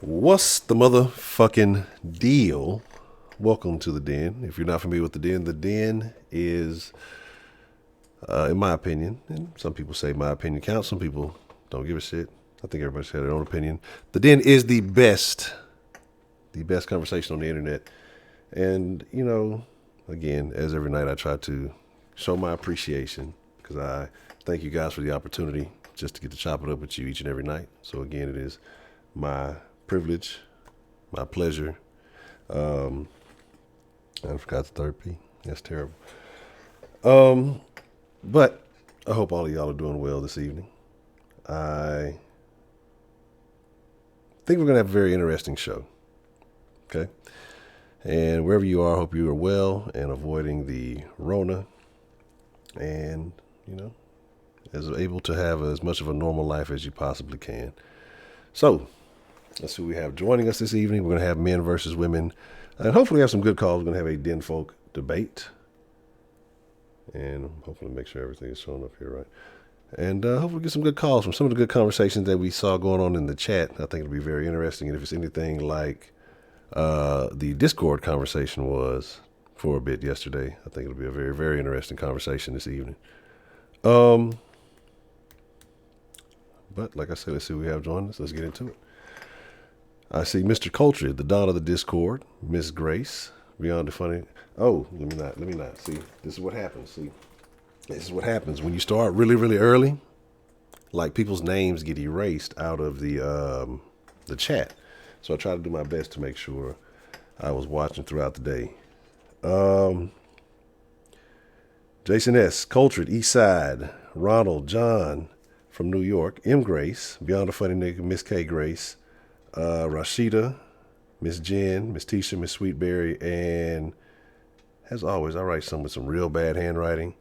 What's the motherfucking deal? Welcome to the Den. If you're not familiar with the Den is, in my opinion, and some people say my opinion counts, some people don't give a shit. I think everybody's had their own opinion. The Den is the best conversation on the internet. And, again, as every night I try to show my appreciation because I thank you guys for the opportunity just to get to chop it up with you each and every night. So, again, it is my privilege, my pleasure. I forgot the third P. That's terrible. But I hope all of y'all are doing well this evening. I think we're going to have a very interesting show. Okay? And wherever you are, I hope you are well and avoiding the Rona and, as able to have as much of a normal life as you possibly can. So, let's see who we have joining us this evening. We're going to have men versus women. And hopefully have some good calls. We're going to have a Den Folk debate. And hopefully make sure everything is showing up here right. And hopefully get some good calls from some of the good conversations that we saw going on in the chat. I think it'll be very interesting. And if it's anything like the Discord conversation was for a bit yesterday, I think it'll be a very, very interesting conversation this evening. But like I said, let's see what we have joining us. Let's get into it. I see Mr. Culture, the Don of the Discord, Miss Grace, Beyond the Funny. Oh, let me not. See, this is what happens. See, this is what happens when you start really, really early. Like people's names get erased out of the chat. So I try to do my best to make sure I was watching throughout the day. Jason S., Cultured, East Side, Ronald, John from New York, M. Grace, Beyond the Funny Nigga, Miss K. Grace, Rashida, Miss Jen, Miss Tisha, Miss Sweetberry, and as always, I write some with some real bad handwriting,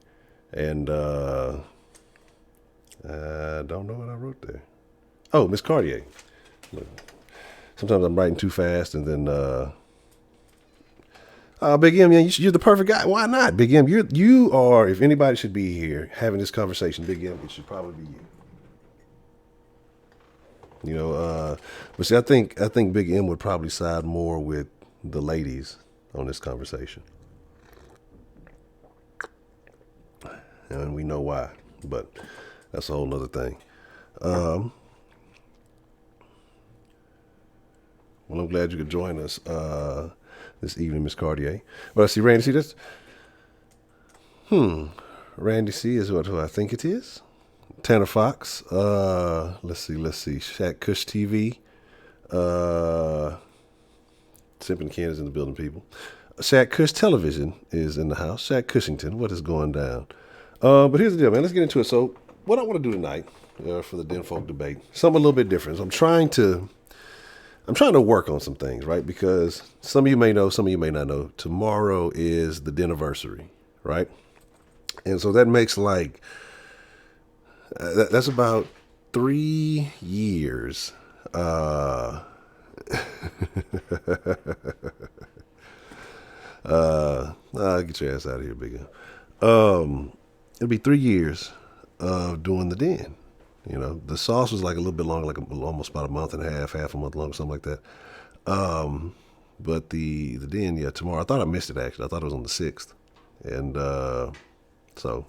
and I don't know what I wrote there. Oh, Miss Cartier. Look, sometimes I'm writing too fast, and then Big M, man, you're the perfect guy. Why not, Big M? You are. If anybody should be here having this conversation, Big M, it should probably be you. But see, I think Big M would probably side more with the ladies on this conversation, and we know why. But that's a whole nother thing. Well, I'm glad you could join us this evening, Miss Cartier. Well, I see Randy C. That's Randy C. is who I think it is. Tanner Fox, let's see, Shaq Kush TV, Simping Candace in the building, people. Shaq Kush Television is in the house. Shaq Cushington, what is going down? But here's the deal, man. Let's get into it. So, what I want to do tonight for the Den Folk debate, something a little bit different. So I'm trying to work on some things, right? Because some of you may know, some of you may not know. Tomorrow is the Deniversary, right? And so that makes that's about 3 years. Get your ass out of here, big guy. It'll be 3 years of doing the Den. The sauce was like a little bit longer, almost about a month and a half a month long, something like that. But the Den, yeah, tomorrow. I thought I missed it actually. I thought it was on the 6th, and so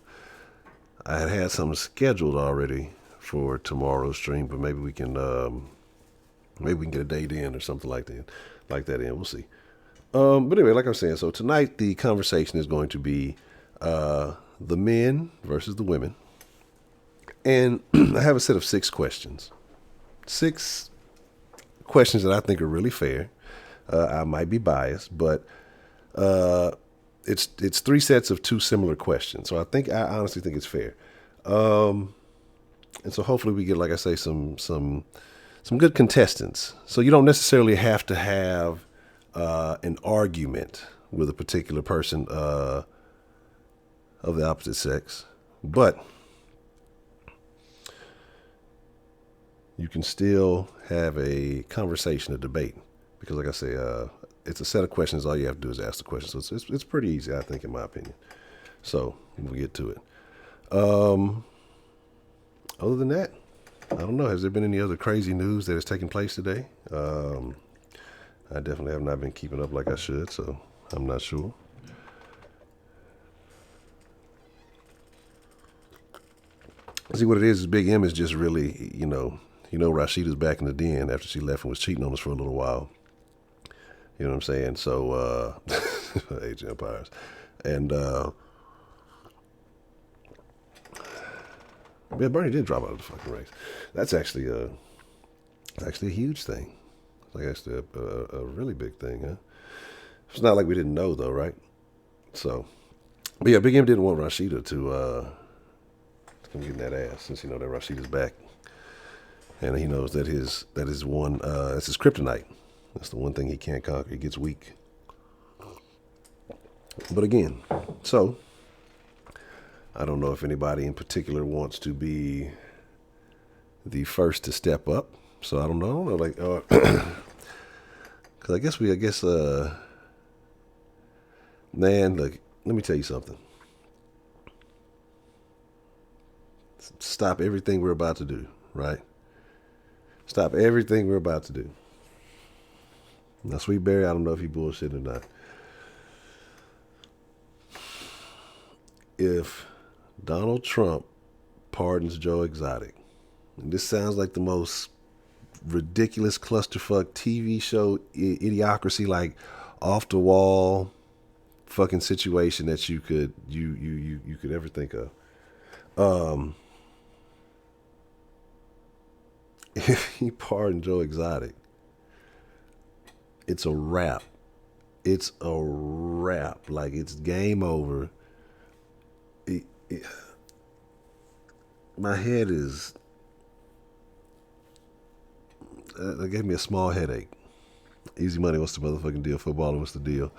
I had something scheduled already for tomorrow's stream, but maybe we can get a date in or something like that in. We'll see. But anyway, like I'm saying, so tonight the conversation is going to be the men versus the women. And I have a set of 6 questions. 6 questions that I think are really fair. I might be biased, but it's 3 sets of 2 similar questions. So I honestly think it's fair. And so hopefully we get, like I say, some good contestants. So you don't necessarily have to have an argument with a particular person of the opposite sex, but you can still have a conversation, a debate, because like I say, it's a set of questions. All you have to do is ask the question. So it's pretty easy, I think, in my opinion. So we'll get to it. Other than that, I don't know. Has there been any other crazy news that has taken place today? I definitely have not been keeping up like I should, so I'm not sure. See, what it is Big M is just really, Rashida's back in the den after she left and was cheating on us for a little while. You know what I'm saying? So, Age Empires. And, yeah, Bernie did drop out of the fucking race. That's actually a huge thing. It's like actually a really big thing, huh? It's not like we didn't know, though, right? So, but yeah, Big M didn't want Rashida to come get that ass, since that Rashida's back, and he knows that his one that's his kryptonite. That's the one thing he can't conquer. He gets weak. But again, so I don't know if anybody in particular wants to be the first to step up. So I don't know, like, because I guess, man, look, let me tell you something. Stop everything we're about to do, right? Stop everything we're about to do. Now, Sweet Berry, I don't know if he bullshit or not. If Donald Trump pardons Joe Exotic, and this sounds like the most ridiculous clusterfuck TV show idiocracy, like off the wall fucking situation that you could ever think of. If he pardoned Joe Exotic, it's a wrap. It's a wrap. Like, it's game over. My head is. That gave me a small headache. Easy Money, what's the motherfucking deal? Footballer, what's the deal?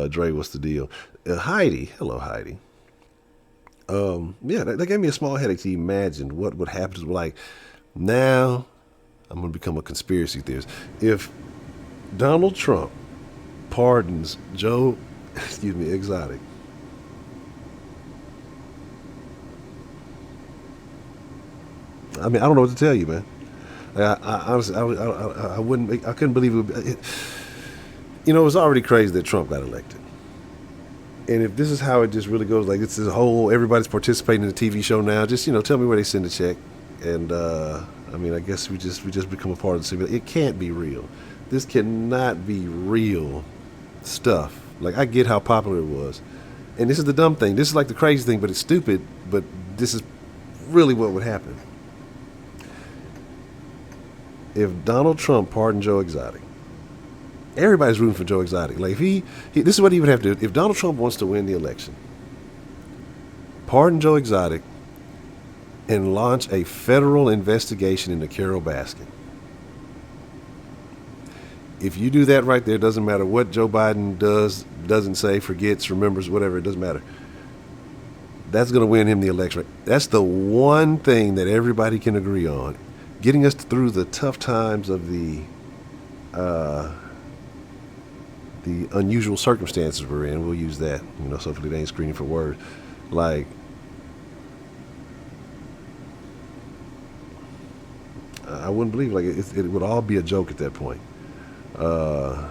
Dre, what's the deal? Heidi, hello Heidi. Yeah, that gave me a small headache to imagine what would happen. Like, now I'm gonna become a conspiracy theorist. If Donald Trump pardons Joe, Exotic, I mean, I don't know what to tell you, man. I honestly, I wouldn't, I couldn't believe it. It was already crazy that Trump got elected. And if this is how it just really goes, like, it's this whole, everybody's participating in the TV show now, just, tell me where they send the check. And, I mean, I guess we just become a part of the city. It can't be real. This cannot be real stuff. Like, I get how popular it was. And this is the dumb thing. This is like the crazy thing, but it's stupid. But this is really what would happen. If Donald Trump pardoned Joe Exotic, everybody's rooting for Joe Exotic. Like, if this is what he would have to do. If Donald Trump wants to win the election, pardon Joe Exotic and launch a federal investigation into Carol Baskin. If you do that right there, it doesn't matter what Joe Biden does, doesn't say, forgets, remembers, whatever, it doesn't matter. That's going to win him the election. That's the one thing that everybody can agree on. Getting us through the tough times of the unusual circumstances we're in. We'll use that, so hopefully they ain't screening for words. Like, I wouldn't believe, like, it would all be a joke at that point. Oh,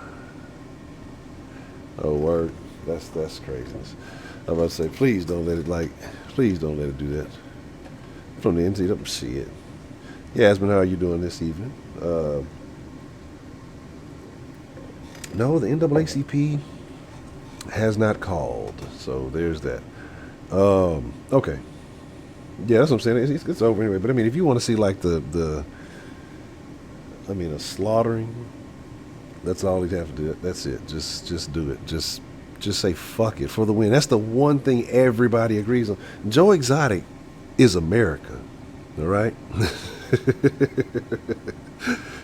word. That's craziness. I'm about to say, please don't let it do that. From the NCAA, shit. Yasmin, how are you doing this evening? No, the NAACP has not called, so there's that. Okay. Yeah, that's what I'm saying. It's over anyway. But I mean, if you want to see like a slaughtering, that's all you have to do. That's it. Just do it. Just say fuck it for the win. That's the one thing everybody agrees on. Joe Exotic is America. All right.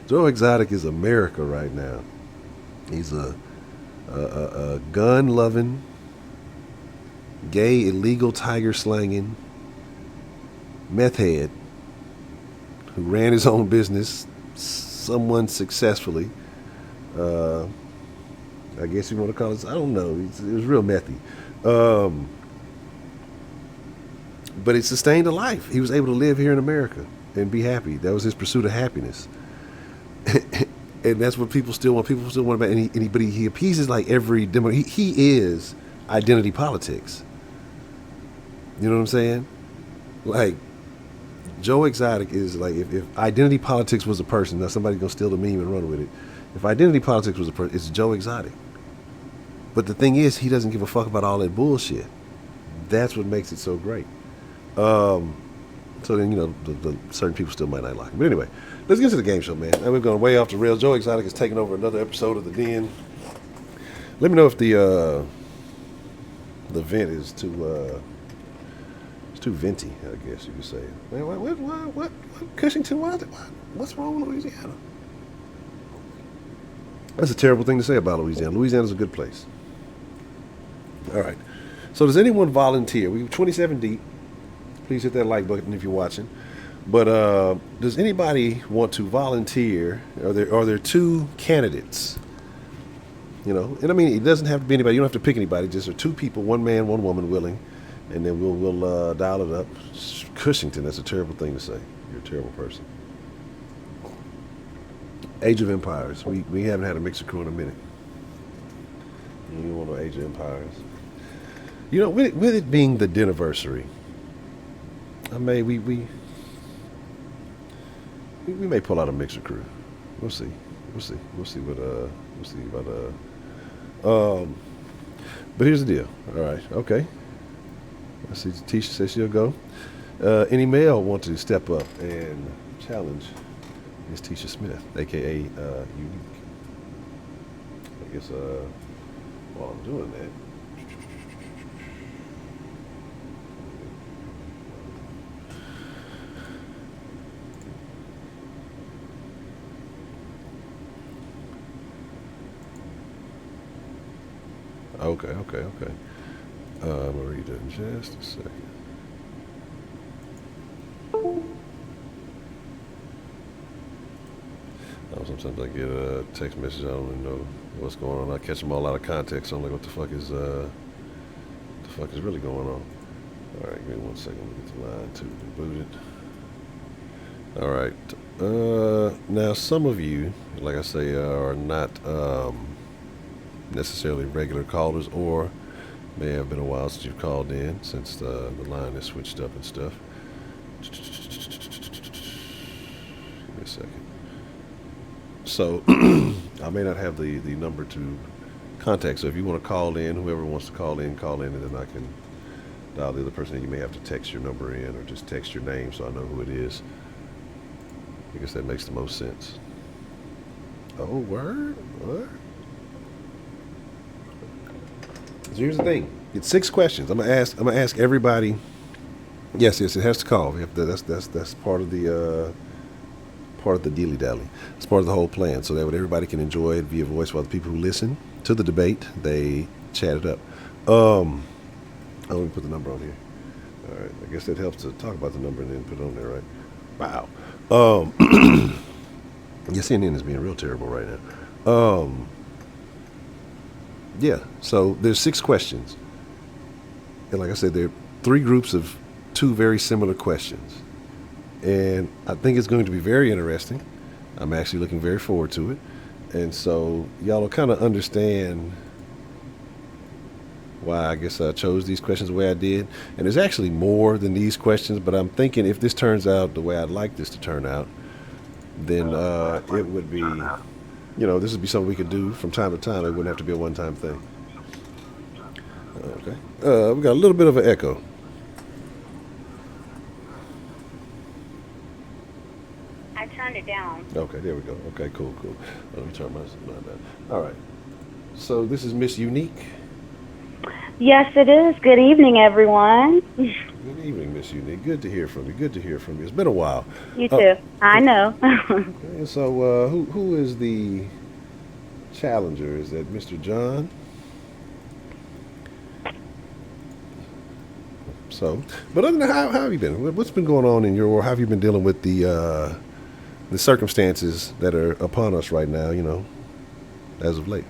Joe Exotic is America right now. He's a gun-loving, gay, illegal, tiger-slanging meth head who ran his own business somewhat successfully. I guess you want to call it, I don't know. It was real methy. But it sustained a life. He was able to live here in America. and be happy. That was his pursuit of happiness. And that's what people still want. People still want about. But he appeases like every demo. He is identity politics. You know what I'm saying? Like Joe Exotic is like if identity politics was a person. Now somebody's gonna steal the meme and run with it. If identity politics was a person, it's Joe Exotic. But the thing is, he doesn't give a fuck about all that bullshit. That's what makes it so great. So then, the certain people still might not like him. But anyway, let's get to the game show, man. Now we've gone way off the rails. Joe Exotic is taking over another episode of The Den. Let me know if the vent is too venti, I guess you could say. Man, what Cushington, what's wrong with Louisiana? That's a terrible thing to say about Louisiana. Louisiana's a good place. All right. So does anyone volunteer? We're 27 deep. Please hit that like button if you're watching. But does anybody want to volunteer? Are there two candidates? And I mean, it doesn't have to be anybody. You don't have to pick anybody. Just are two people, one man, one woman, willing, and then we'll dial it up. Cushington, that's a terrible thing to say. You're a terrible person. Age of Empires. We haven't had a mixer crew in a minute. You don't want no Age of Empires. With it being the Deniversary, we may pull out a mixer crew. We'll see. We'll see about but here's the deal. All right. Okay. I see Tisha says she'll go. Any male want to step up and challenge Miss Tisha Smith, aka Unique? I guess while I'm doing that. Okay. I'm going to read that in just a second. Sometimes I get a text message, I don't even know what's going on. I catch them all out of context. I'm like, what the fuck is really going on? All right, give me 1 second. Let me get the line 2 rebooted. All right. Now, some of you, like I say, are not necessarily regular callers, or may have been a while since you've called in, since the line is switched up and stuff. Give me a second. So I may not have the number to contact. So if you want to call in, whoever wants to call in, and then I can dial the other person. You may have to text your number in, or just text your name so I know who it is. I guess that makes the most sense. Oh, word? What? So here's the thing. It's 6 questions. I'm gonna ask everybody. Yes, it has to call. That's part of the dilly dally. It's part of the whole plan, so that way everybody can enjoy it via voice, while the people who listen to the debate, they chat it up. Let me put the number on here. All right, I guess that helps to talk about the number and then put it on there, right? Wow. Yeah, CNN is being real terrible right now. Yeah, so there's 6 questions. And like I said, there are 3 groups of 2 very similar questions. And I think it's going to be very interesting. I'm actually looking very forward to it. And so y'all will kind of understand why I guess I chose these questions the way I did. And there's actually more than these questions, but I'm thinking if this turns out the way I'd like this to turn out, then it would be, this would be something we could do from time to time. It wouldn't have to be a one-time thing. Okay. We got a little bit of an echo. I turned it down. Okay, there we go. Okay, cool. Let me turn mine down. All right. So this is Miss Unique. Yes, it is. Good evening, everyone. Good evening, Miss Unique. Good to hear from you. It's been a while. You too. I know. Okay, so who is the challenger? Is that Mr. John? So, but other than that, how have you been? What's been going on in your world? How have you been dealing with the circumstances that are upon us right now? as of late?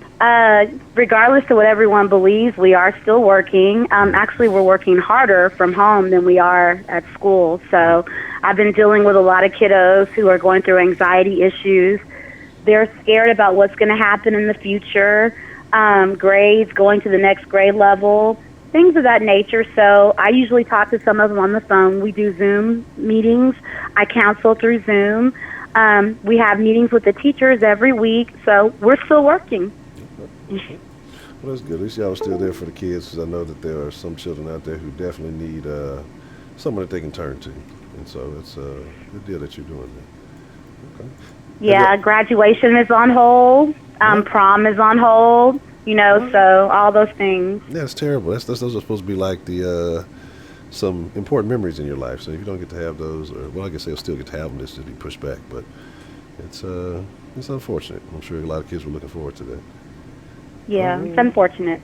Regardless of what everyone believes, we are still working. Actually, we're working harder from home than we are at school. So I've been dealing with a lot of kiddos who are going through anxiety issues. They're scared about what's going to happen in the future, grades, going to the next grade level, things of that nature. So I usually talk to some of them on the phone. We do Zoom meetings. I counsel through Zoom. We have meetings with the teachers every week. So we're still working. Well, that's good. At least y'all are still there for the kids, because I know that there are some children out there who definitely need someone that they can turn to. And so it's a good deal that you're doing that. Okay. Yeah, graduation is on hold. Prom is on hold. So all those things. Yeah, it's terrible. Those are supposed to be like the some important memories in your life. So if you don't get to have those, or well, I guess they'll still get to have them. This just be pushed back, but it's unfortunate. I'm sure a lot of kids were looking forward to that. Yeah, it's unfortunate.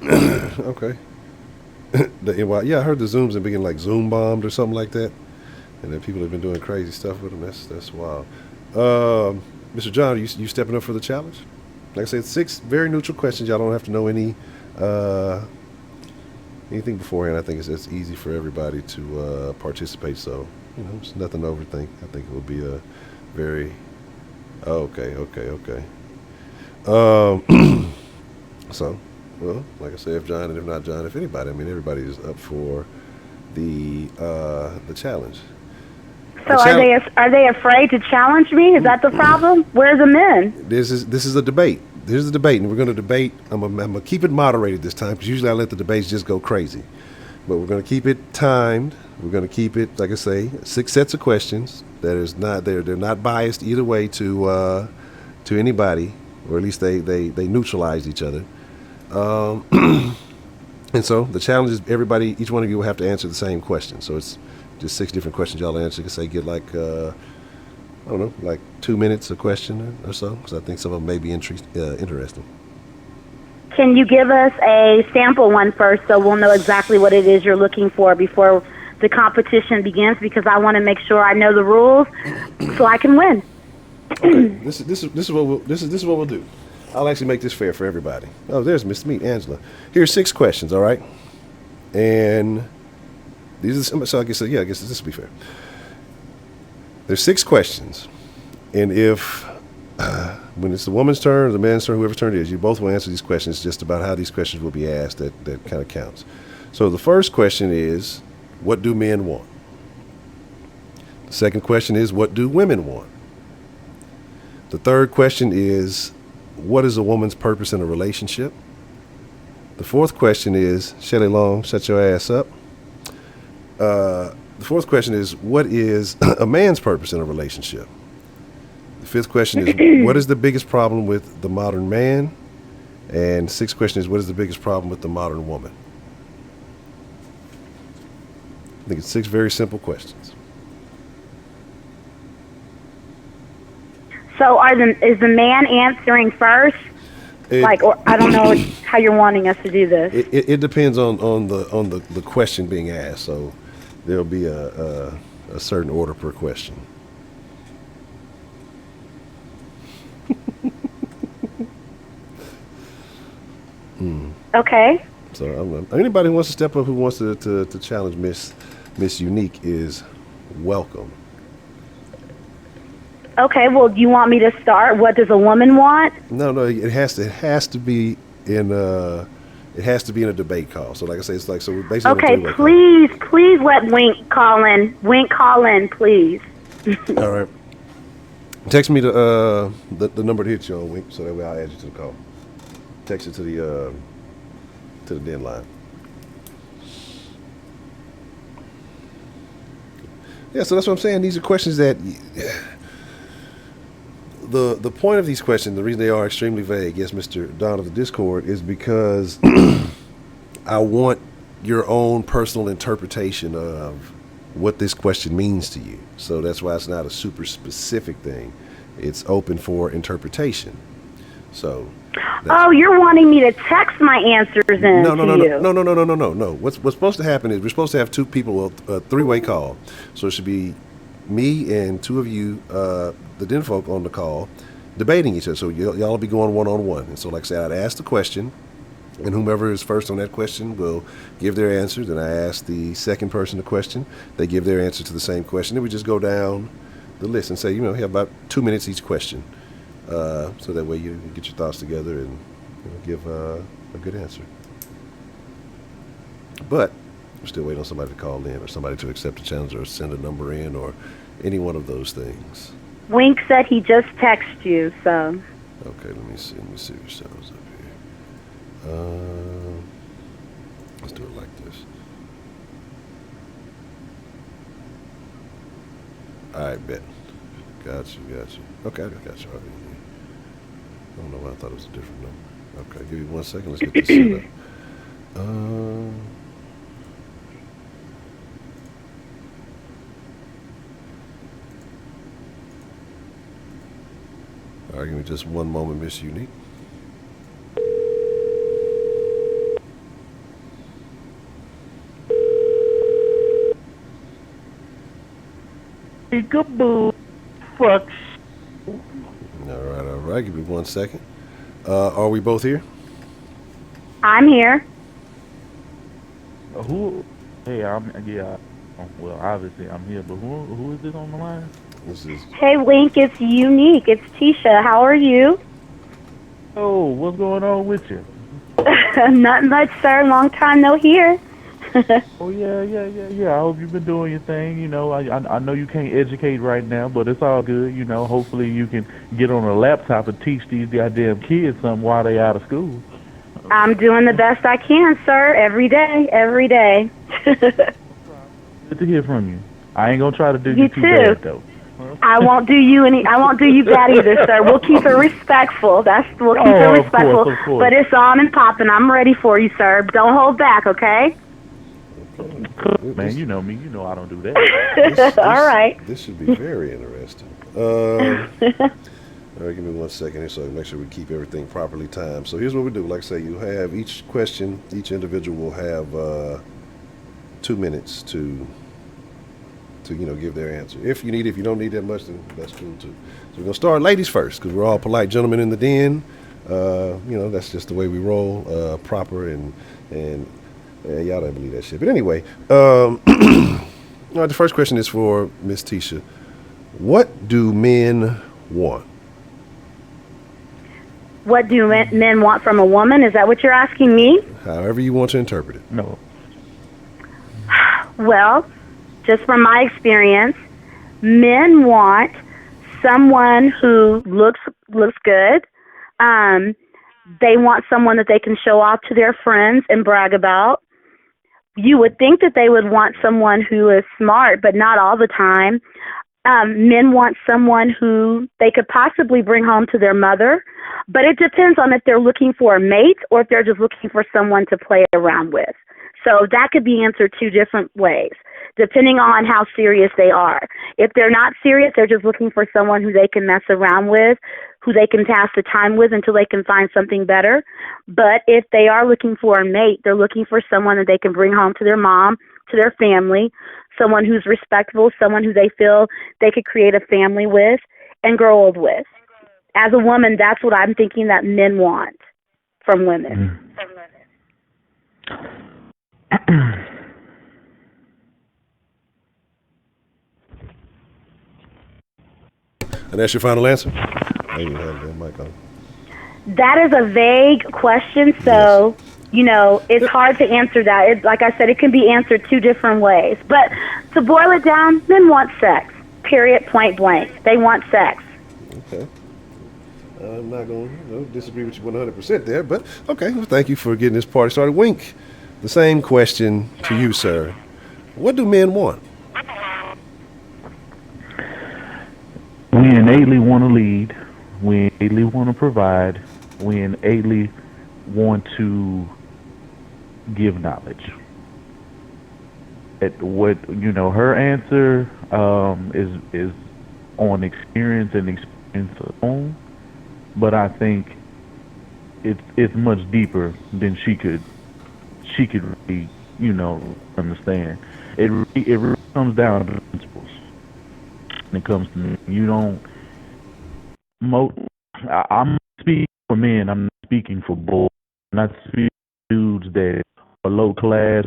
Okay. Yeah, I heard the Zooms have been like Zoom bombed or something like that, and then people have been doing crazy stuff with them. That's wild. Mr. John, are you stepping up for the challenge? Like I said, 6 very neutral questions. Y'all don't have to know anything beforehand. I think it's easy for everybody to participate. So it's nothing to overthink. I think it will be a very okay. So, well, like I say, if John and if not John, if anybody, everybody is up for the challenge. So are they afraid to challenge me? Is that the problem? Where's the men? This is a debate. There's a debate, and we're going to debate. I'm gonna keep it moderated this time, because usually I let the debates just go crazy. But we're going to keep it timed. We're going to keep it, like I say, 6 sets of questions. That is not they're not biased either way to anybody, or at least they neutralize each other. And so the challenge is each one of you will have to answer the same question. So it's just 6 different questions y'all answer. You can say get like I don't know, like 2 minutes a question or so, because I think some of them may be interesting. Can you give us a sample one first, so we'll know exactly what it is you're looking for before the competition begins? Because I want to make sure I know the rules so I can win. Okay. This is what we'll do. I'll actually make this fair for everybody. Oh, there's Miss Meet Angela. Here's 6 questions, all right? And these are, so I guess this will be fair. There's 6 questions, and if when it's the woman's turn or the man's turn, whoever's turn it is, you both will answer these questions. Just about how these questions will be asked that kind of counts. So the first question is, what do men want? The second question is, what do women want? The third question is, what is a woman's purpose in a relationship? The fourth question is, Shelley Long, shut your ass up. The fourth question is, what is a man's purpose in a relationship? The fifth question is, what is the biggest problem with the modern man? And the sixth question is, what is the biggest problem with the modern woman? I think it's 6 very simple questions. So is the man answering first? Or I don't know how you're wanting us to do this. It depends on the question being asked. So there'll be a certain order per question. Okay. So anybody who wants to step up, who wants to challenge Miss Unique, is welcome. Okay. Well, do you want me to start? What does a woman want? No. It has to be in a debate call. So like I say, it's like, so we're basically. Okay. Please let Wink call in. Wink, call in, please. All right. Text me the number to hit you on, Wink, so that way I'll add you to the call. Text it to the Denline. Yeah, so that's what I'm saying. These are questions that the point of these questions, the reason they are extremely vague, yes, Mr. Don of the Discord, is because I want your own personal interpretation of what this question means to you. So that's why it's not a super specific thing. It's open for interpretation. So. Oh, you're wanting me to text my answers in No. you. What's supposed to happen is we're supposed to have 2 people, a 3-way call. So it should be me and 2 of you, the den folk, on the call, debating each other. So y'all will be going one-on-one. And so, like I said, I'd ask the question, and whomever is first on that question will give their answer. Then I ask the second person the question. They give their answer to the same question. Then we just go down the list and say, you have about 2 minutes each question. So that way you get your thoughts together and give a good answer. But we're still waiting on somebody to call in or somebody to accept the challenge or send a number in or any one of those things. Wink said he just texted you, so. Okay, let me see what shows up here. Let's do it like this. All right, bet. Got you. Okay, I got you already. I don't know why I thought it was a different number. Okay, give me 1 second. Let's get this set up. All right, give me just one moment, Miss Unique. Peekaboo, fuck. All right. Give me 1 second. Are we both here? I'm here. Who? Hey, well, obviously I'm here, but who is this on the line? This is. Hey, Wink, it's Unique. It's Tisha. How are you? Oh, what's going on with you? Not much, sir. Long time no hear. Oh, yeah. I hope you've been doing your thing. I know you can't educate right now, but it's all good. Hopefully you can get on a laptop and teach these goddamn kids something while they out of school. I'm doing the best I can, sir. Every day. Good to hear from you. I ain't gonna try to do you too bad, though. I won't do you bad either, sir. We'll keep it respectful. We'll keep it respectful. Of course. But it's on and popping. I'm ready for you, sir. Don't hold back, okay? Man, you know me. You know I don't do that. All right. This should be very interesting. All right, give me 1 second here so I can make sure we keep everything properly timed. So here's what we do. Like I say, you have each question, each individual will have 2 minutes to give their answer. If you don't need that much, then that's cool too. So we're gonna start ladies first because we're all polite gentlemen in the den. That's just the way we roll, proper and y'all don't believe that shit. But anyway, all right, the first question is for Miss Tisha. What do men want? What do men want from a woman? Is that what you're asking me? However you want to interpret it. No. Well, just from my experience, men want someone who looks good. They want someone that they can show off to their friends and brag about. You would think that they would want someone who is smart, but not all the time. Men want someone who they could possibly bring home to their mother, but it depends on if they're looking for a mate or if they're just looking for someone to play around with. So that could be answered two different ways, depending on how serious they are. If they're not serious, they're just looking for someone who they can mess around with, who they can pass the time with until they can find something better. But if they are looking for a mate, they're looking for someone that they can bring home to their mom, to their family, someone who's respectable, someone who they feel they could create a family with and grow old with. As a woman, that's what I'm thinking that men want from women. And that's your final answer? I even have that mic on. That is a vague question, so, it's hard to answer that. Like I said, it can be answered two different ways. But to boil it down, men want sex, period, point blank. They want sex. Okay. I'm not going to disagree with you 100% there, but okay. Well, thank you for getting this party started. Wink, the same question to you, sir. What do men want? We innately want to lead. We innately want to provide. We innately want to give knowledge. Her answer is on experience and experience alone, but I think it's much deeper than she could really understand. It really comes down to principles. When it comes to me, I'm speaking for men. I'm not speaking for boys. I'm not speaking for dudes that are low class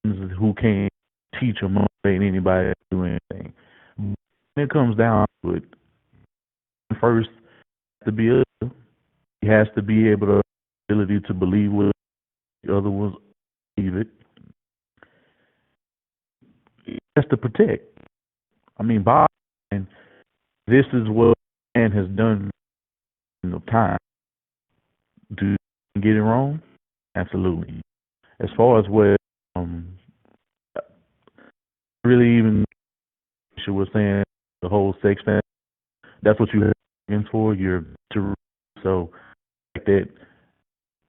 who can't teach or motivate anybody to do anything. When it comes down to it, first to be a, he has to be able to ability to believe what the other ones believe it. He has to protect. I mean, bottom line, this is what man has done in the time. Do you get it wrong? Absolutely. As far as what um really even she was saying, the whole sex thing, that's what you're against for. You're to so like that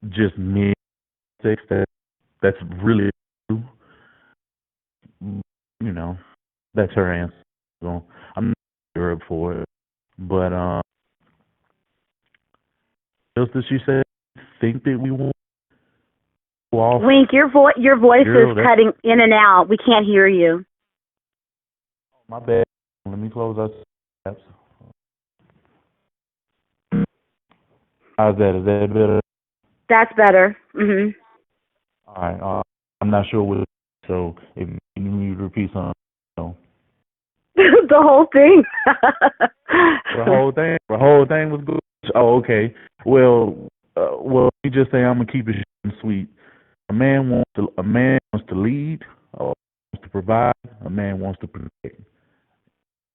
just men sex that's really true. You know, that's her answer. So I'm not sure up for it. But else did she say? Think that we won't go off. Wink, your voice Girl, is cutting in and out. We can't hear you. My bad. Let me close out. How's that? Is that better? That's better. Mhm. All right. I'm not sure what. So if you need me to repeat something, no. The whole thing. The whole thing was good. Oh, okay. Well, you just say I'm gonna keep it short and sweet. A man wants to lead, wants to provide. A man wants to protect.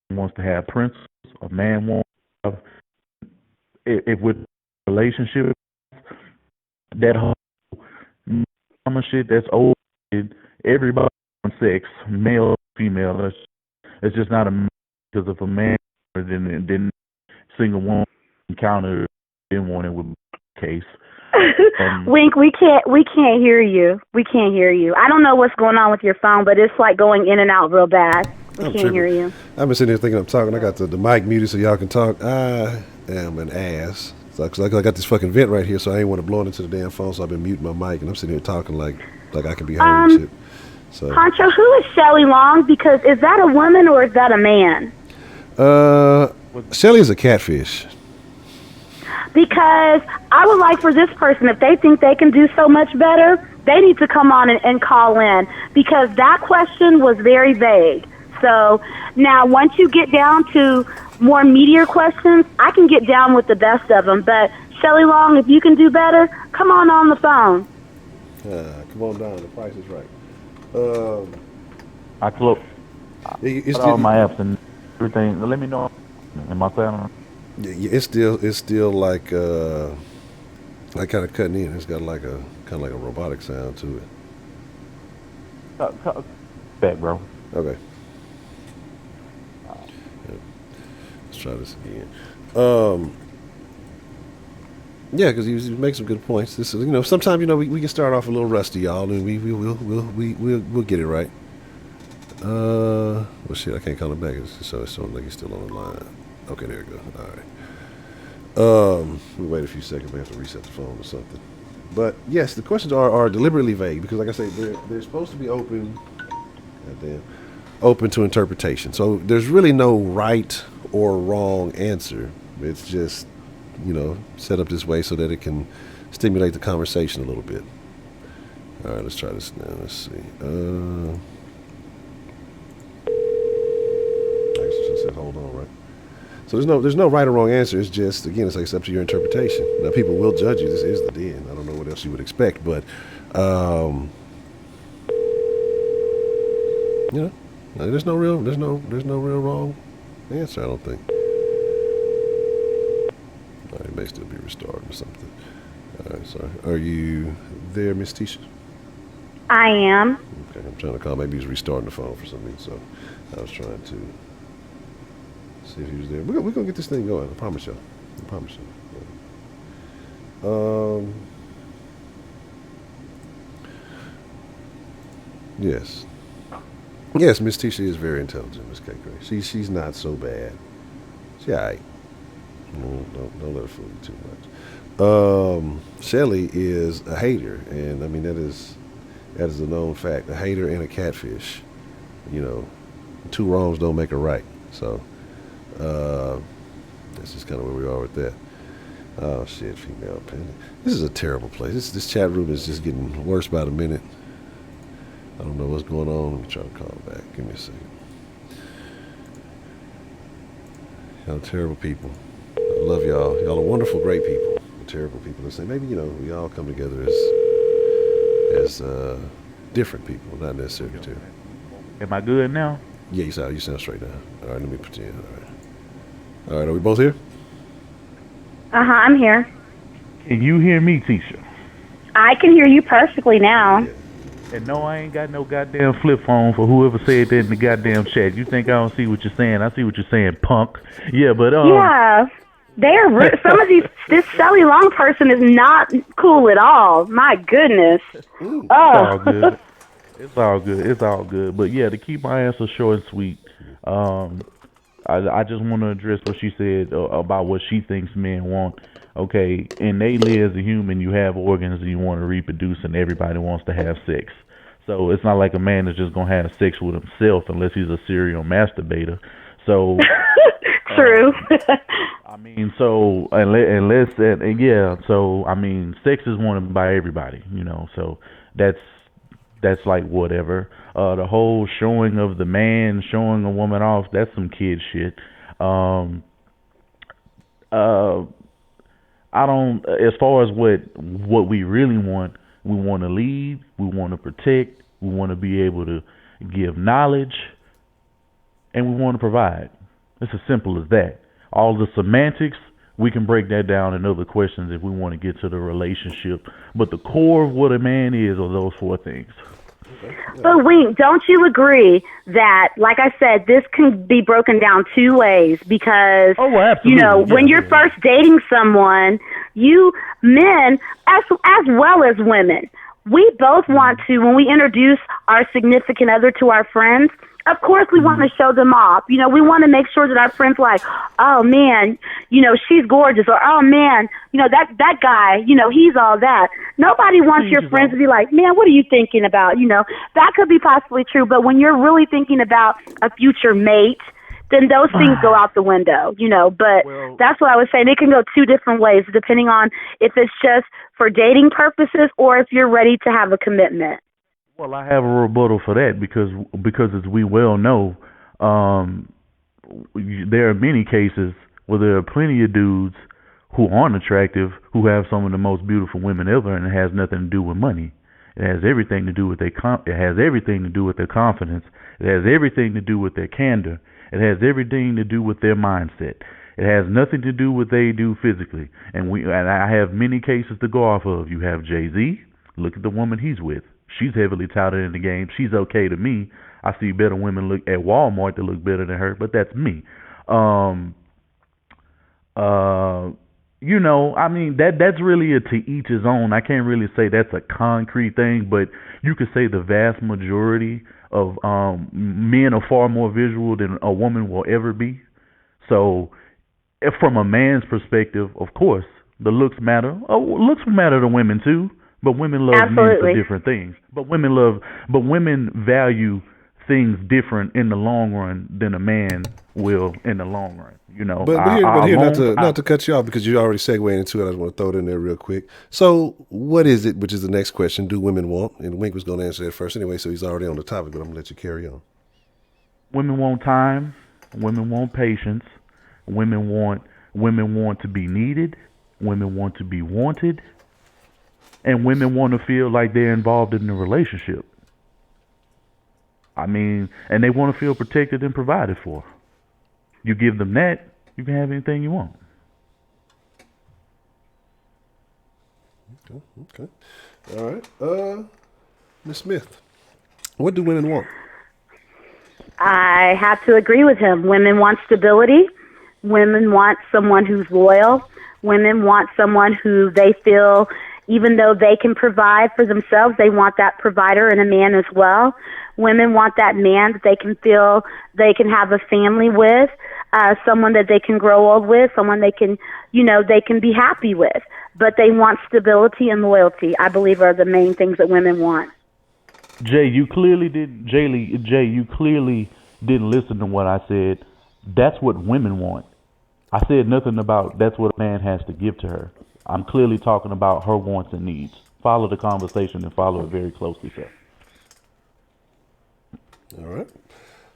He wants to have principles. A man wants to have, if with relationship, that whole mama shit that's old. Everybody wants sex, male, female. It's just not a because if a man then single woman encounter didn't want it with case. Wink, we can't hear you. We can't hear you. I don't know what's going on with your phone, but it's like going in and out real bad. We can't hear you. I've been sitting here thinking I'm talking. I got the mic muted so y'all can talk. I am an ass. So, cause I got this fucking vent right here, so I ain't want to blow it into the damn phone, so I've been muting my mic, and I'm sitting here talking like I can be heard and shit. So, Honcho, who is Shelly Long? Because is that a woman or is that a man? Shelly is a catfish. Because I would like for this person, if they think they can do so much better, they need to come on and call in, because that question was very vague. So now once you get down to more meatier questions, I can get down with the best of them. But Shelly Long, if you can do better, come on the phone. Come on down. The price is right. I close all my apps and everything. Let me know. Am I sounding? Yeah, it's still like kind of cutting in. It's got like a kind of like a robotic sound to it. Back, bro. Okay. Yeah. Let's try this again. Yeah, because he makes some good points. This is, sometimes we can start off a little rusty, y'all, and we'll get it right. Well, shit, I can't call him back. So it sounds like he's still on the line. Okay, there we go. All right. We'll wait a few seconds. We have to reset the phone or something. But yes, the questions are deliberately vague because, like I say, they're supposed to be open to interpretation. So there's really no right or wrong answer. It's just, set up this way so that it can stimulate the conversation a little bit. All right, let's try this now. Let's see. I guess I said hold on, right? So there's no right or wrong answer. It's just, again, it's up to your interpretation. Now, people will judge you. This is the den. I don't know what else you would expect, but there's no real wrong answer. I don't think. It may still be restarting or something. All right, sorry. Are you there, Miss Tisha? I am. Okay, I'm trying to call. Maybe he's restarting the phone for some reason. So I was trying to see if he was there. We're gonna get this thing going. I promise you. Yes, Miss Tisha is very intelligent, Miss K. Gray. She's not so bad. She's all right. Don't let her fool you too much. Shelly is a hater, and I mean that is a known fact. A hater and a catfish. Two wrongs don't make a right. So that's just kind of where we are with that. Oh shit, female opinion. This is a terrible place. This chat room is just getting worse by the minute. I don't know what's going on. Let me try to call back. Give me a second. Y'all terrible people. I love y'all. Y'all are wonderful, great people. Terrible people. Let's say maybe we all come together as different people, not necessarily terrible. Am I good now? Yeah, you sound straight now. All right, let me pretend. All right, are we both here? I'm here. Can you hear me, Tisha? I can hear you perfectly now. Yeah. And no, I ain't got no goddamn flip phone for whoever said that in the goddamn chat. You think I don't see what you're saying? I see what you're saying, punk. Yeah, but yeah, some of this Shelly Long person is not cool at all. My goodness. It's all good. It's all good. It's all good. But yeah, to keep my answer short and sweet, I just want to address what she said about what she thinks men want. Okay, innately as a human, you have organs and you want to reproduce, and everybody wants to have sex. So it's not like a man is just gonna have sex with himself unless he's a serial masturbator. So true. I mean, so yeah. So I mean, sex is wanted by everybody, So that's like whatever. The whole showing of the man showing a woman off, that's some kid shit. I don't. As far as what we really want, we want to lead, we want to protect, we want to be able to give knowledge, and we want to provide. It's as simple as that. All the semantics, we can break that down in other questions if we want to get to the relationship. But the core of what a man is are those four things. But Wink, don't you agree that, like I said, this can be broken down two ways? Because, when you're first dating someone, you men, as well as women, we both want to, when we introduce our significant other to our friends, of course we want to show them off. We want to make sure that our friends like, oh man, she's gorgeous, or oh man, that guy, he's all that. Nobody wants your friends to be like, man, what are you thinking about? That could be possibly true, but when you're really thinking about a future mate, then those things go out the window, but that's what I was saying. It can go two different ways depending on if it's just for dating purposes or if you're ready to have a commitment. Well, I have a rebuttal for that because as we well know, there are many cases where there are plenty of dudes who aren't attractive who have some of the most beautiful women ever, and it has nothing to do with money. It has everything to do with it has everything to do with their confidence. It has everything to do with their candor. It has everything to do with their mindset. It has nothing to do with what they do physically. And I have many cases to go off of. You have Jay-Z. Look at the woman he's with. She's heavily touted in the game. She's okay to me. I see better women look at Walmart that look better than her, but that's me. I mean, that's really a to each his own. I can't really say that's a concrete thing, but you could say the vast majority of men are far more visual than a woman will ever be. So from a man's perspective, of course, the looks matter. Looks matter to women too. But women love men for different things. But women value things different in the long run than a man will in the long run. But here, not to cut you off because you already segued into it. I just want to throw it in there real quick. So, what is it? Which is the next question? Do women want? And Wink was going to answer that first anyway, so he's already on the topic. But I'm gonna let you carry on. Women want time. Women want patience. Women want to be needed. Women want to be wanted. And women want to feel like they're involved in the relationship. I mean, and they want to feel protected and provided for. You give them that, you can have anything you want. Okay. All right. Ms. Smith, what do women want? I have to agree with him. Women want stability. Women want someone who's loyal. Women want someone who they feel, even though they can provide for themselves, they want that provider in a man as well. Women want that man that they can feel they can have a family with, someone that they can grow old with, someone they can be happy with. But they want stability and loyalty, I believe, are the main things that women want. Jay, you clearly didn't listen to what I said. That's what women want. I said nothing about that's what a man has to give to her. I'm clearly talking about her wants and needs. Follow the conversation and follow it very closely, sir. All right.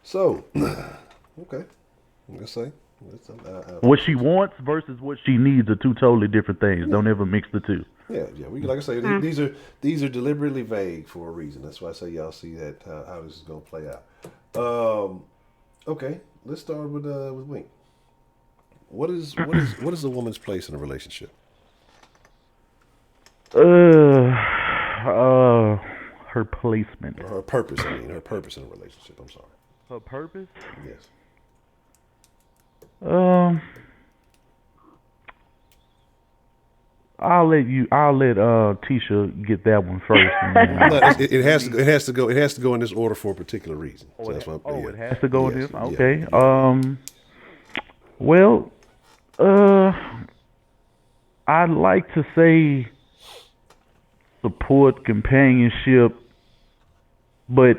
So, okay. Let's say. What she wants versus what she needs are two totally different things. Don't ever mix the two. Yeah. We, like I say, these are deliberately vague for a reason. That's why I say y'all see that how this is gonna play out. Okay. Let's start with Wink. What is a woman's place in a relationship? Her placement. Or her purpose. I mean, her purpose in a relationship. I'm sorry. Her purpose? Yes. I'll let Tisha get that one first. It has to go in this order for a particular reason. So it has to go in this. Okay. Yeah. Well, I'd like to say support, companionship, but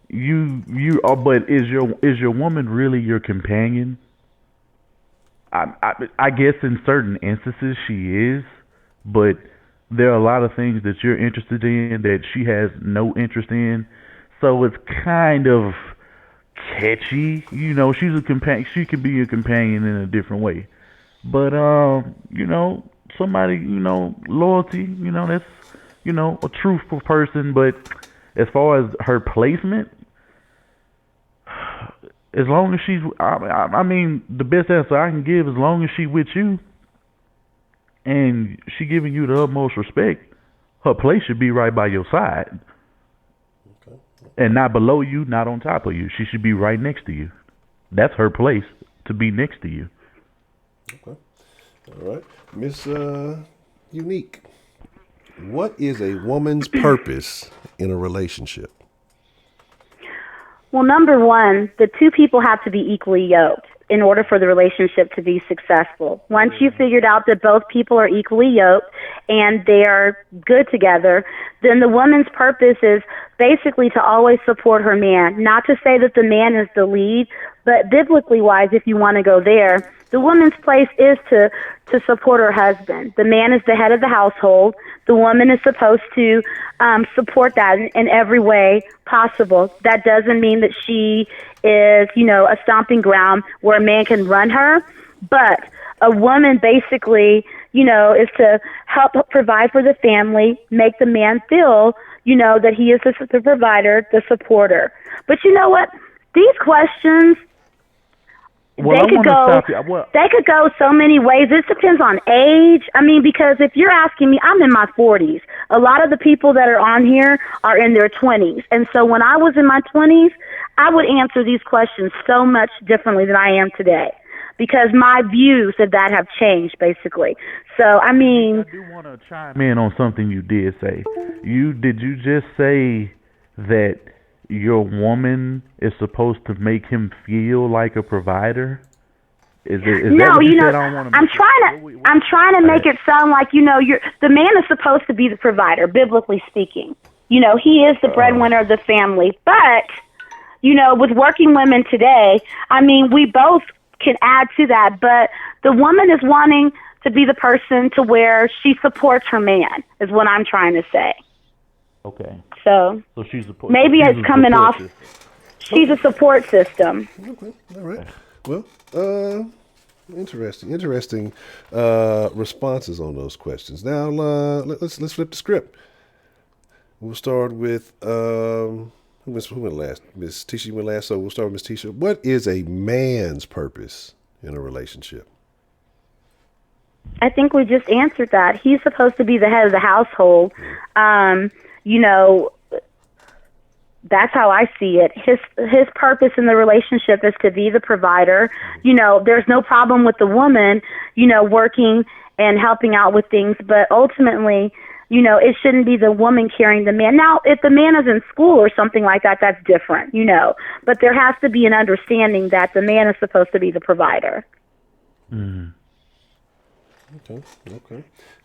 but is your woman really your companion? I guess in certain instances she is, but there are a lot of things that you're interested in that she has no interest in, so it's kind of catchy. She's a companion. She can be a companion in a different way, but somebody, loyalty, that's a truthful person. But as far as her placement, as long as she's, I mean, the best answer I can give, as long as she with you and she giving you the utmost respect, her place should be right by your side. Okay. And not below you, not on top of you. She should be right next to you. That's her place, to be next to you. Okay. All right. Miss Unique, what is a woman's purpose in a relationship? Well, number one, the two people have to be equally yoked in order for the relationship to be successful. Once you've figured out that both people are equally yoked and they are good together, then the woman's purpose is basically to always support her man. Not to say that the man is the lead, but biblically wise, if you want to go there, the woman's place is to support her husband. The man is the head of the household. The woman is supposed to support that in every way possible. That doesn't mean that she is, a stomping ground where a man can run her, but a woman basically, is to help provide for the family, make the man feel, that he is the provider, the supporter. But you know what? These questions, they could go so many ways. It depends on age. I mean, because if you're asking me, I'm in my 40s. A lot of the people that are on here are in their 20s. And so when I was in my 20s, I would answer these questions so much differently than I am today, because my views of that have changed, basically. So, I mean, I do want to chime in on something you did say. Did you just say that your woman is supposed to make him feel like a provider? Is no, that what you said? I'm trying to make it sound like, the man is supposed to be the provider, biblically speaking. He is the breadwinner of the family. But, with working women today, I mean, we both can add to that, but the woman is wanting to be the person to where she supports her man, is what I'm trying to say. Okay. So she's maybe it's coming off. She's a support system. Okay. All right. Well, interesting responses on those questions. Now let's flip the script. We'll start with who went last? Miss Tisha went last, so we'll start with Miss Tisha. What is a man's purpose in a relationship? I think we just answered that. He's supposed to be the head of the household. That's how I see it. His purpose in the relationship is to be the provider. There's no problem with the woman, working and helping out with things, but ultimately, it shouldn't be the woman carrying the man. Now, if the man is in school or something like that, that's different, but there has to be an understanding that the man is supposed to be the provider. Mm. Okay. Okay.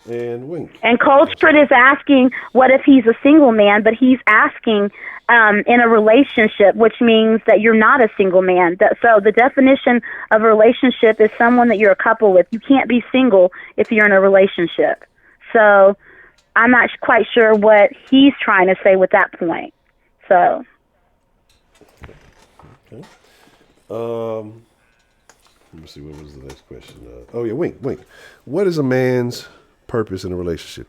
And Wink. And Coltrane is asking, what if he's a single man, but he's asking in a relationship, which means that you're not a single man. So the definition of a relationship is someone that you're a couple with. You can't be single if you're in a relationship. So I'm not quite sure what he's trying to say with that point. So. Okay. Let me see. What was the next question? Oh yeah, Wink. What is a man's purpose in a relationship?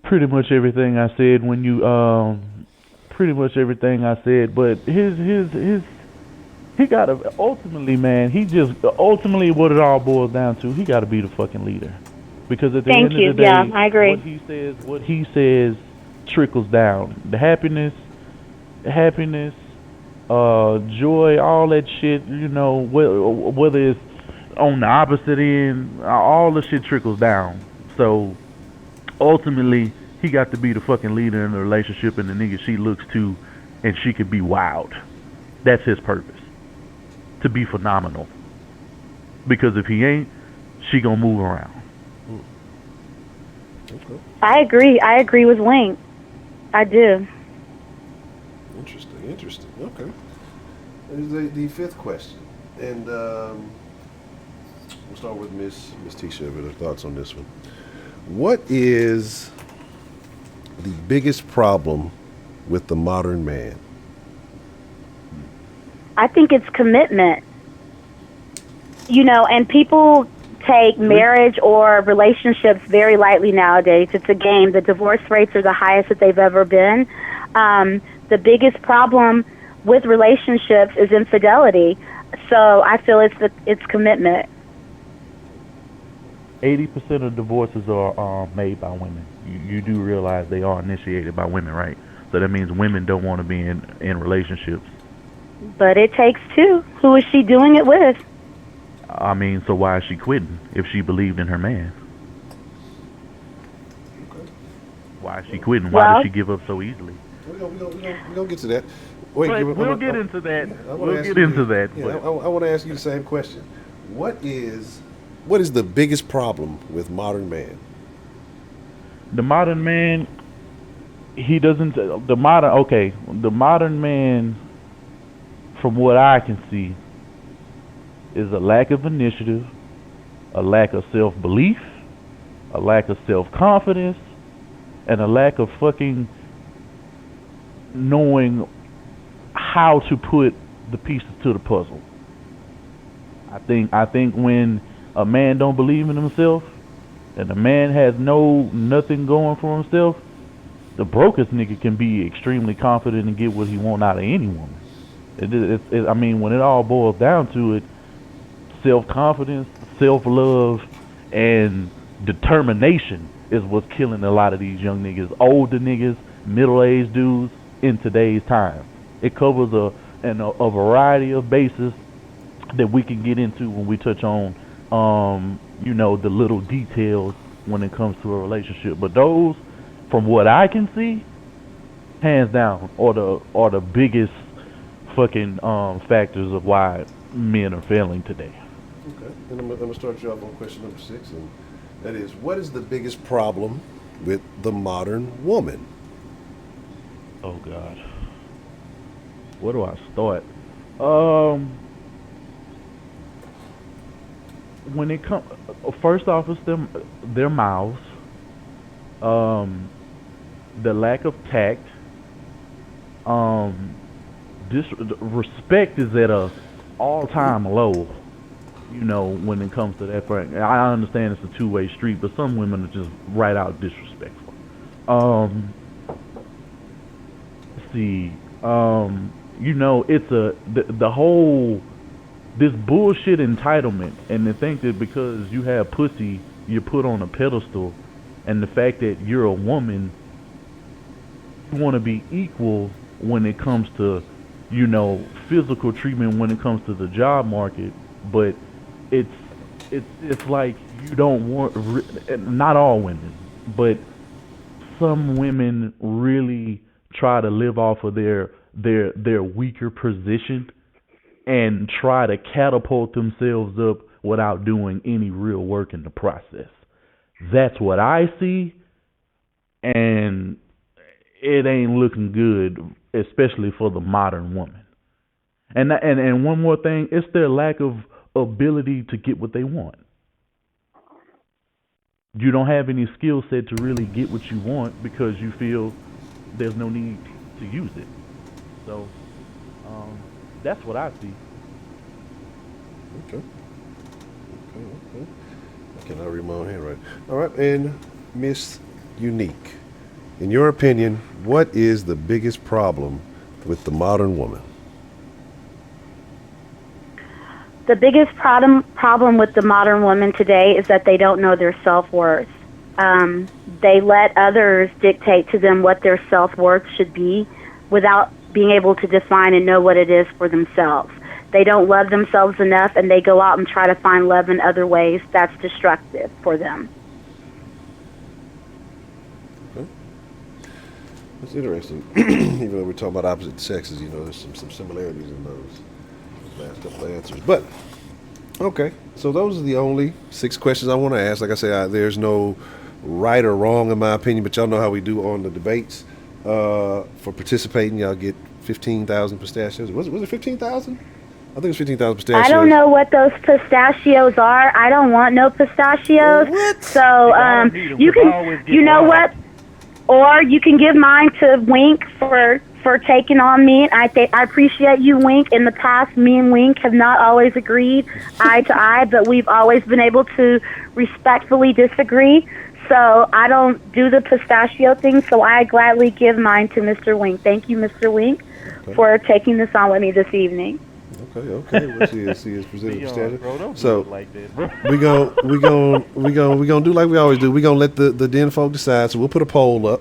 Pretty much everything I said when you pretty much everything I said, but he got to ultimately, man, he just ultimately what it all boils down to, he got to be the fucking leader. Because at the Thank end of you. the day, Yeah, I agree. what he says trickles down. The happiness, joy, all that shit, you know, whether it's on the opposite end, all the shit trickles down. So ultimately, he got to be the fucking leader in the relationship and the nigga she looks to, and she could be wild. That's his purpose. To be phenomenal. Because if he ain't, she gonna move around. Okay. I agree. I agree with Wink. I do. Interesting. Okay. There's the fifth question, and we'll start with Miss Tisha with her thoughts on this one. What is the biggest problem with the modern man? I think it's commitment. You know, and people take marriage or relationships very lightly nowadays. It's a game. The divorce rates are the highest that they've ever been. The biggest problem with relationships is infidelity. So I feel it's commitment. 80% of divorces are made by women. You do realize they are initiated by women, right? So that means women don't want to be in relationships. But it takes two. Who is she doing it with? I mean, so why is she quitting if she believed in her man? Okay. Why is she quitting? Why does she give up so easily? We're gonna get to that. Wait, we'll get into that. Yeah, we'll get into that. Yeah, I want to ask you the same question. What is the biggest problem with modern man? The modern man, he doesn't. The modern man, from what I can see, is a lack of initiative, a lack of self-belief, a lack of self-confidence, and a lack of fucking knowing how to put the pieces to the puzzle. I think when a man don't believe in himself and a man has nothing going for himself, the brokest nigga can be extremely confident and get what he want out of any woman. I mean, when it all boils down to it, self-confidence, self-love, and determination is what's killing a lot of these young niggas, older niggas, middle-aged dudes in today's time. It covers a variety of bases that we can get into when we touch on, the little details when it comes to a relationship. But those, from what I can see, hands down, are the biggest fucking factors of why men are failing today. Okay, and I'm gonna start you off on question number 6, and that is, what is the biggest problem with the modern woman? Oh God, where do I start? When it comes, first off, it's their mouths, the lack of tact, respect is at a all-time low. You know, when it comes to that front, I understand it's a two-way street, but some women are just right out disrespectful. Let's see, it's the whole this bullshit entitlement, and to think that because you have pussy, you're put on a pedestal, and the fact that you're a woman, you want to be equal when it comes to, physical treatment when it comes to the job market, but it's like you don't want, not all women, but some women really try to live off of their weaker position and try to catapult themselves up without doing any real work in the process. That's what I see, and it ain't looking good, especially for the modern woman. And one more thing, it's their lack of ability to get what they want. You don't have any skill set to really get what you want because you feel there's no need to use it. So that's what I see. Okay. I cannot read my own handwriting. All right, and Miss Unique, in your opinion, what is the biggest problem with the modern woman? The biggest problem with the modern woman today is that they don't know their self-worth. They let others dictate to them what their self-worth should be without being able to define and know what it is for themselves. They don't love themselves enough, and they go out and try to find love in other ways that's destructive for them. Okay. That's interesting. Even though we're talking about opposite sexes, there's some similarities in those last couple of answers. But, okay, so those are the only 6 questions I want to ask. Like I said, there's no right or wrong in my opinion, but y'all know how we do on the debates. For participating, y'all get 15,000 pistachios. Was it 15,000? I think it's 15,000 pistachios. I don't know what those pistachios are. I don't want no pistachios. What? So you can, you know what? Or you can give mine to Wink for taking on me. I appreciate you, Wink. In the past, me and Wink have not always agreed eye to eye, but we've always been able to respectfully disagree. So I don't do the pistachio thing, so I gladly give mine to Mr. Wink. Thank you, Mr. Wink, for taking this on with me this evening. Okay. We'll see his presented pistachio. So we gonna do like we always do. We gonna let the den folk decide. So we'll put a poll up.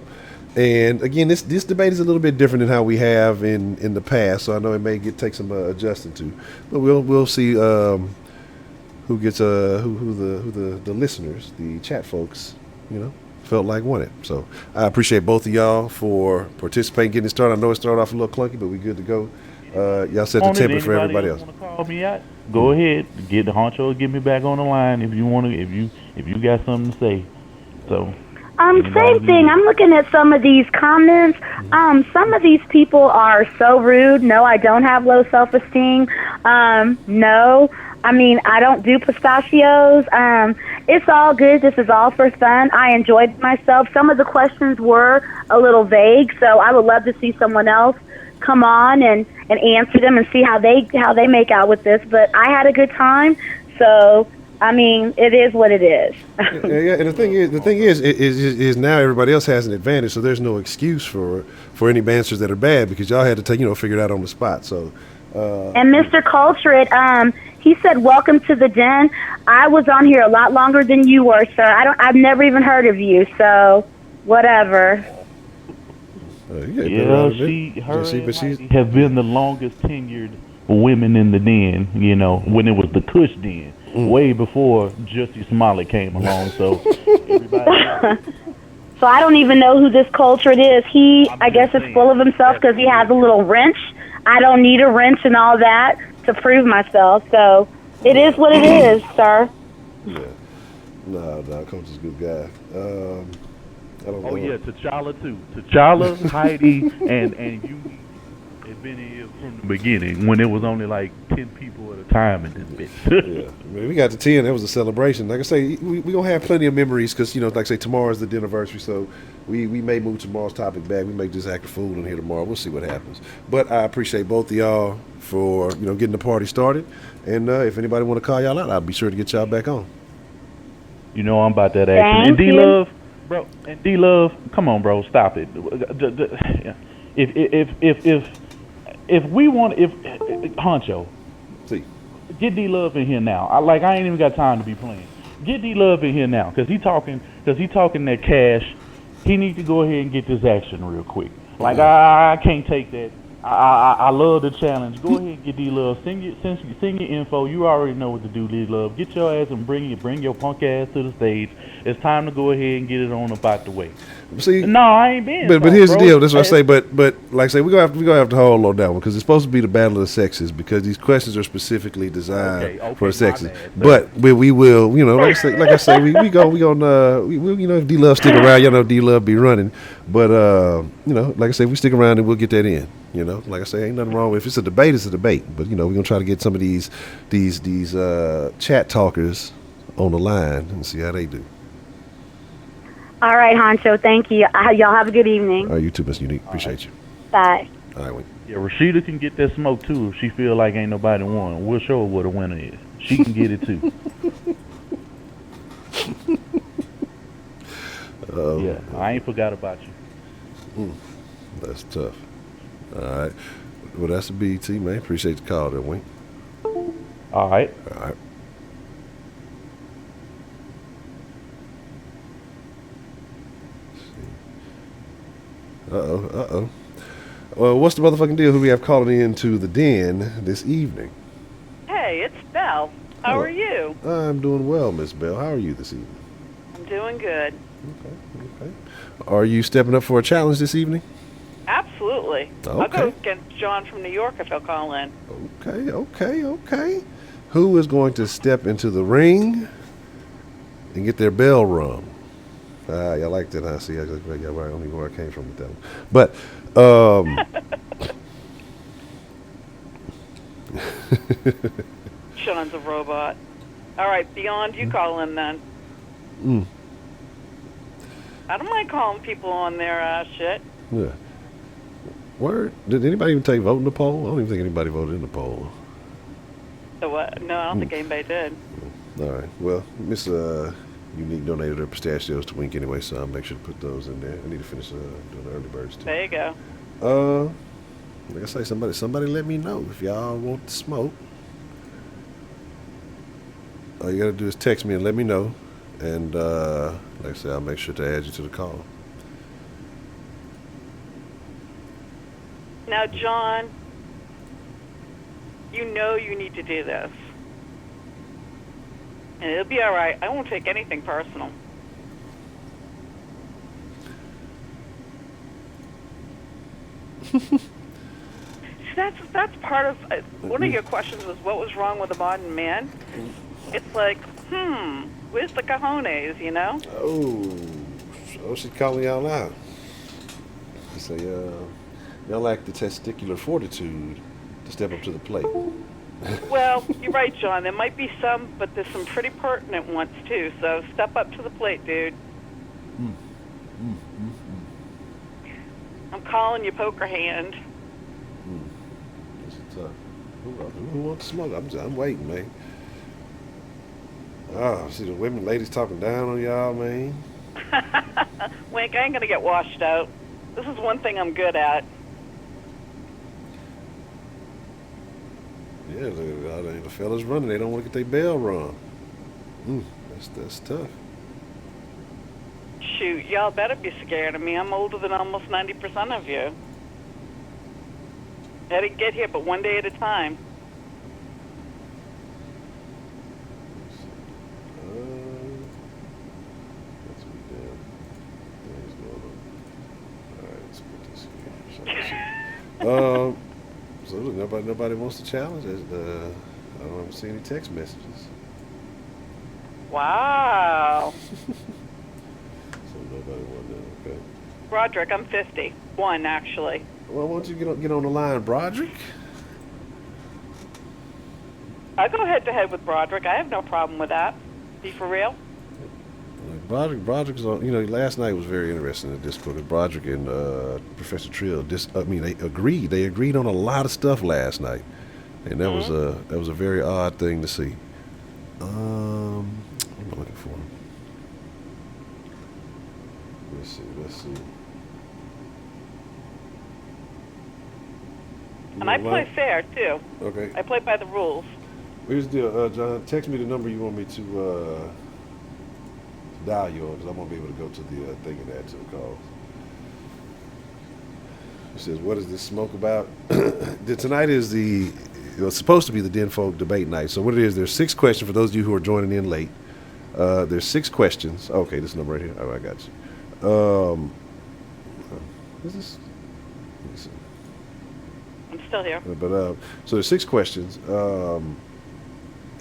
And again, this debate is a little bit different than how we have in the past. So I know it may take some adjusting to, but we'll see who gets who the listeners, the chat folks, felt like wanted. So I appreciate both of y'all for participating, getting it started. I know it started off a little clunky, but we good to go. Y'all set the temper for everybody else. Call me out. Go ahead, get the Honcho, get me back on the line if you want to. If you got something to say. So. Same thing. I'm looking at some of these comments. Some of these people are so rude. No, I don't have low self-esteem. No. I mean, I don't do pistachios. It's all good. This is all for fun. I enjoyed myself. Some of the questions were a little vague, so I would love to see someone else come on and answer them and see how they make out with this. But I had a good time, so I mean, it is what it is. Yeah. And the thing is now everybody else has an advantage, so there's no excuse for any answers that are bad because y'all had to figure it out on the spot. So. And Mr. Coltrane, he said, "Welcome to the den." I was on here a lot longer than you were, sir. I've never even heard of you, so whatever. She have been the longest tenured women in the den. When it was the Kush den, way before Jussie Smollett came along. So everybody. So I don't even know who this Coltrane is. I guess, is full of himself because he has a little wrench. I don't need a wrench and all that to prove myself. So it is what it is, sir. Yeah. No, Coach is a good guy. I don't know. Oh, yeah, T'Challa, too. T'Challa, Heidi, and you had been here from the beginning when it was only like 10 people at a time in this bitch. Yeah. I mean, we got to 10. That was a celebration. Like I say, we going to have plenty of memories because, like I say, tomorrow's the dinnerversary, so we may move tomorrow's topic back. We may just act a fool in here tomorrow. We'll see what happens. But I appreciate both of y'all for, getting the party started. And if anybody want to call y'all out, I'll be sure to get y'all back on. I'm about that action. And D-Love, bro, D-Love, come on, bro, stop it. If we want, Honcho, see, get D-Love in here now. I ain't even got time to be playing. Get D-Love in here now, cause he talking that cash. He needs to go ahead and get this action real quick. I can't take that. I love the challenge. Go ahead and get D-Love. Send your info. You already know what to do, D-Love. Get your ass and bring your punk ass to the stage. It's time to go ahead and get it on about the way. See, No, I ain't being but soft, here's the bro. deal. That's what I say. But like I say, we gonna have to hold on that one because it's supposed to be the battle of the sexes because these questions are specifically designed Okay, for the sexes. my bad, But we will, like I say, we will, if D Love stick around, D Love be running. But like I say, we stick around and we'll get that in. Like I say, ain't nothing wrong with if it's a debate, it's a debate. But we're gonna try to get some of these chat talkers on the line and see how they do. All right, Honcho. Thank you. Y'all have a good evening. All right, you too, Miss Unique. Appreciate you. Bye. All right, wait. Yeah, Rashida can get that smoke too if she feel like ain't nobody won. We'll show her what a winner is. She can get it too. Yeah, I ain't forgot about you. That's tough. All right. Well, that's the BET, man. Appreciate the call there, Wink. All right. All right. Uh-oh. Well, what's the motherfucking deal? Who we have calling in to the den this evening? Hey, it's Belle. How are you? I'm doing well, Miss Bell. How are you this evening? I'm doing good. Okay. Are you stepping up for a challenge this evening? Absolutely. Okay. I'll go against John from New York if he'll call in. Okay. Who is going to step into the ring and get their bell rung? Y'all like that, huh? See, y'all don't even know where I came from with that one. But, Sean's a robot. All right, Beyond, you call in then. I don't mind calling people on their shit. Yeah. Word? Did anybody even take vote in the poll? I don't even think anybody voted in the poll. So what? No, I don't think anybody did. All right. Well, Miss Unique donated her pistachios to Wink anyway, so I'll make sure to put those in there. I need to finish doing the early birds too. There you go. Like I say, somebody let me know if y'all want to smoke. All you gotta do is text me and let me know, and like I said, I'll make sure to add you to the call. Now, John, you know you need to do this. And it'll be all right. I won't take anything personal. That's part of one of your questions was what was wrong with the modern man. It's like, where's the cojones, you know? Oh, she's calling y'all out. She say, y'all lack the testicular fortitude to step up to the plate. Well, you're right, John. There might be some, but there's some pretty pertinent ones, too. So step up to the plate, dude. I'm calling you poker hand. This is tough. Who wants to smoke? I'm waiting, man. See the ladies talking down on y'all, man. Wink, I ain't going to get washed out. This is one thing I'm good at. Yeah, the fellas running. They don't want to get their bell rung. That's tough. Shoot, y'all better be scared of me. I'm older than almost 90% of you. I didn't get here but one day at a time. Let's be down. Things going on. All right, let's put this here. So nobody wants to challenge. I don't see any text messages. Wow. So nobody wanted that. Okay. Broderick, I'm 50. One, actually. Well, why don't you get on the line, Broderick? I'll go head-to-head with Broderick. I have no problem with that. Be for real? Broderick's on. Last night was very interesting in the Discord. Broderick and Professor Trill. They agreed. They agreed on a lot of stuff last night, and that was a very odd thing to see. What am I looking for? Let's see. And I play fair, too. Okay. I play by the rules. Here's the deal, John. Text me the number you want me to dial you on, because I won't be able to go to the thing and add to the call. He says, "What is this smoke about?" Tonight is it's supposed to be the Den Folk debate night. So what it is, there's 6 questions for those of you who are joining in late. There's 6 questions. Okay, this number right here. Oh, I got you. Is this? Let me see. I'm still here. But so there's 6 questions,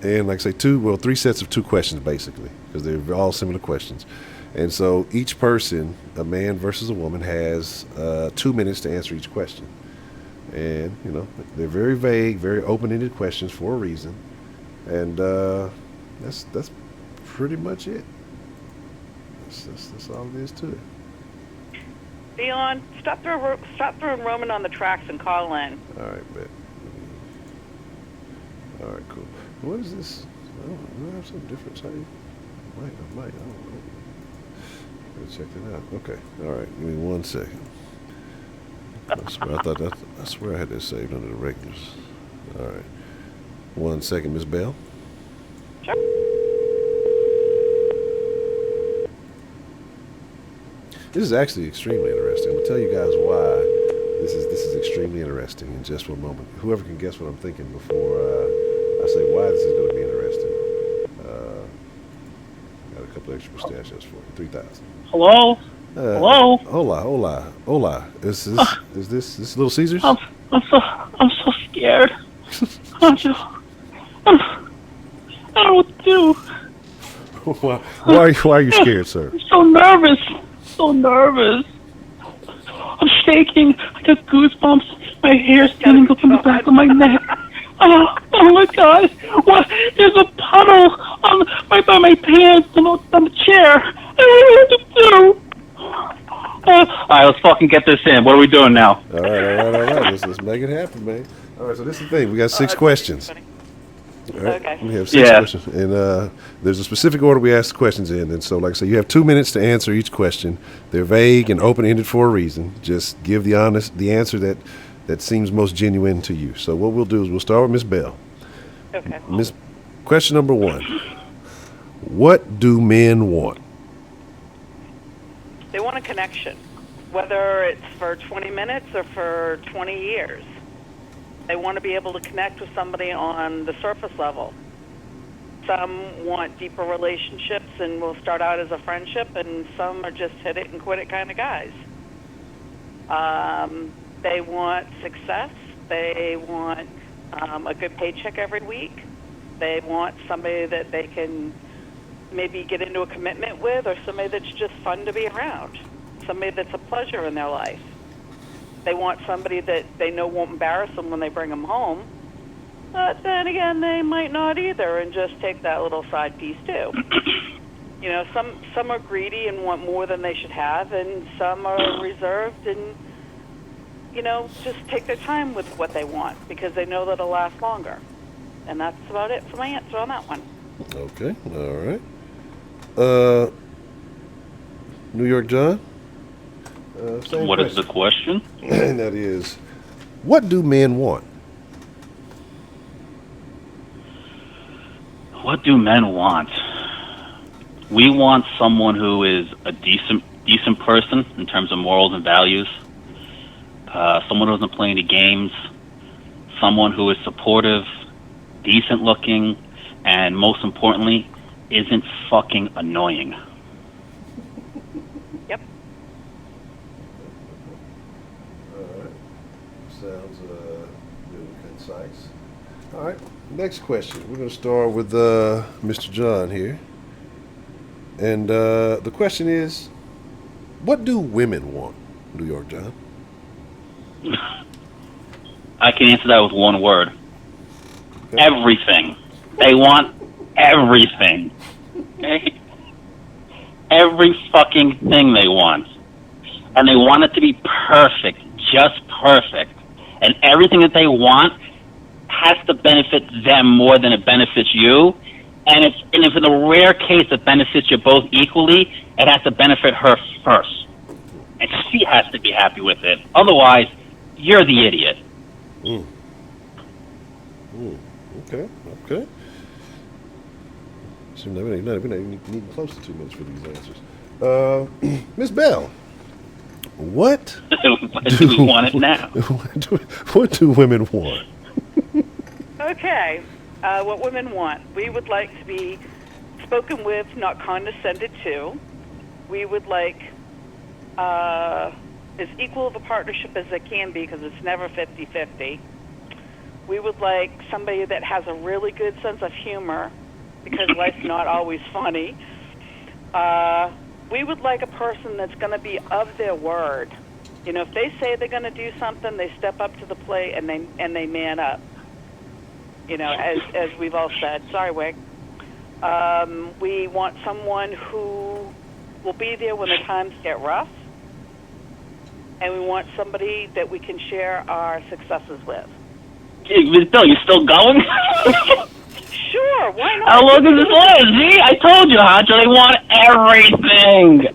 and like I say, 3 sets of 2 questions basically, because they're all similar questions. And so each person, a man versus a woman, has 2 minutes to answer each question. And they're very vague, very open-ended questions for a reason. And that's pretty much it. That's all it is to it. Leon, stop throwing Roman on the tracks and call in. All right, bet. All right, cool. What is this? I don't know. I have some difference. I might. I don't know. Gotta check that out. Okay. All right. Give me 1 second. I swear I had this saved under the regulars. All right. 1 second, Miss Bell. Sure. This is actually extremely interesting. I'm gonna tell you guys why this is extremely interesting in just 1 moment. Whoever can guess what I'm thinking before I say why this is going to be interesting. Got a couple extra pistachios for you. 3,000. Hello? Hello? Hola. Is this Little Caesars? I'm so scared. I don't know what to do. Why are you scared, sir? I'm so nervous. I'm shaking. I got goosebumps. My hair's standing up on the back of my neck. Oh my God! What? There's a puddle right by my pants on the chair. I don't know what to do. All right, let's fucking get this in. What are we doing now? All right. Let's make it happen, man. All right, so this is the thing. We got 6 questions. All right. Okay. We have 6 questions, and there's a specific order we ask the questions in. And so, like I say, you have 2 minutes to answer each question. They're vague and open-ended for a reason. Just give the answer that seems most genuine to you. So what we'll do is we'll start with Miss Bell. Okay. Question number 1. What do men want? They want a connection, whether it's for 20 minutes or for 20 years. They want to be able to connect with somebody on the surface level. Some want deeper relationships and will start out as a friendship, and some are just hit it and quit it kind of guys. They want success. They want a good paycheck every week. They want somebody that they can maybe get into a commitment with, or somebody that's just fun to be around, somebody that's a pleasure in their life. They want somebody that they know won't embarrass them when they bring them home. But then again, they might not either, and just take that little side piece too. Some are greedy and want more than they should have, and some are reserved and just take their time with what they want because they know that it'll last longer. And that's about it for my answer on that one. Okay, all right. New York John? What is the question? And that is, what do men want? What do men want? We want someone who is a decent person in terms of morals and values. Someone who doesn't play any games. Someone who is supportive, decent looking, and most importantly, isn't fucking annoying. Yep. All right. Sounds really concise. All right. Next question. We're going to start with Mr. John here. And the question is, what do women want, New York John? I can answer that with one word. Okay. Everything. They want everything. Okay? Every fucking thing they want. And they want it to be perfect, just perfect. And everything that they want has to benefit them more than it benefits you. And if in a rare case it benefits you both equally, it has to benefit her first. And she has to be happy with it. Otherwise, you're the idiot. Okay. So we're not even close to 2 minutes for these answers. Miss Bell, what Do we want it now? What do women want? Okay. What women want. We would like to be spoken with, not condescended to. We would like as equal of a partnership as it can be, because it's never 50-50. We would like somebody that has a really good sense of humor, because life's not always funny. We would like a person that's going to be of their word. You know, if they say they're going to do something, they step up to the plate and they man up. You know, as we've all said. Sorry, Wick. We want someone who will be there when the times get rough, and we want somebody that we can share our successes with. Bill, you still going? Sure, why not? How long is this last? See, I told you, Honcho, they want everything.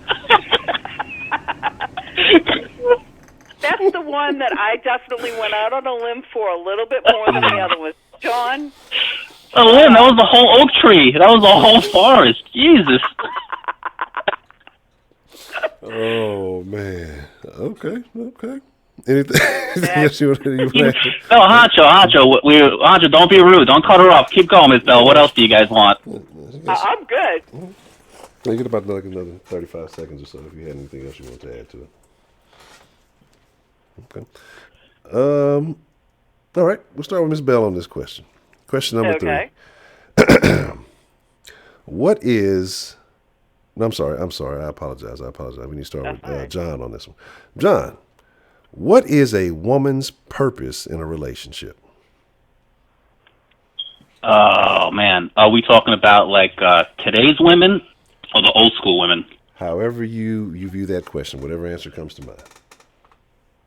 That's the one that I definitely went out on a limb for a little bit more than the other was. John? Oh, Lynn, that was the whole oak tree. That was the whole forest. Jesus. Oh, man. Okay. Anything else you want to add? No, Honcho, don't be rude. Don't cut her off. Keep going, Miss Bell. What else do you guys want? I'm good. You get about another 35 seconds or so if you had anything else you want to add to it. Okay. All right. We'll start with Miss Bell on this question. Question number 3. What is... No, I'm sorry. I apologize. We need to start with John on this one. John, what is a woman's purpose in a relationship? Oh, man. Are we talking about, like, today's women or the old school women? However you view that question, whatever answer comes to mind.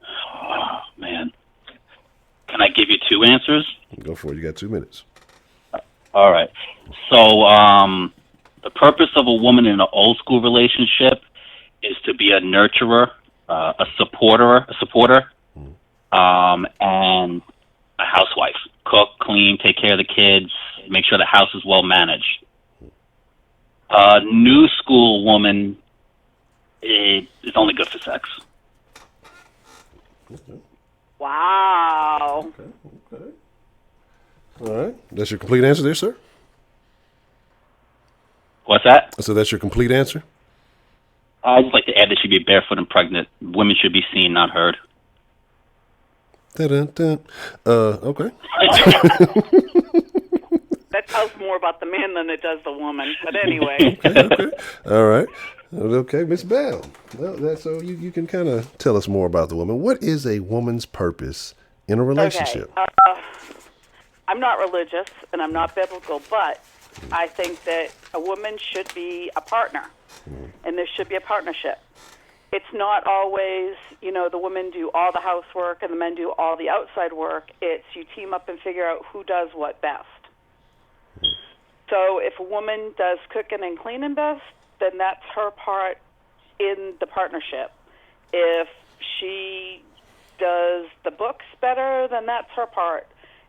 Oh, man. Can I give you 2 answers? Go for it. You got 2 minutes. All right. So, the purpose of a woman in an old school relationship is to be a nurturer, a supporter, and a housewife. Cook, clean, take care of the kids, make sure the house is well managed. A new school woman is only good for sex. Okay. Wow. Okay. All right. That's your complete answer there, sir? What's that? So that's your complete answer? I'd just like to add that she'd be barefoot and pregnant. Women should be seen, not heard. Dun-dun-dun. Okay. That tells more about the man than it does the woman. But anyway. Okay. All right. Okay, Miss Bell. Well, so you can kind of tell us more about the woman. What is a woman's purpose in a relationship? Okay. I'm not religious and I'm not biblical, but I think that a woman should be a partner, and there should be a partnership. It's not always, the women do all the housework and the men do all the outside work. It's you team up and figure out who does what best. So if a woman does cooking and cleaning best, then that's her part in the partnership. If she does the books better, then that's her part.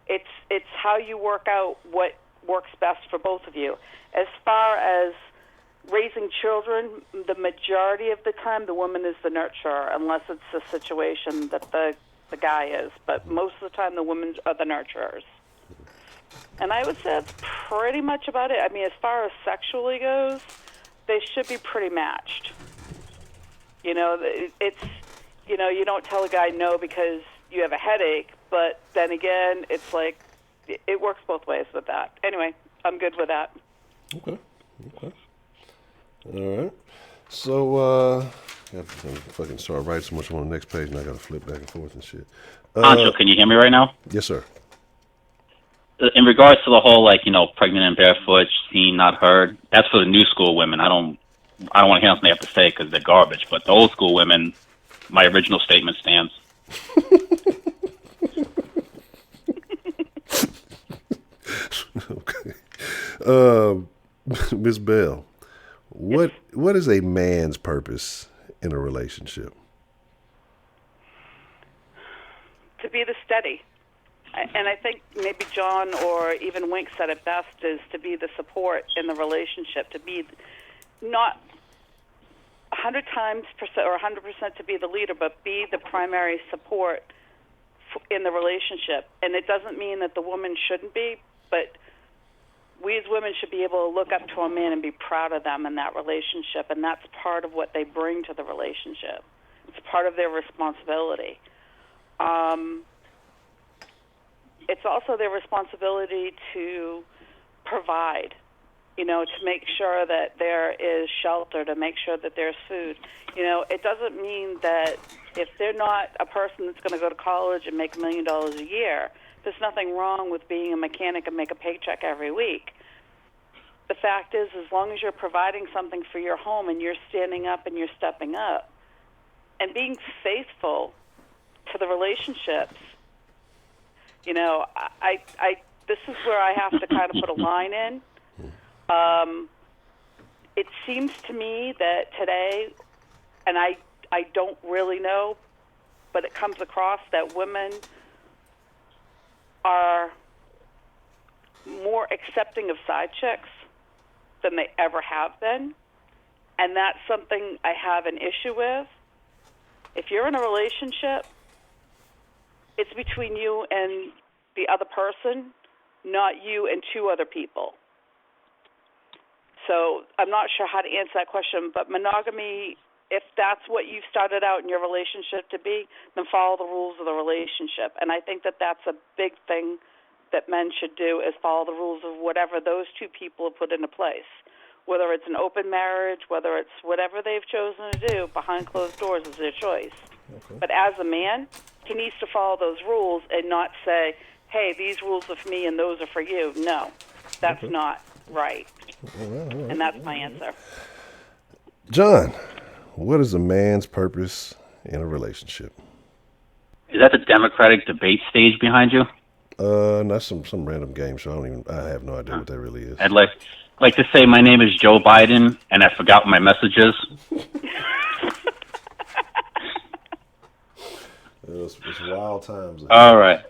It's how you work out what works best for both of you. As far as raising children, the majority of the time the woman is the nurturer, unless it's a situation that the guy is. But most of the time the women are the nurturers. And I would say that's pretty much about it. I mean, as far as sexually goes, they should be pretty matched. You don't tell a guy no because you have a headache, but then again, it's like, it works both ways with that. Anyway, I'm good with that. Okay. All right. So, I fucking start writing so much on the next page, and I got to flip back and forth and shit. Honcho, can you hear me right now? Yes, sir. In regards to the whole, pregnant and barefoot, seen, not heard, that's for the new school women. I don't want to hear something they have to say because they're garbage. But the old school women, my original statement stands. Okay. Ms. Bell, what is a man's purpose in a relationship? To be the steady. And I think maybe John or even Wink said it best, is to be the support in the relationship, to be not 100% or 100% to be the leader, but be the primary support in the relationship. And it doesn't mean that the woman shouldn't be, but we as women should be able to look up to a man and be proud of them in that relationship, and that's part of what they bring to the relationship. It's part of their responsibility. It's also their responsibility to provide, to make sure that there is shelter, to make sure that there's food. It doesn't mean that if they're not a person that's going to go to college and make $1 million a year, there's nothing wrong with being a mechanic and make a paycheck every week. The fact is, as long as you're providing something for your home and you're standing up and you're stepping up and being faithful to the relationships, this is where I have to kind of put a line in. It seems to me that today, and I don't really know, but it comes across that women are more accepting of side chicks than they ever have been, and that's something I have an issue with. If you're in a relationship, it's between you and the other person, not you and two other people. So I'm not sure how to answer that question, but monogamy, if that's what you've started out in your relationship to be, then follow the rules of the relationship. And I think that that's a big thing that men should do, is follow the rules of whatever those two people have put into place. Whether it's an open marriage, whether it's whatever they've chosen to do, behind closed doors is their choice. Okay. But as a man, he needs to follow those rules and not say, hey, these rules are for me and those are for you. No, that's not right. All right. And that's my answer. John, what is a man's purpose in a relationship? Is that the Democratic debate stage behind you? That's some random game show. I have no idea what that really is. I'd like to say my name is Joe Biden, and I forgot what my message is. It's wild times. All right.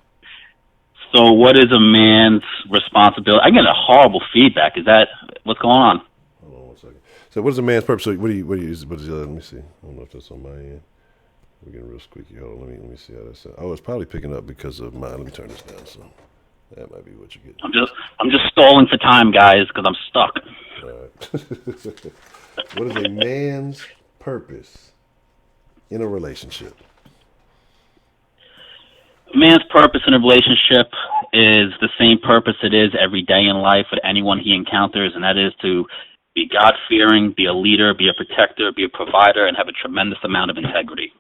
So what is a man's responsibility? I get a horrible feedback. Is that what's going on? Hold on 1 second. So what is a man's purpose? So what do you use? Let me see. I don't know if that's on my end. We're getting real squeaky. Hold on, let me see how that sounds. Oh, it's probably picking up because of mine. Let me turn this down. So that might be what you get. I'm just stalling for time, guys, because I'm stuck. All right. What is a man's purpose in a relationship? A man's purpose in a relationship is the same purpose it is every day in life with anyone he encounters, and that is to be God-fearing, be a leader, be a protector, be a provider, and have a tremendous amount of integrity.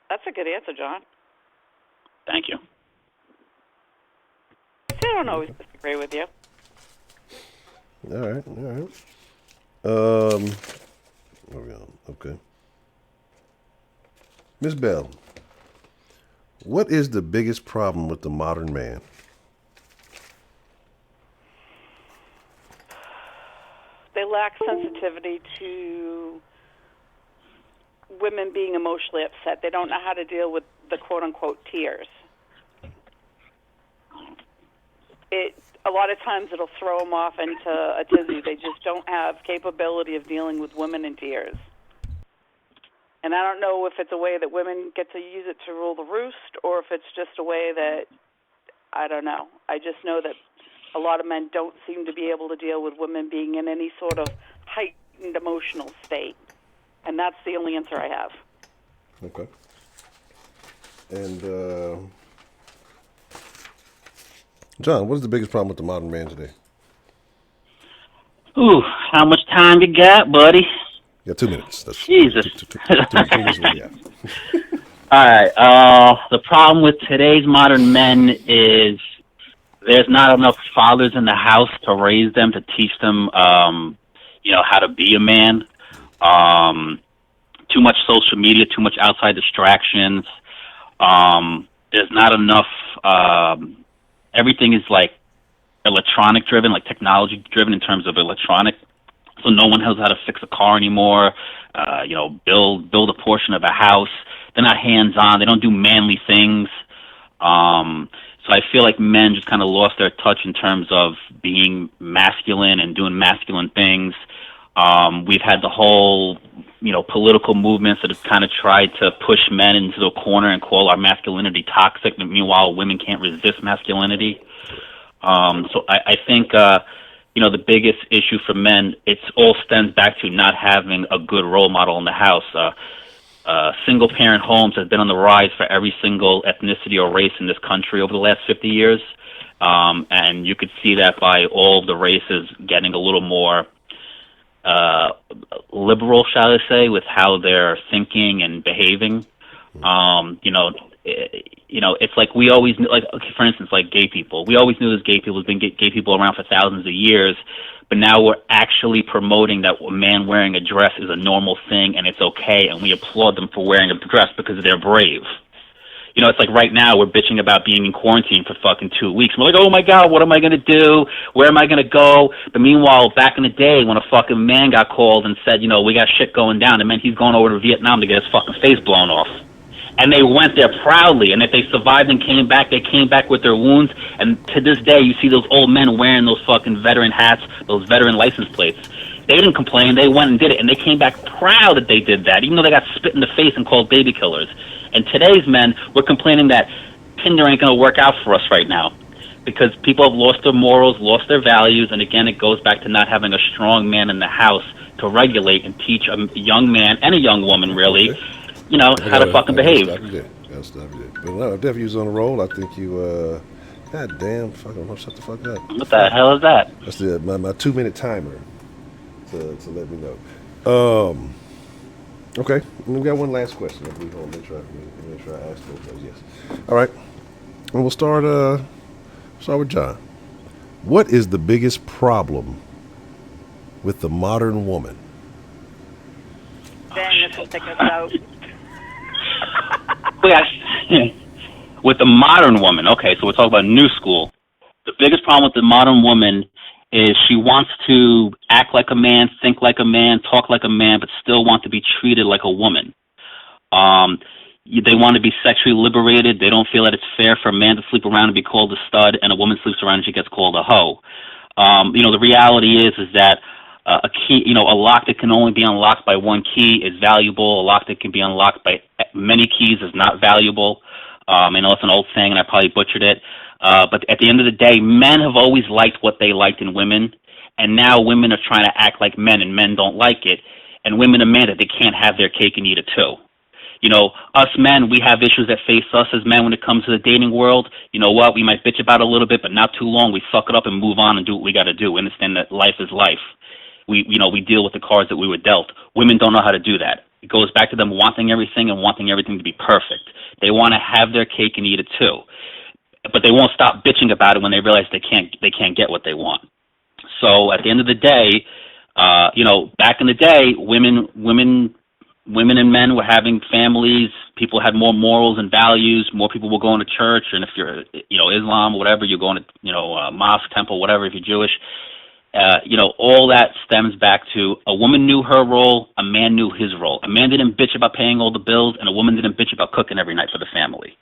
That's a good answer, John. Thank you. I don't always disagree with you. All right. Where we on? Okay. Ms. Bell, what is the biggest problem with the modern man? They lack sensitivity to women being emotionally upset. They don't know how to deal with the quote-unquote tears. A lot of times it'll throw them off into a tizzy. They just don't have capability of dealing with women in tears. And I don't know if it's a way that women get to use it to rule the roost or if it's just a way that, I don't know. I just know that a lot of men don't seem to be able to deal with women being in any sort of heightened emotional state. And that's the only answer I have. Okay. And, John, what is the biggest problem with the modern man today? Ooh, how much time you got, buddy? Yeah, 2 minutes. That's Jesus. Two minutes. All right. The problem with today's modern men is there's not enough fathers in the house to raise them, to teach them, how to be a man. Too much social media, too much outside distractions. There's not enough. Everything is like electronic driven, like technology driven in terms of electronic. So no one knows how to fix a car anymore. Build a portion of a house. They're not hands on. They don't do manly things. So I feel like men just kind of lost their touch in terms of being masculine and doing masculine things. We've had the whole, political movements that have kind of tried to push men into the corner and call our masculinity toxic. Meanwhile, women can't resist masculinity. So I think, the biggest issue for men, it's all stems back to not having a good role model in the house. Single-parent homes have been on the rise for every single ethnicity or race in this country over the last 50 years. And you could see that by all of the races getting a little more liberal, shall I say, with how they're thinking and behaving. It's like we always knew, like, okay, for instance, like gay people. We always knew there's gay people. There's been gay people around for thousands of years, but now we're actually promoting that a man wearing a dress is a normal thing and it's okay, and we applaud them for wearing a dress because they're brave. It's like right now we're bitching about being in quarantine for fucking 2 weeks. We're like, oh my God, what am I going to do? Where am I going to go? But meanwhile, back in the day when a fucking man got called and said, we got shit going down, it meant he's going over to Vietnam to get his fucking face blown off. And they went there proudly, and if they survived and came back, they came back with their wounds. And to this day, you see those old men wearing those fucking veteran hats, those veteran license plates. They didn't complain. They went and did it, and they came back proud that they did that, even though they got spit in the face and called baby killers. And today's men, we're complaining that Tinder ain't going to work out for us right now because people have lost their morals, lost their values, and again, it goes back to not having a strong man in the house to regulate and teach a young man and a young woman, really, how to fucking behave. Gotta stop you there. But no, definitely was on a roll. I think you, God damn, fucking shut the fuck up. What the hell is that? That's my 2-minute timer to let me know. Okay, and we got one last question. We're gonna make sure I ask those. Yes. All right, and we'll start with John. What is the biggest problem with the modern woman? Ben, this will take us out. With the modern woman, okay, so we're talking about new school. The biggest problem with the modern woman is she wants to act like a man, think like a man, talk like a man, but still want to be treated like a woman. They want to be sexually liberated. They don't feel that it's fair for a man to sleep around and be called a stud, and a woman sleeps around and she gets called a hoe. The reality is that a key, a lock that can only be unlocked by one key is valuable. A lock that can be unlocked by many keys is not valuable. I know it's an old saying, and I probably butchered it. But at the end of the day, men have always liked what they liked in women, and now women are trying to act like men, and men don't like it. And women demand that they can't have their cake and eat it too. Us men, we have issues that face us as men when it comes to the dating world. You know what? We might bitch about it a little bit, but not too long. We suck it up and move on and do what we got to do. We understand that life is life. We deal with the cards that we were dealt. Women don't know how to do that. It goes back to them wanting everything and wanting everything to be perfect. They want to have their cake and eat it too. But they won't stop bitching about it when they realize they can't get what they want. So at the end of the day, back in the day, women and men were having families. People had more morals and values. More people were going to church, and if you're Islam or whatever, you're going to mosque, temple, whatever. If you're Jewish, all that stems back to a woman knew her role, a man knew his role. A man didn't bitch about paying all the bills, and a woman didn't bitch about cooking every night for the family.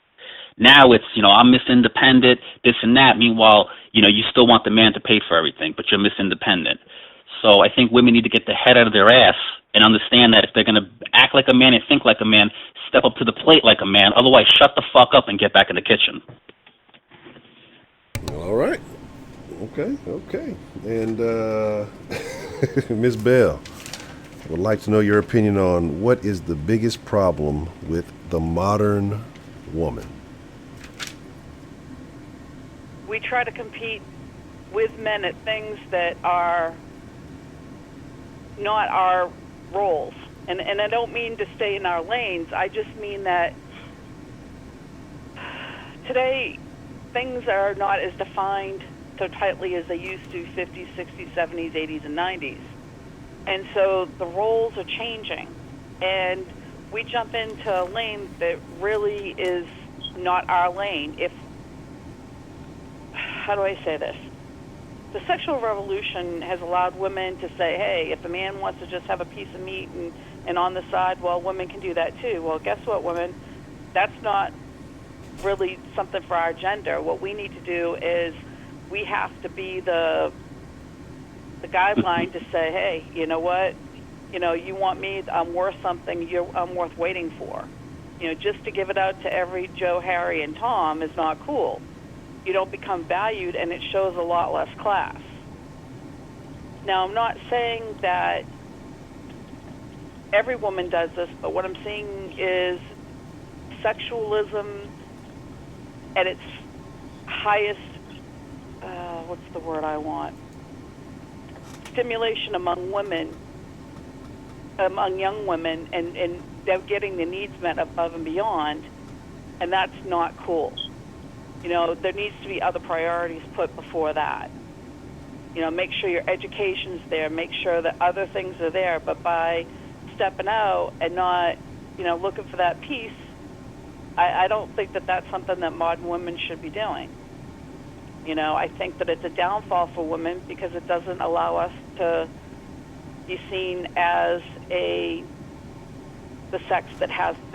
Now it's, I'm Miss Independent, this and that. Meanwhile, you still want the man to pay for everything, but you're Miss Independent. So I think women need to get the head out of their ass and understand that if they're going to act like a man and think like a man, step up to the plate like a man. Otherwise, shut the fuck up and get back in the kitchen. All right. Okay. And Ms. Bell, I would like to know your opinion on what is the biggest problem with the modern woman. We try to compete with men at things that are not our roles. And I don't mean to stay in our lanes. I just mean that today things are not as defined so tightly as they used to 50s, 60s, 70s, 80s, and 90s. And so the roles are changing. And we jump into a lane that really is not our lane. How do I say this? The sexual revolution has allowed women to say, hey, if a man wants to just have a piece of meat and on the side, well, women can do that too. Well, guess what, women? That's not really something for our gender. What we need to do is we have to be the the guideline to say, hey, you know what? You want me, I'm worth something, I'm worth waiting for. Just to give it out to every Joe, Harry, and Tom is not cool. You don't become valued, and it shows a lot less class. Now, I'm not saying that every woman does this, but what I'm seeing is sexualism at its highest, what's the word I want? Stimulation among women, among young women, and they're getting the needs met above and beyond, and that's not cool. There needs to be other priorities put before that. Make sure your education's there, make sure that other things are there, but by stepping out and not, looking for that peace, I don't think that that's something that modern women should be doing. I think that it's a downfall for women because it doesn't allow us to be seen as the sex that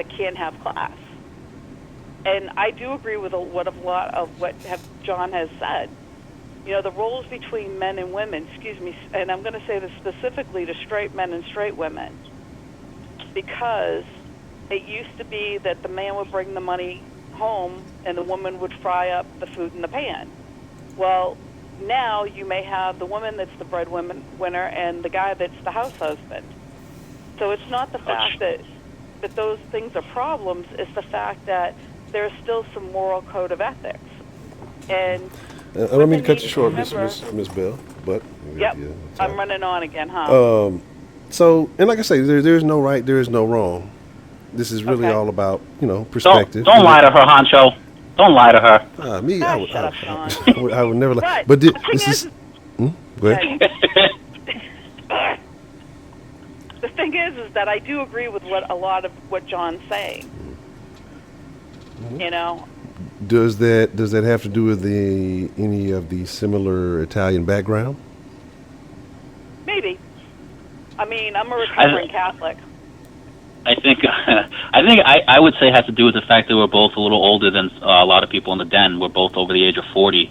can have class. And I do agree with a lot of what John has said. The roles between men and women, and I'm going to say this specifically to straight men and straight women, because it used to be that the man would bring the money home and the woman would fry up the food in the pan. Well, now you may have the woman that's the breadwinner and the guy that's the house husband. So it's not the fact that those things are problems, it's the fact that there's still some moral code of ethics. And I don't mean to cut you short, Miss Bell, but yep, I'm running on again, huh? So, and like I say, there's no right, there is no wrong. This is really all about, perspective. Don't lie to her, Honcho. Don't lie to her. Me, I would never lie. But this is. Go ahead. The thing is that I do agree with a lot of what John's saying. Mm-hmm. Does that have to do with any of the similar Italian background? Maybe. I mean, I'm a recovering Catholic. I think I would say it has to do with the fact that we're both a little older than a lot of people in the den. We're both over the age of 40.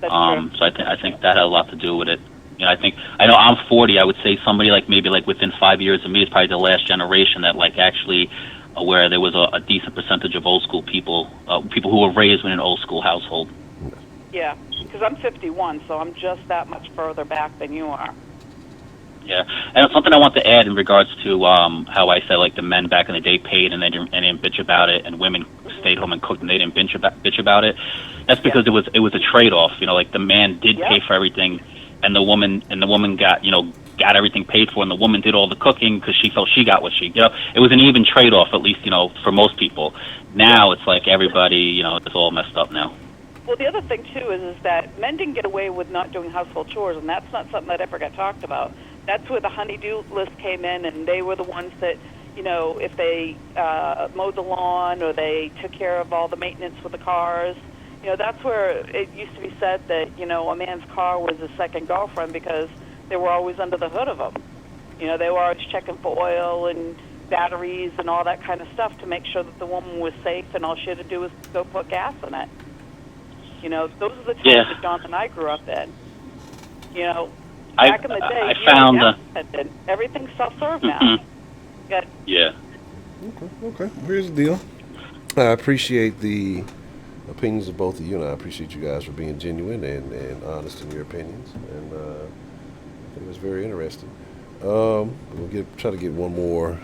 That's true. So I think that had a lot to do with it. I know I'm 40. I would say somebody maybe within 5 years of me is probably the last generation that actually where there was a decent percentage of old school people who were raised in an old school household. Yeah, because I'm 51, so I'm just that much further back than you are. Yeah, and something I want to add in regards to how I said the men back in the day paid and they didn't bitch about it, and women stayed home and cooked and they didn't bitch about it. That's because it was a trade off. The man did pay for everything, and the woman got got everything paid for, and the woman did all the cooking because she felt she got what she it was an even trade off, at least for most people. Now it's everybody it's all messed up now. Well, the other thing too is that men didn't get away with not doing household chores, and that's not something that ever got talked about. That's where the honey-do list came in, and they were the ones that, if they mowed the lawn or they took care of all the maintenance with the cars, that's where it used to be said that, a man's car was his second girlfriend because they were always under the hood of them. They were always checking for oil and batteries and all that kind of stuff to make sure that the woman was safe, and all she had to do was go put gas in it. Those are the times that John and I grew up in. Back in the day, I found everything's self-serve now. Yeah. Okay. Here's the deal. I appreciate the opinions of both of you, and I appreciate you guys for being genuine and honest in your opinions. And I think it was very interesting. We'll try to get one more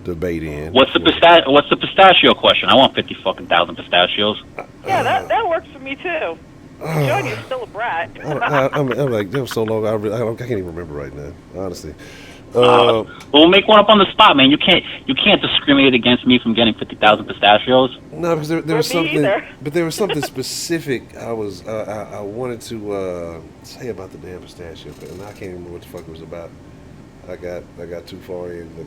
debate in. What's the pistachio question? I want 50,000 pistachios. Yeah, that works for me too. John, you're still a brat. I'm that was so long. I can't even remember right now, honestly. We'll make one up on the spot, man. You can't discriminate against me from getting 50,000 pistachios. No, because there was something, either. But there was something specific I wanted to say about the damn pistachio, and I can't remember what the fuck it was about. I got too far in.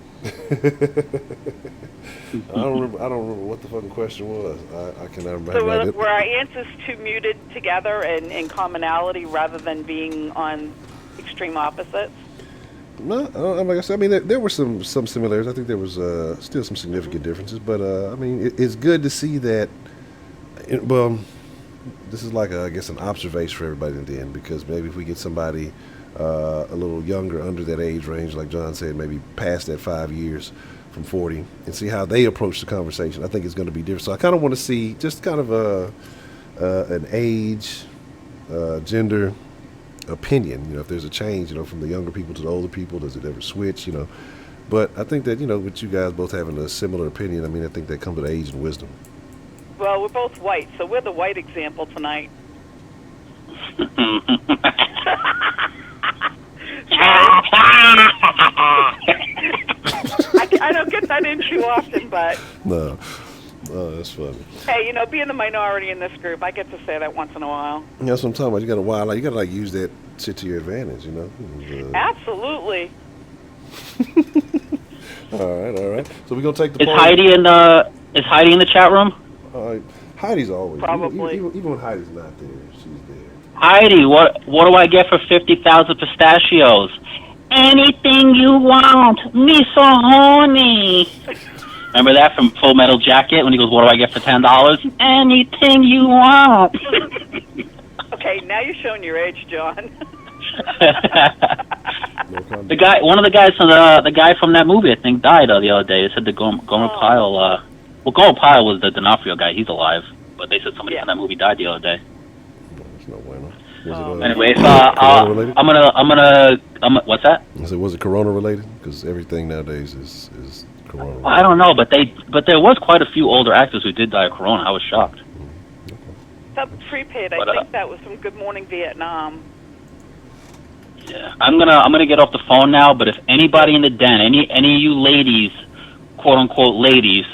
I don't remember what the fucking question was. I cannot remember. So were our answers too muted together and in commonality rather than being on extreme opposites? No, like I said, I mean there were some similarities. I think there was still some significant differences, but I mean it's good to see that. Well, this is I guess an observation for everybody in the end, because maybe if we get somebody a little younger, under that age range, like John said, maybe past that 5 years from 40, and see how they approach the conversation. I think it's going to be different. So I kind of want to see just kind of an age, gender opinion. If there's a change, from the younger people to the older people, does it ever switch? But I think that with you guys both having a similar opinion, I think that comes with age and wisdom. Well, we're both white, so we're the white example tonight. I don't get that in too often, but... No. Oh, that's funny. Hey, being the minority in this group, I get to say that once in a while. That's what I'm talking about. You got to wild out. You got to use that shit to your advantage, Absolutely. All right. So we're gonna take the. Is Heidi in the chat room? Heidi's always. Probably. Even when Heidi's not there, she's there. Heidi, what do I get for 50,000 pistachios? Anything you want. Me so horny. Remember that from Full Metal Jacket when he goes, "What do I get for $10? Anything you want." Okay, now you're showing your age, John. The guy from that movie, I think, died the other day. They said the Gomer Pyle. Gomer Pyle was the D'Onofrio guy. He's alive, but they said somebody from that movie died the other day. That's no bueno. Anyways, I'm what's that? I said, was it Corona related? Because everything nowadays is Corona related. I don't know, but there was quite a few older actors who did die of Corona. I was shocked. That was prepaid. I think that was from Good Morning Vietnam. Yeah, I'm gonna get off the phone now. But if anybody in the den, any of you ladies, quote unquote ladies,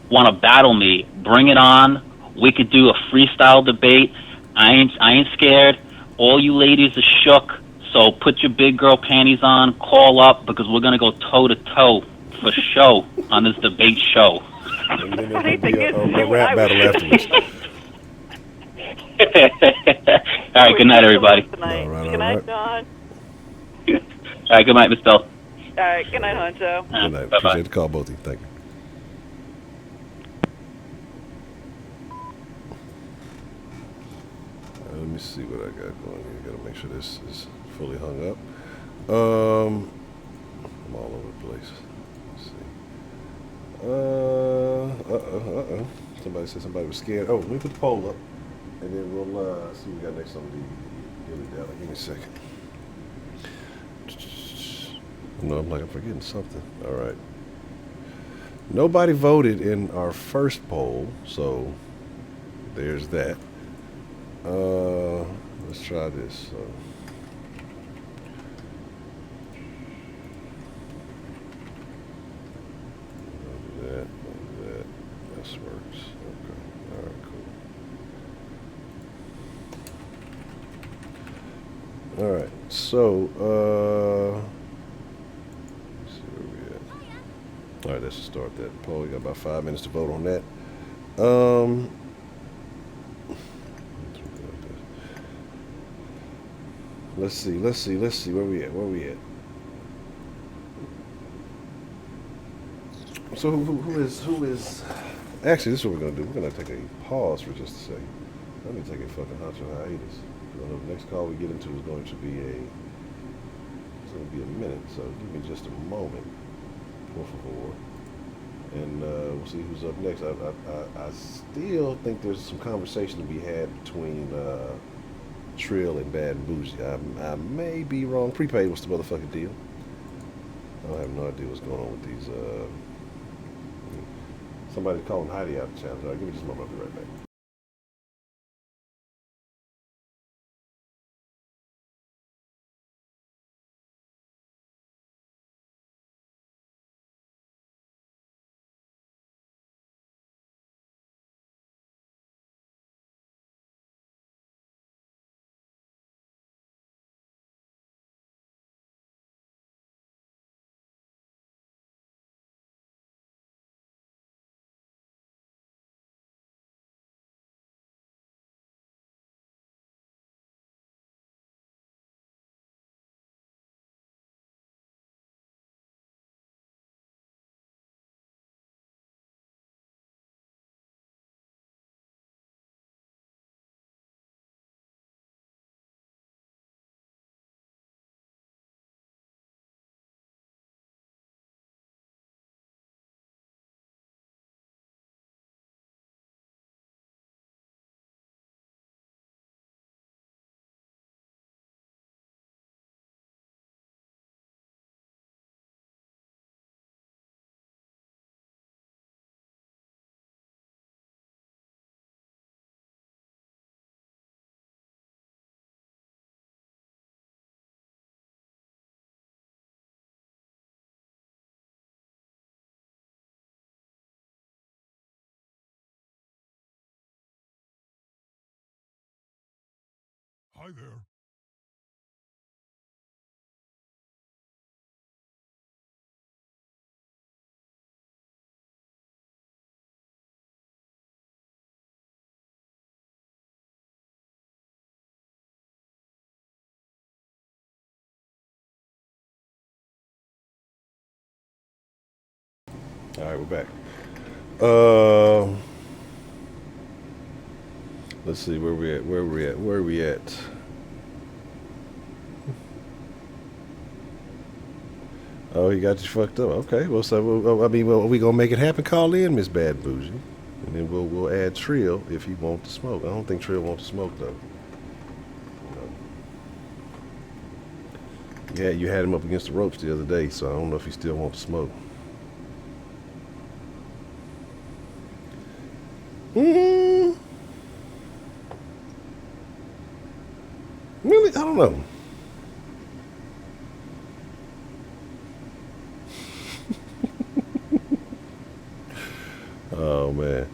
want to battle me, bring it on. We could do a freestyle debate. I ain't scared. All you ladies are shook. So put your big girl panties on. Call up because we're gonna go toe to toe for show on this debate show. And then there's gonna be a rap battle afterwards. All right, good night, everybody. All right, good night, John. All right, good night, Miss Bell. All right, good night, Honcho. Good night. Bye-bye. Appreciate the call, both of you. Thank you. Let me see what I got going here. Got to make sure this is fully hung up. I'm all over the place. Let's see. Somebody said somebody was scared. Oh, let me put the poll up, and then we'll see what we got next on the data. Give me a second. No, I'm forgetting something. All right. Nobody voted in our first poll, so there's that. Let's try this. I'll do that. This works. Okay. All right, cool. All right. So, let's see where we at. All right, let's start that poll. We got about 5 minutes to vote on that. Let's see. Where we at? So who is? Actually, this is what we're gonna do. We're gonna take a pause for just a second. Let me take a fucking Honcho hiatus. The next call we get into is going to be a minute. So give me just a moment, por favor, and we'll see who's up next. I still think there's some conversation to be had between Trill and Bad and Bougie. I may be wrong. Prepaid, what's the motherfucking deal? I have no idea what's going on with these. Somebody's calling Heidi out of the channel. All right, give me just a moment. I'll be right back. Hi there. All right, we're back. Let's see where we at. Where are we at? Oh, he got you fucked up. Okay, well, so are we gonna make it happen? Call in, Miss Bad Bougie, and then we'll add Trill if he wants to smoke. I don't think Trill wants to smoke though. Yeah, you had him up against the ropes the other day, so I don't know if he still wants to smoke. Hmm. Really, I don't know. Oh man.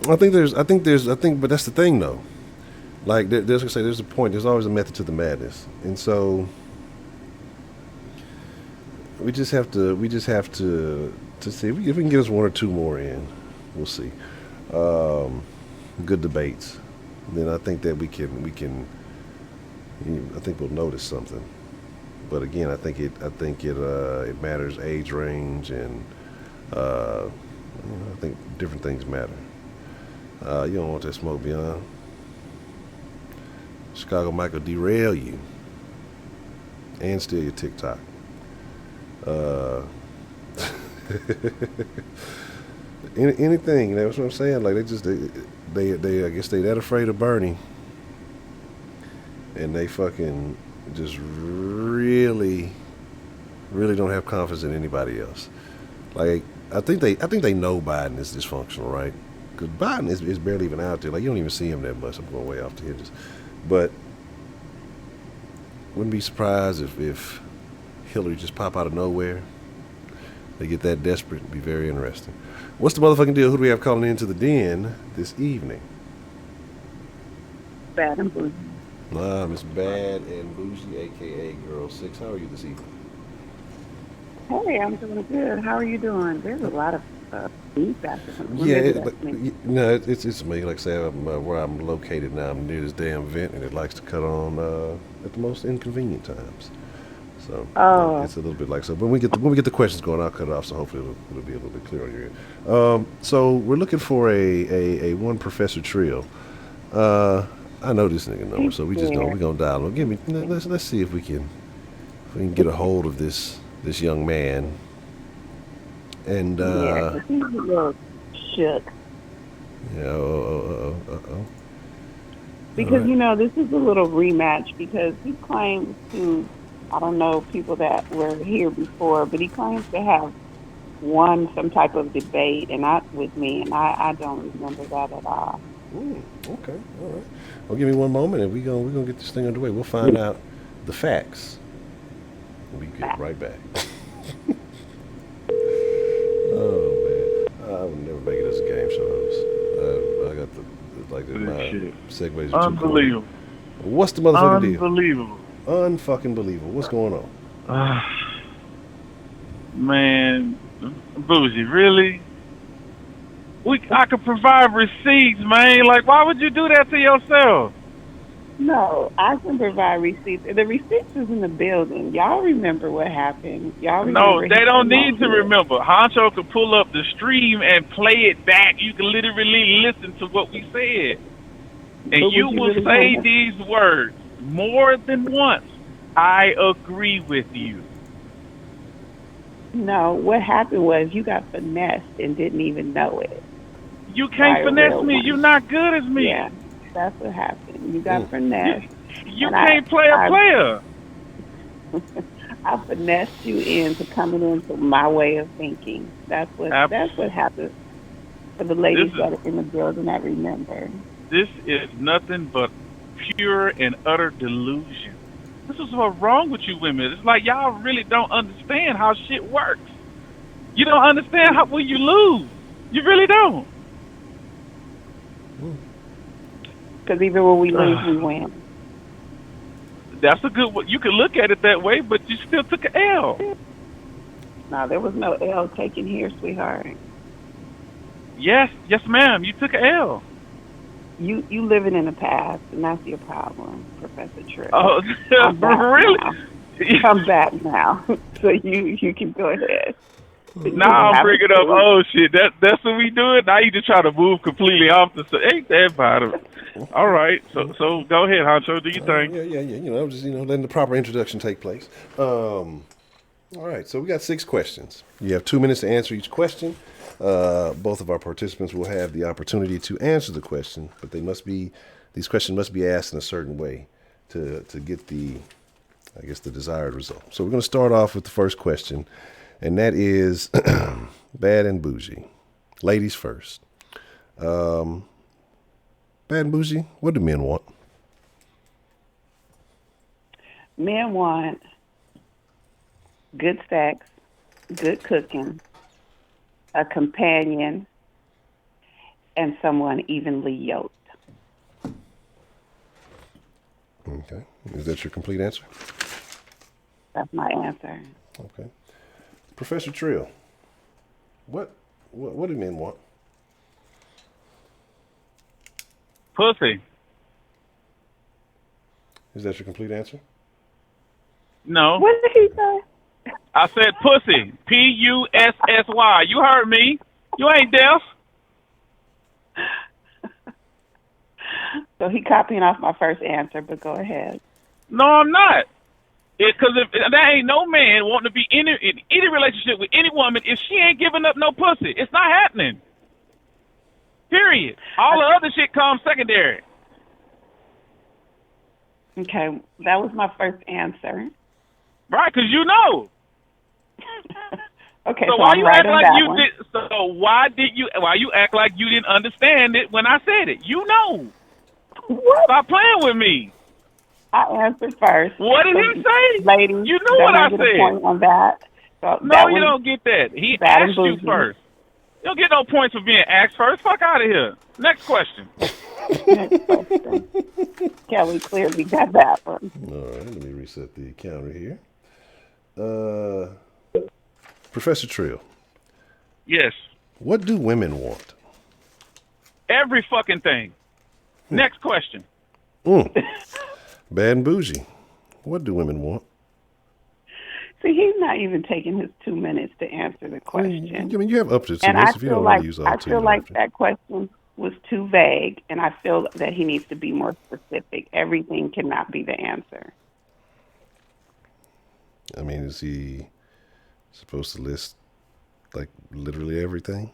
But that's the thing though. Like there's a point. There's always a method to the madness, and so we just have to see if we can get us one or two more in. We'll see. Good debates. Then I think that we can. I think we'll notice something. But again, it matters age range and I think different things matter. You don't want that smoke beyond. Chicago Mike will derail you and steal your TikTok. Anything, that's what I'm saying. Like they I guess they that afraid of Bernie, and they fucking just really don't have confidence in anybody else. Like I think they know Biden is dysfunctional, right? Because Biden is barely even out there. Like you don't even see him that much. I'm going way off the hinges, but wouldn't be surprised if Hillary just pop out of nowhere. They get that desperate. It'd be very interesting. What's the motherfucking deal? Who do we have calling into the den this evening? Bad and Bougie. Miss Bad and Bougie, a.k.a. Girl 6. How are you this evening? Hey, I'm doing good. How are you doing? There's a lot of feedback. Yeah, it's me. Like I say, where I'm located now, I'm near this damn vent, and it likes to cut on at the most inconvenient times. So it's a little bit like so. But when we get the questions going, I'll cut it off. So hopefully it'll be a little bit clearer on your end. So we're looking for a one Professor Trill. I know this nigga number, so we're gonna dial him. Give me let's see if we can get a hold of this young man. And yeah, he's a little shook. Yeah. Because this is a little rematch because he claims to. I don't know people that were here before, but he claims to have won some type of debate and not with me, and I don't remember that at all. Okay, all right. Well, give me one moment, and we're gonna get this thing underway. We'll find out the facts. We'll get right back. Oh man, I would never make it as a game show host. I got my segues are too unbelievable. Cool. What's the motherfucking deal? Unbelievable. Unfucking believable. What's going on? Man, Bougie, really? I could provide receipts, man. Like, why would you do that to yourself? No, I can provide receipts. The receipts is in the building. Y'all remember what happened. Y'all remember. No, they don't need to remember. Honcho could pull up the stream and play it back. You can literally listen to what we said. And you will say these words more than once. I agree with you. No, what happened was you got finessed and didn't even know it. You can't finesse me. You're not good as me. Yeah, that's what happened. You got finessed. You can't play a player. I finessed you into coming into my way of thinking. That's what happened for the ladies that are in the building that remember. This is nothing but pure and utter delusion. This is what's wrong with you women. It's like y'all really don't understand how shit works. You don't understand when you lose. You really don't. Because even when we lose, we win. That's a good. You can look at it that way, but you still took an L. No, there was no L taken here, sweetheart. Yes, ma'am. You took an L. You living in the past, and that's your problem, Professor Trill. Oh, really? Come back now, so you can go ahead. Now I'm bringing up. Oh shit, that's what we doing. Now you just try to move completely off the. Ain't that bottom? All right, so go ahead, Honcho. Do you think? Yeah. Just letting the proper introduction take place. All right, so we got 6 questions. You have 2 minutes to answer each question. Both of our participants will have the opportunity to answer the question, but these questions must be asked in a certain way to get the desired result. So we're going to start off with the first question, and that is bad and bougie. Ladies first. Bad and bougie, what do men want? Men want good sex, good cooking, a companion, and someone evenly yoked. Okay. Is that your complete answer? That's my answer. Okay. Professor Trill, what do men want? Pussy. Is that your complete answer? No. What did he say? I said pussy. Pussy. You heard me. You ain't deaf. So he copying off my first answer, but go ahead. No, I'm not. Because if there ain't no man wanting to be in any relationship with any woman if she ain't giving up no pussy. It's not happening. Period. All the other shit comes secondary. Okay, that was my first answer. Right, because you know. Okay, so so why I'm you right act on like that you one. did? So why you act like you didn't understand it when I said it? You know. What? Stop playing with me. I answered first. What did he say? Ladies, you knew what I get said. A point on that. So no, that you don't get that. He bad asked you first. You don't get no points for being asked first. Fuck out of here. Next question. Next question. Kelly clearly got that one. All right, let me reset the counter here. Professor Trill. Yes. What do women want? Every fucking thing. Next question. Bad and bougie. What do women want? See, he's not even taking his 2 minutes to answer the question. I mean, you have up to 2 minutes if you don't want to use all 2. I feel like that question was too vague, and I feel that he needs to be more specific. Everything cannot be the answer. I mean, is he supposed to list, like, literally everything?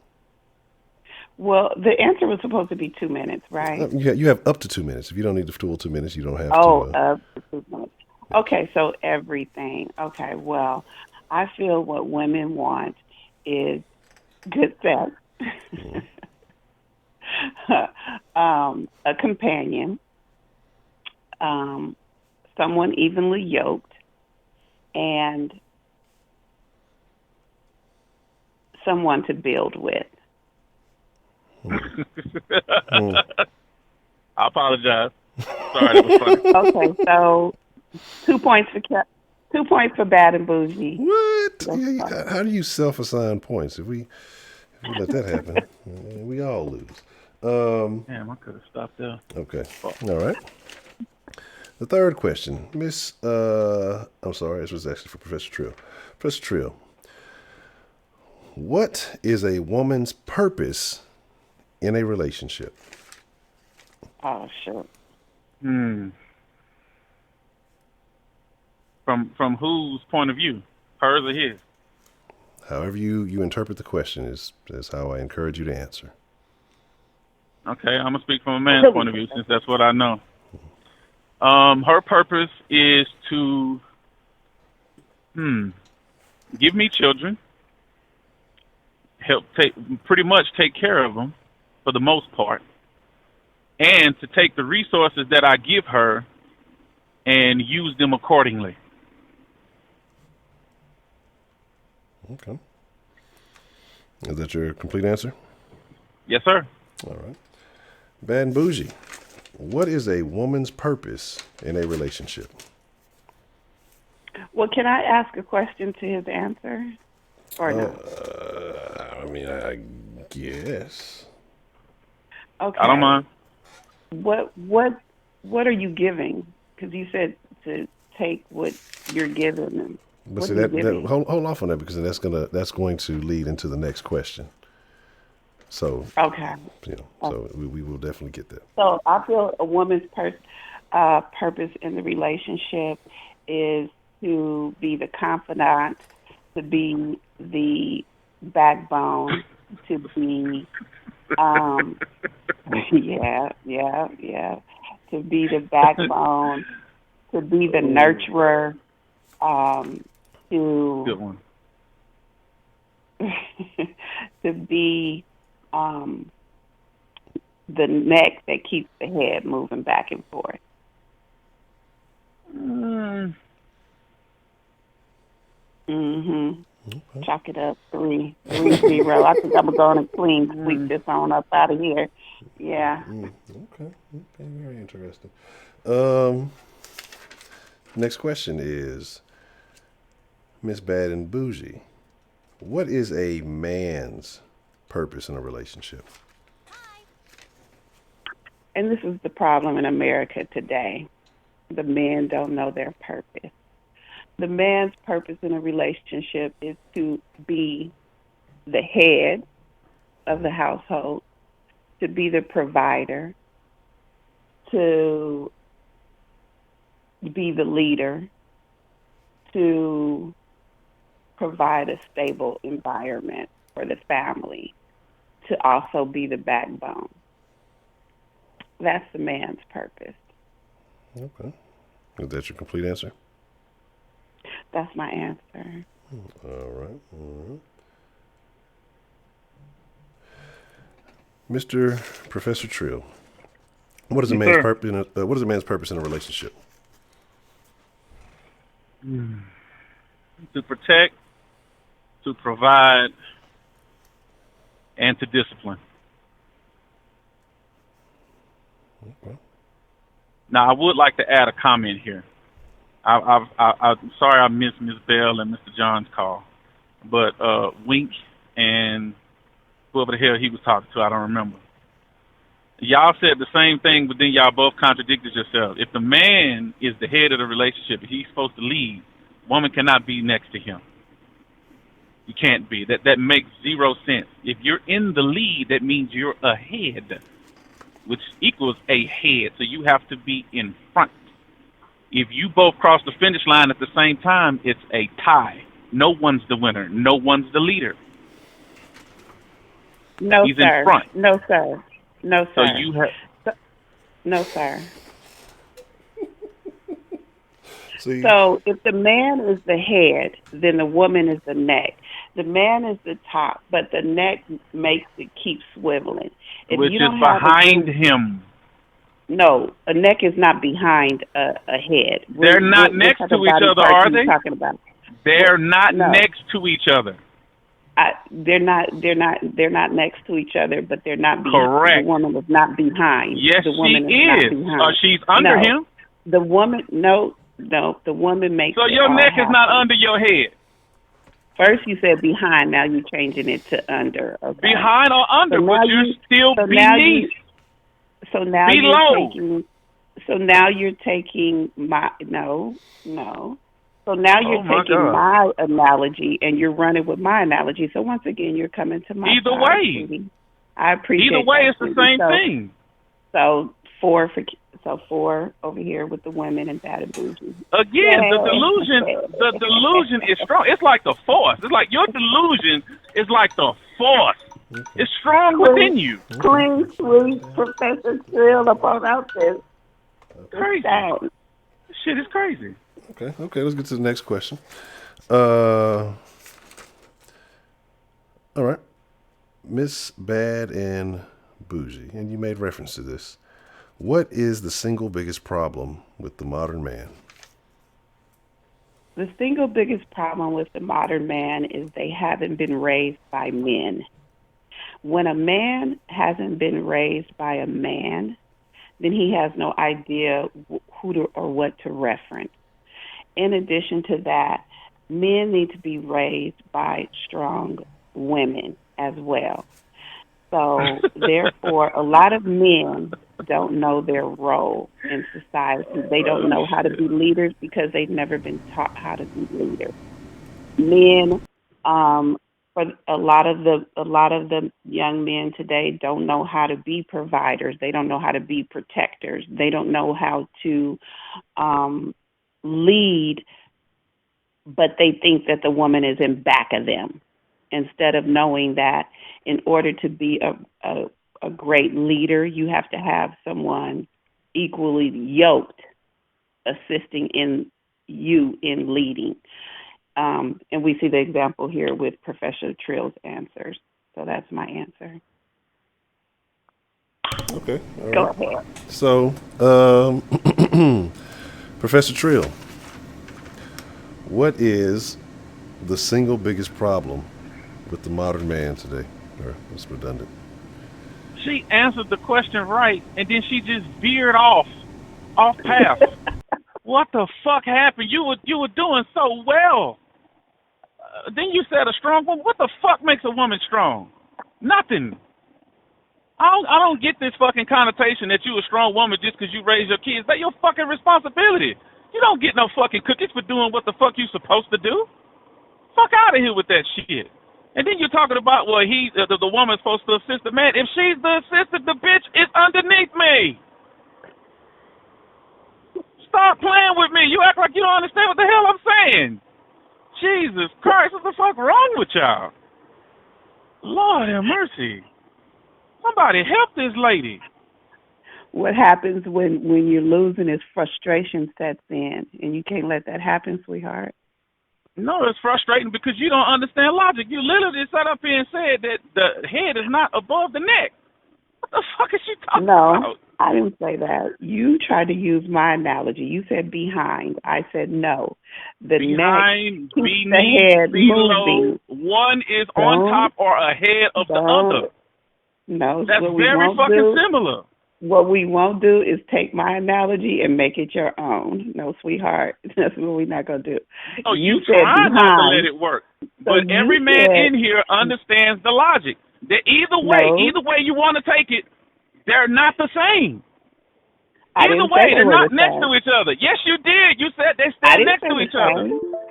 Well, the answer was supposed to be 2 minutes, right? You have up to 2 minutes. If you don't need the full 2 minutes, you don't have to. Up to 2 minutes. Okay, so everything. Okay, well, I feel what women want is good sex, a companion, someone evenly yoked, and someone to build with. I apologize. Sorry, that was funny. Okay, so 2 points for bad and bougie. What? How do you self-assign points? If we let that happen, we all lose. Damn, I could have stopped there. Okay. All right. The third question, Miss. I'm sorry, this was actually for Professor Trill. Professor Trill, what is a woman's purpose in a relationship? Oh, sure. From whose point of view? Hers or his? However you interpret the question is how I encourage you to answer. Okay, I'm going to speak from a man's point of view since that's what I know. Her purpose is to give me children, pretty much take care of them for the most part, and to take the resources that I give her and use them accordingly. Okay. Is that your complete answer? Yes, sir. All right. Bad and bougie. What is a woman's purpose in a relationship? Well, can I ask a question to his answer, or no? I guess. Okay. I don't mind. What are you giving? Because you said to take what you're given. And But what see are you that giving? hold off on that, because that's going to lead into the next question. So Okay. so we will definitely get that. So I feel a woman's purpose in the relationship is to be the confidant, to be the backbone, to be yeah, to be the backbone, to be the nurturer, Good one. to be the neck that keeps the head moving back and forth. Chalk it up 3-0. I think I'm going to sweep this on up out of here. Yeah. Okay, very interesting. Next question is, Miss Bad and Bougie, what is a man's purpose in a relationship? And this is the problem in America today. The men don't know their purpose. The man's purpose in a relationship is to be the head of the household, to be the provider, to be the leader, to provide a stable environment for the family, to also be the backbone. That's the man's purpose. Okay. Is that your complete answer? That's my answer. All right. Mr. Professor Trill, what is a man's purpose in a relationship? To protect, to provide, and to discipline. Okay. Now, I would like to add a comment here. I'm sorry I missed Ms. Bell and Mr. John's call, but Wink and whoever the hell he was talking to, I don't remember. Y'all said the same thing, but then y'all both contradicted yourselves. If the man is the head of the relationship, he's supposed to lead. Woman cannot be next to him. You can't be. That makes zero sense. If you're in the lead, that means you're ahead, which equals a head. So you have to be in front. If you both cross the finish line at the same time, it's a tie. No one's the winner. No one's the leader. No, He's sir. in front. No, sir. No, So sir. you have. No, sir. See? So if the man is the head, then the woman is the neck. The man is the top, but the neck makes it keep swiveling. If Which you is don't have behind him. No, a neck is not behind a head. They're not next to each other, are they? Talking about? They're not No. next to each other. They're not next to each other, but they're not behind. Correct. The woman is not behind. Yes, the woman she not is. behind. She's under No. him. The woman, no, the woman makes. So it your all neck is not happen. under your head. First you said behind, now you're changing it to under. Okay? Behind or under, So but now you're still so now beneath. So now Below. you're taking my no. So now you're my taking God. my analogy and you're running with my analogy. So once again, you're coming to my Either side, way. sweetie. I appreciate. Either way, that, it's the sweetie. same thing. So four over here with the women and Bad and Bougie. Again, the delusion is strong. It's like the force. It's like your delusion is like the force. It's strong within you. Clean, sweet Professor Trill up on out there. Crazy. Down. This shit is crazy. Okay, let's get to the next question. All right. Miss Bad and Bougie, and you made reference to this. What is the single biggest problem with the modern man? The single biggest problem with the modern man is they haven't been raised by men. When a man hasn't been raised by a man, then he has no idea who to, or what to reference. In addition to that, men need to be raised by strong women as well. So, therefore, a lot of men don't know their role in society. They don't know how to be leaders because they've never been taught how to be leaders. Men, for a lot of the young men today, don't know how to be providers. They don't know how to be protectors. They don't know how to lead, but they think that the woman is in back of them, instead of knowing that in order to be a great leader, you have to have someone equally yoked assisting in you in leading. And we see the example here with Professor Trill's answers. So that's my answer. Okay. All Go right. ahead. So, Professor Trill, what is the single biggest problem with the modern man today? Or that's redundant. She answered the question right, and then she just veered off path. What the fuck happened? You were doing so well. Then you said a strong woman. What the fuck makes a woman strong? Nothing. I don't get this fucking connotation that you a strong woman just because you raise your kids. That's your fucking responsibility. You don't get no fucking cookies for doing what the fuck you supposed to do. Fuck out of here with that shit. And then you're talking about, well, the woman's supposed to assist the man. If she's the assistant, the bitch is underneath me. Stop playing with me. You act like you don't understand what the hell I'm saying. Jesus Christ, what the fuck wrong with y'all? Lord have mercy. Somebody help this lady. What happens when you're losing is frustration sets in, and you can't let that happen, sweetheart. No, it's frustrating because you don't understand logic. You literally sat up here and said that the head is not above the neck. What the fuck is she talking about? No, I didn't say that. You tried to use my analogy. You said behind. I said no. The behind, neck keeps beneath, the head below. moving. One is on top or ahead of the other. No, that's very fucking similar. What we won't do is take my analogy and make it your own. No, sweetheart, that's what we're not gonna do. Oh, you try not to let it work, but every man in here understands the logic. That either way you want to take it, they're not the same. Either way, they're not next to each other. Yes, you did. You said they stand next to each other.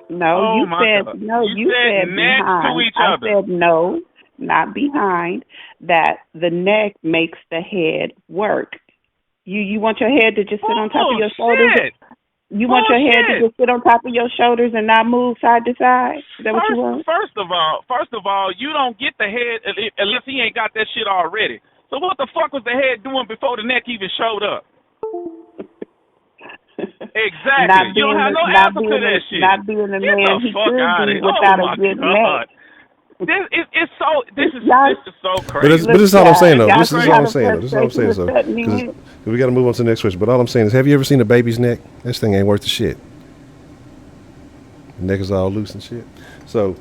No, you said no. You said next to each other. I said no. Not behind, that the neck makes the head work. You want your head to just sit on top of your shoulders? You want your head to just sit on top of your shoulders and not move side to side? Is that what you want? First of all, you don't get the head unless he ain't got that shit already. So what the fuck was the head doing before the neck even showed up? Exactly. You don't have no answer to that shit. Not being a man he could be without a good neck. This is so crazy. But this is all I'm saying, though. This is all I'm saying. So, because we got to move on to the next question. But all I'm saying is, have you ever seen a baby's neck? This thing ain't worth the shit. The neck is all loose and shit. So,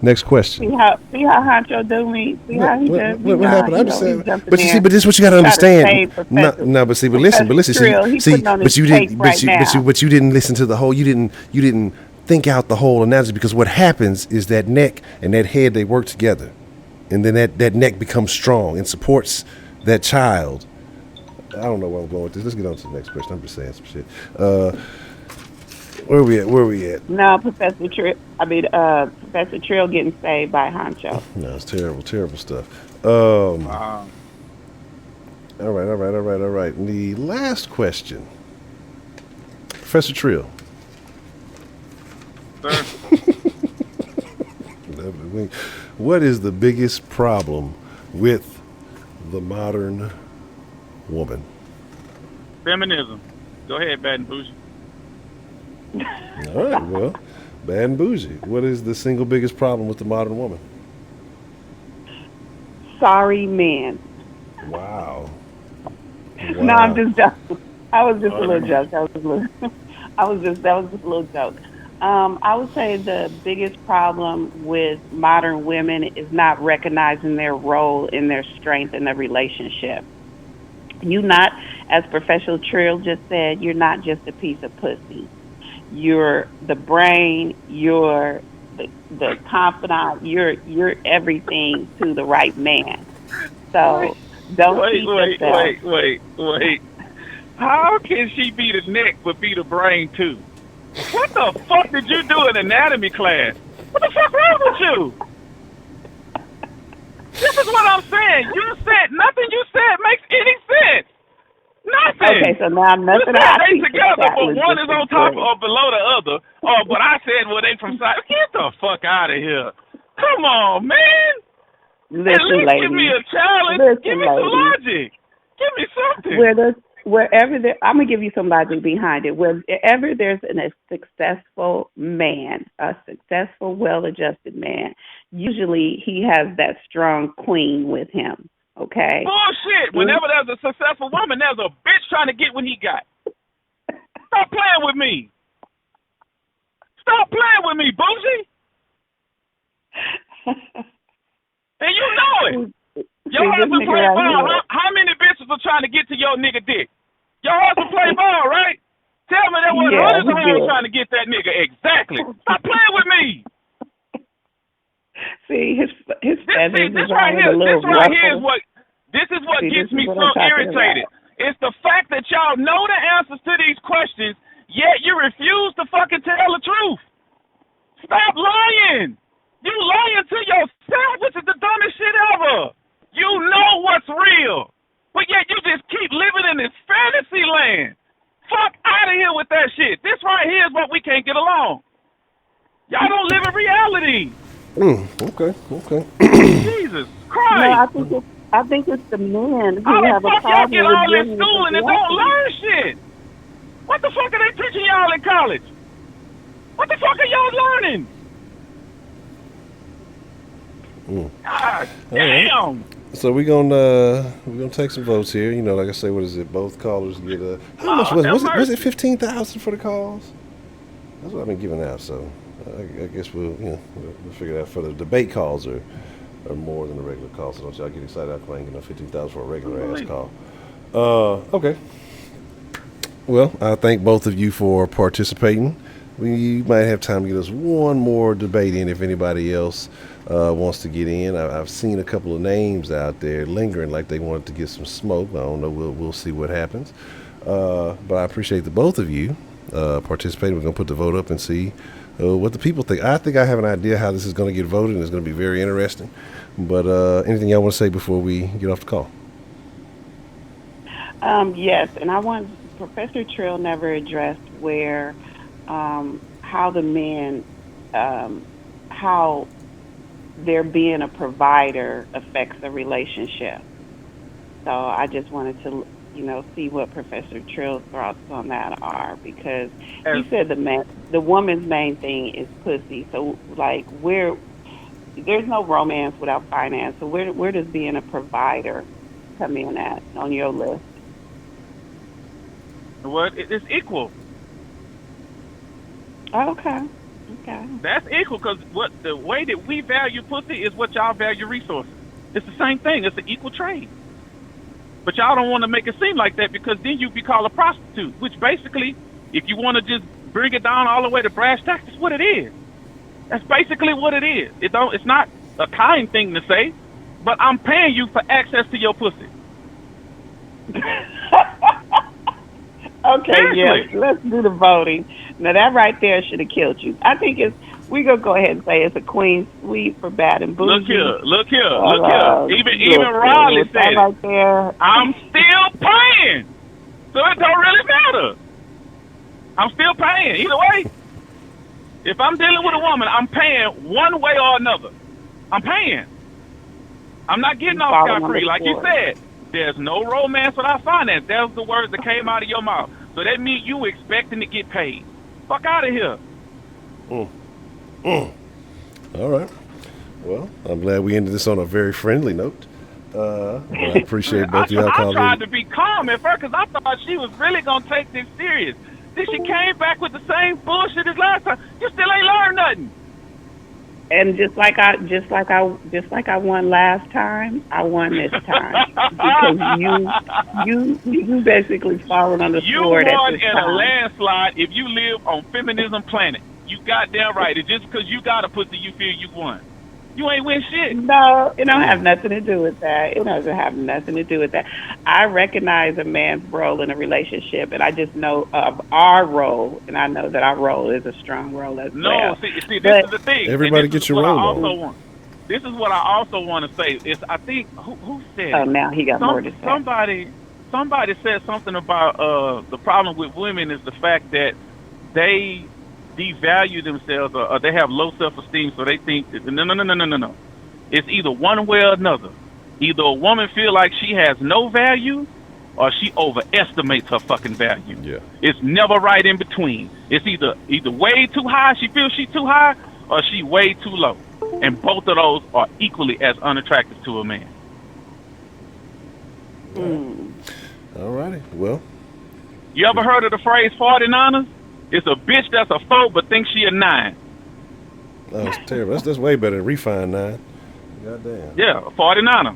next question. See how Honcho do me? See how he does me? What happened? I'm just saying. But you see, but this is what you got to understand. No, but listen. But you didn't listen to the whole. You didn't think out the whole analogy, because what happens is that neck and that head, they work together, and then that neck becomes strong and supports that child. I don't know where I'm going with this. Let's get on to the next question. I'm just saying some shit. Where are we at? No, Professor Trill getting saved by Honcho. No, it's terrible stuff. All right. And the last question, Professor Trill. Sir. What is the biggest problem with the modern woman? Feminism. Go ahead, Bad and Bougie. All right, well, Bad and Bougie. What is the single biggest problem with the modern woman? Sorry, man. Wow. No, I'm just joking. I was just a little joke. That was just a little joke. I would say the biggest problem with modern women is not recognizing their role in their strength in the relationship. You not, as Professor Trill just said, you're not just a piece of pussy. You're the brain. You're the confidant. You're everything to the right man. So don't cheat yourself. Wait. How can she be the neck but be the brain too? What the fuck did you do in anatomy class? What the fuck wrong with you? This is what I'm saying. You said nothing you said makes any sense. Nothing. Okay, so now nothing I I teach together, but one is on top great. or below the other. Oh, but I said, well, they from side. Get the fuck out of here. Come on, man. Listen, At least ladies. give me a challenge. Listen, give me ladies. some logic. Give me something. Wherever there, I'm gonna give you some logic behind it. Wherever there's a successful man, a successful, well-adjusted man, usually he has that strong queen with him. Okay. Bullshit. Whenever there's a successful woman, there's a bitch trying to get what he got. Stop playing with me. Stop playing with me, bougie. And you know it. Your husband play ball. How many bitches are trying to get to your nigga dick? Your husband play ball, right? Tell me there was hundreds of hoes trying to get that nigga. Exactly. Stop playing with me. See, his feathers this is right here. This is what gets me so irritated. It's the fact that y'all know the answers to these questions, yet you refuse to fucking tell the truth. Stop lying. You lying to yourself, which is the dumbest shit ever. You know what's real, but yet you just keep living in this fantasy land. Fuck out of here with that shit. This right here is what we can't get along. Y'all don't live in reality. Okay. Jesus Christ. No, I think it's the men who have a problem with y'all get all this dealing schooling and with don't learn shit? What the fuck are they teaching y'all in college? What the fuck are y'all learning? God damn. Right. So we're gonna take some votes here. You know, like I say, what is it? Both callers get how much was it 15,000 for the calls? That's what I've been giving out. So I guess we'll figure it out. For the debate calls are more than the regular calls. So don't y'all get excited after playing 15,000 for a regular ass call. Okay. Well, I thank both of you for participating. We might have time to get us one more debate in if anybody else wants to get in. I've seen a couple of names out there lingering like they wanted to get some smoke. I don't know. We'll see what happens. But I appreciate the both of you participating. We're going to put the vote up and see what the people think. I think I have an idea how this is going to get voted, and it's going to be very interesting. But anything y'all want to say before we get off the call? Yes, and I want Professor Trill never addressed where how the men how there being a provider affects the relationship. So I just wanted to see what Professor Trill's thoughts on that are, because he said the woman's main thing is pussy. So like there's no romance without finance. So where does being a provider come in at on your list? Well, it's equal. Okay. That's equal, because the way that we value pussy is what y'all value resources. It's the same thing. It's an equal trade. But y'all don't want to make it seem like that, because then you'd be called a prostitute, which basically, if you want to just bring it down all the way to brass tacks, that's what it is. That's basically what it is. It's not a kind thing to say, but I'm paying you for access to your pussy. Okay, yes, let's do the voting. Now that right there should have killed you. I think we're going to go ahead and say it's a queen suite for bad and bougie. Look here. Even Riley said right there. I'm still paying. So it don't really matter. I'm still paying. Either way, if I'm dealing with a woman, I'm paying one way or another. I'm paying. I'm not getting off scot-free. Like you said, there's no romance without finance. That was the words that came out of your mouth. So that means you expecting to get paid. Fuck out of here. All right. Well, I'm glad we ended this on a very friendly note. I appreciate both of y'all calling. I tried to be calm at first because I thought she was really going to take this serious. Then she came back with the same bullshit as last time. You still ain't learned nothing. And just like I won last time, I won this time because you basically fallen on the You sword at won this in time. a landslide if you live on Feminism Planet. You goddamn right. It's just because you got a pussy you feel you won. You ain't win shit. No, it don't have nothing to do with that. It doesn't have nothing to do with that. I recognize a man's role in a relationship, and I just know of our role, and I know that our role is a strong role as well. No, see, this is the thing. Everybody get your role on. This is what I also want to say. Is I think who said? Oh, now he got more to say. Somebody said something about the problem with women is the fact that they devalue themselves or they have low self-esteem, so they think that, no. It's either one way or another. Either a woman feel like she has no value or she overestimates her fucking value. Yeah. It's never right in between. It's either way too high, she feels she's too high, or she way too low. And both of those are equally as unattractive to a man. All righty. Well. You ever heard of the phrase 49ers? It's a bitch that's a 4 but thinks she a 9. Oh, that's terrible. That's way better than refined 9. Goddamn. Yeah, a 49er.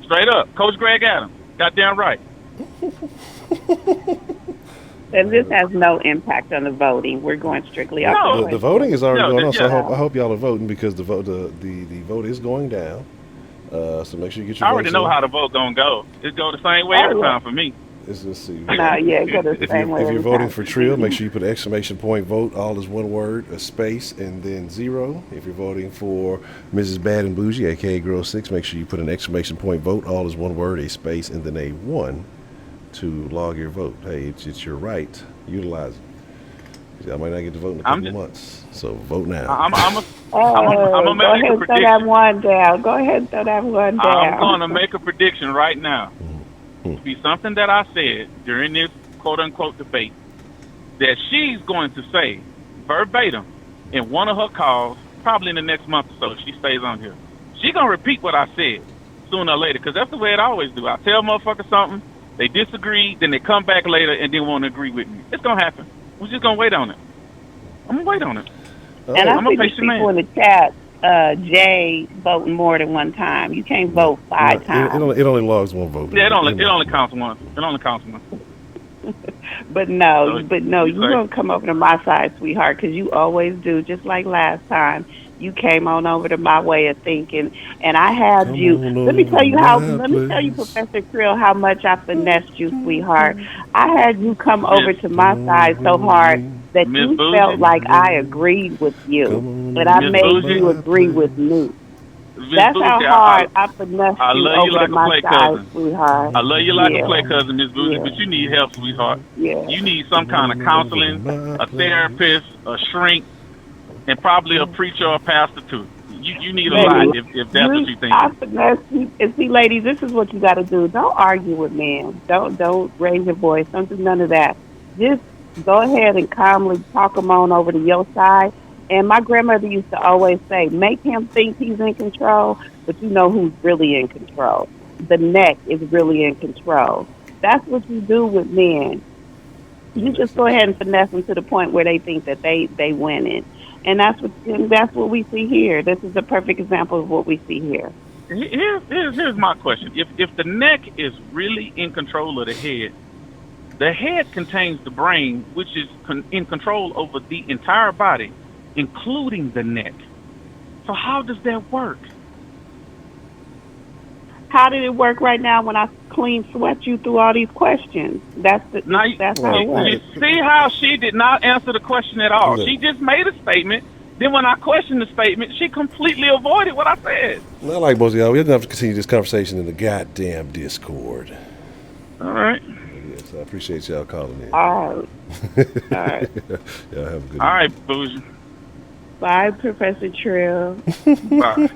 Straight up. Coach Greg Adams. Goddamn right. And this has no impact on the voting. We're going strictly off the voting is already going on, so yeah. I hope y'all are voting because the vote is going down. So make sure you get your votes. I already know how the vote gonna go. It go the same way every time for me. Let's see. Go the same way. If you're voting for Trill, make sure you put an exclamation point vote, all is one word, a space, and then 0. If you're voting for Mrs. Bad and Bougie, aka Girl 6, make sure you put an exclamation point vote, all is one word, a space, and then a 1 to log your vote. Hey, it's your right. Utilize it. I might not get to vote in a couple of months, so vote now. I'm gonna make a prediction. Throw that one down. Go ahead and throw that one down. I'm gonna make a prediction right now. To be something that I said during this quote-unquote debate that she's going to say verbatim in one of her calls, probably in the next month or so, if she stays on here. She's going to repeat what I said sooner or later, because that's the way it always do. I tell motherfuckers something, they disagree, then they come back later and then want to agree with me. It's going to happen. We're just going to wait on it. I'm going to wait on it. And I see these people in the chat, Jay voting more than one time. You can't vote 5 times. It only logs one vote. Yeah, it only counts once. It only counts once. But no, you gonna come over to my side, sweetheart, because you always do. Just like last time, you came on over to my way of thinking, and I had you. Let me tell you, Professor Krill, how much I finessed you, sweetheart. I had you come over to my side so hard that you felt like I agreed with you, and I made you agree with me. That's how hard I finessed you over to my side, sweetheart. I love you like a play cousin, Miss Boozy, but you need help, sweetheart. Yeah. You need some kind of counseling, a therapist, a shrink, and probably a preacher or a pastor too. You need a lot if that's what you think. I finesse you. And see, ladies, this is what you got to do. Don't argue with men. Don't raise your voice. Don't do none of that. Just go ahead and calmly talk him on over to your side. And my grandmother used to always say, make him think he's in control, but you know who's really in control. The neck is really in control. That's what you do with men. You just go ahead and finesse them to the point where they think that they winning. And that's what we see here. This is a perfect example of what we see here. Here's my question. If the neck is really in control of the head contains the brain, which is in control over the entire body, including the neck. So how does that work? How did it work right now when I clean sweat you through all these questions? That's how it works. You see how she did not answer the question at all. She just made a statement. Then when I questioned the statement, she completely avoided what I said. Not like most of y'all. We're going to have to continue this conversation in the goddamn Discord. All right. Yes, I appreciate y'all calling in. All right. Y'all have a good All right, Bougie. Bye, Professor Trill. Bye.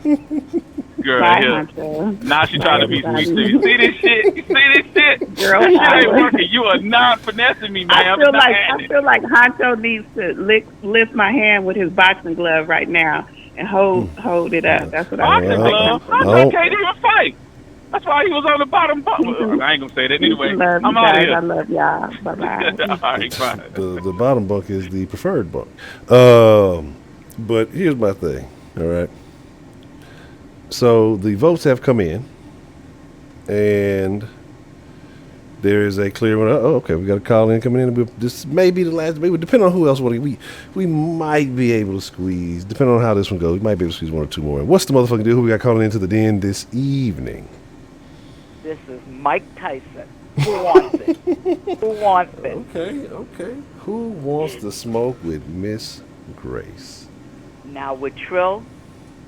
Girl, Bye, yeah. Honcho. Now she trying to be sweet to you. See this shit? Girl, this shit ain't working. You are not finessing me, man. I feel like Honcho needs to lift my hand with his boxing glove right now and hold it up. That's what I feel. Boxing glove? Honcho can't even fight. That's why he was on the bottom bunk. I ain't gonna say that anyway. I'm out of here. I love y'all. Bye-bye. All right, bye. The bottom bunk is the preferred bunk. But here's my thing. All right. So the votes have come in, and there is a clear one. Oh, okay, we got a call in coming in. This may be the last. Maybe depending on who else we might be able to squeeze. Depending on how this one goes, we might be able to squeeze one or two more. What's the motherfucking deal? Who we got calling into the den this evening? This is Mike Tyson. Who wants it? Who wants it? Okay. Who wants to smoke with Miss Grace? Now with Trill,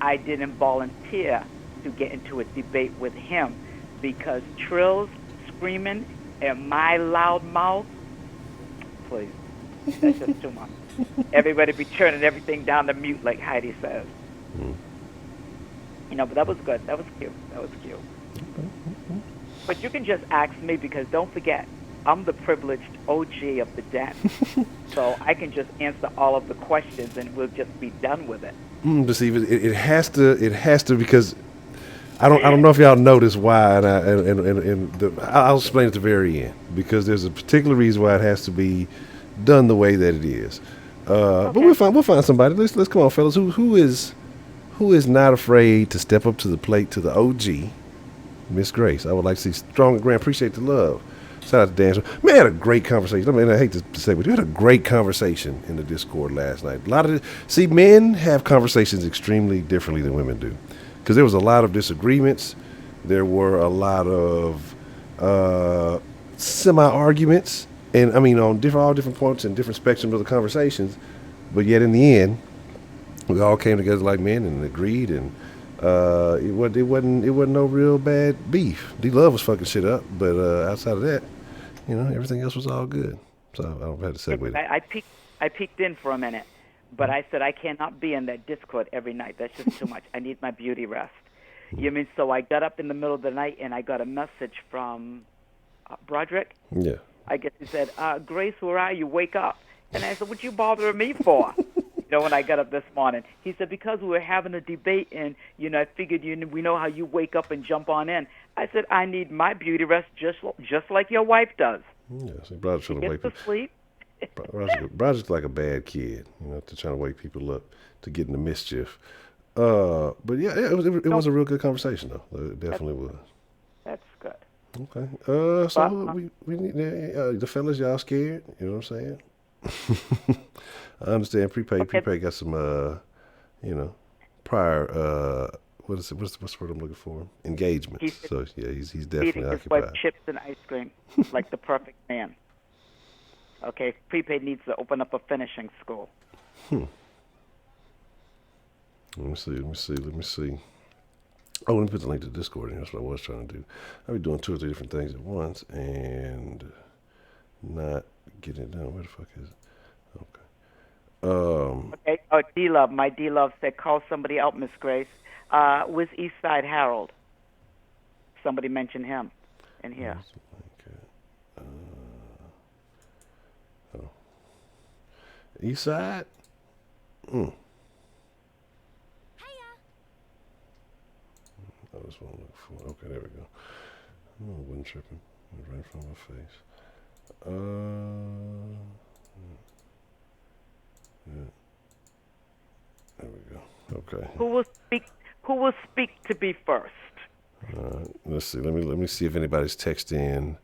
I didn't volunteer to get into a debate with him because Trill's screaming and my loud mouth, please, that's just too much. Everybody be turning everything down to mute like Heidi says. You know, but that was good. That was cute. But you can just ask me because don't forget, I'm the privileged OG of the den. So I can just answer all of the questions and we'll just be done with it. But see, it has to because I don't know if y'all notice why, I'll explain at the very end because there's a particular reason why it has to be done the way that it is. But we'll find somebody. Let's come on, fellas. Who is not afraid to step up to the plate to the OG, Miss Grace? I would like to see strong and grand. Appreciate the love. Shout out to Dan. Man, I had a great conversation. I mean, I hate to say, but you had a great conversation in the Discord last night. Men have conversations extremely differently than women do. Because there was a lot of disagreements. There were a lot of semi-arguments. And, I mean, on all different points and different spectrums of the conversations. But yet, in the end, we all came together like men and agreed. And it wasn't no real bad beef. D-Love was fucking shit up. But outside of that, you know, everything else was all good. So I don't have to segue that. I peeked in for a minute. But I said, I cannot be in that Discord every night. That's just too much. I need my beauty rest. You mean, so I got up in the middle of the night and I got a message from Broderick. Yeah. I guess he said, Grace, where are you? Wake up. And I said, what you bothering me for? You know, when I got up this morning. He said, because we were having a debate and, you know, I figured we know how you wake up and jump on in. I said, I need my beauty rest just like your wife does. Yeah, so Broderick's trying to wake to sleep. Broderick's like a bad kid, you know, to trying to wake people up to get into mischief. But yeah, it was a real good conversation though. It definitely was. That's good. Okay. So we need the fellas, y'all scared? You know what I'm saying? I understand. Prepaid got some you know, prior what's the word I'm looking for? Engagement. So yeah, he's definitely eating his occupied. wife chips and ice cream like the perfect man. Okay, Prepaid needs to open up a finishing school. Let me see. Oh, let me put the link to Discord in here. That's what I was trying to do. I'll be doing 2 or 3 different things at once and not getting it done. Where the fuck is it? Okay. Okay. Oh, D-Love. My D-Love said, call somebody out, Miss Grace. Where's Eastside Harold? Somebody mentioned him in here. East Side? Oh, that's what I'm looking for. Okay, there we go. Oh, I wasn't tripping. It was right in front of my face. Yeah. There we go. Okay. Who will speak to be first? Let's see. Let me see if anybody's texted in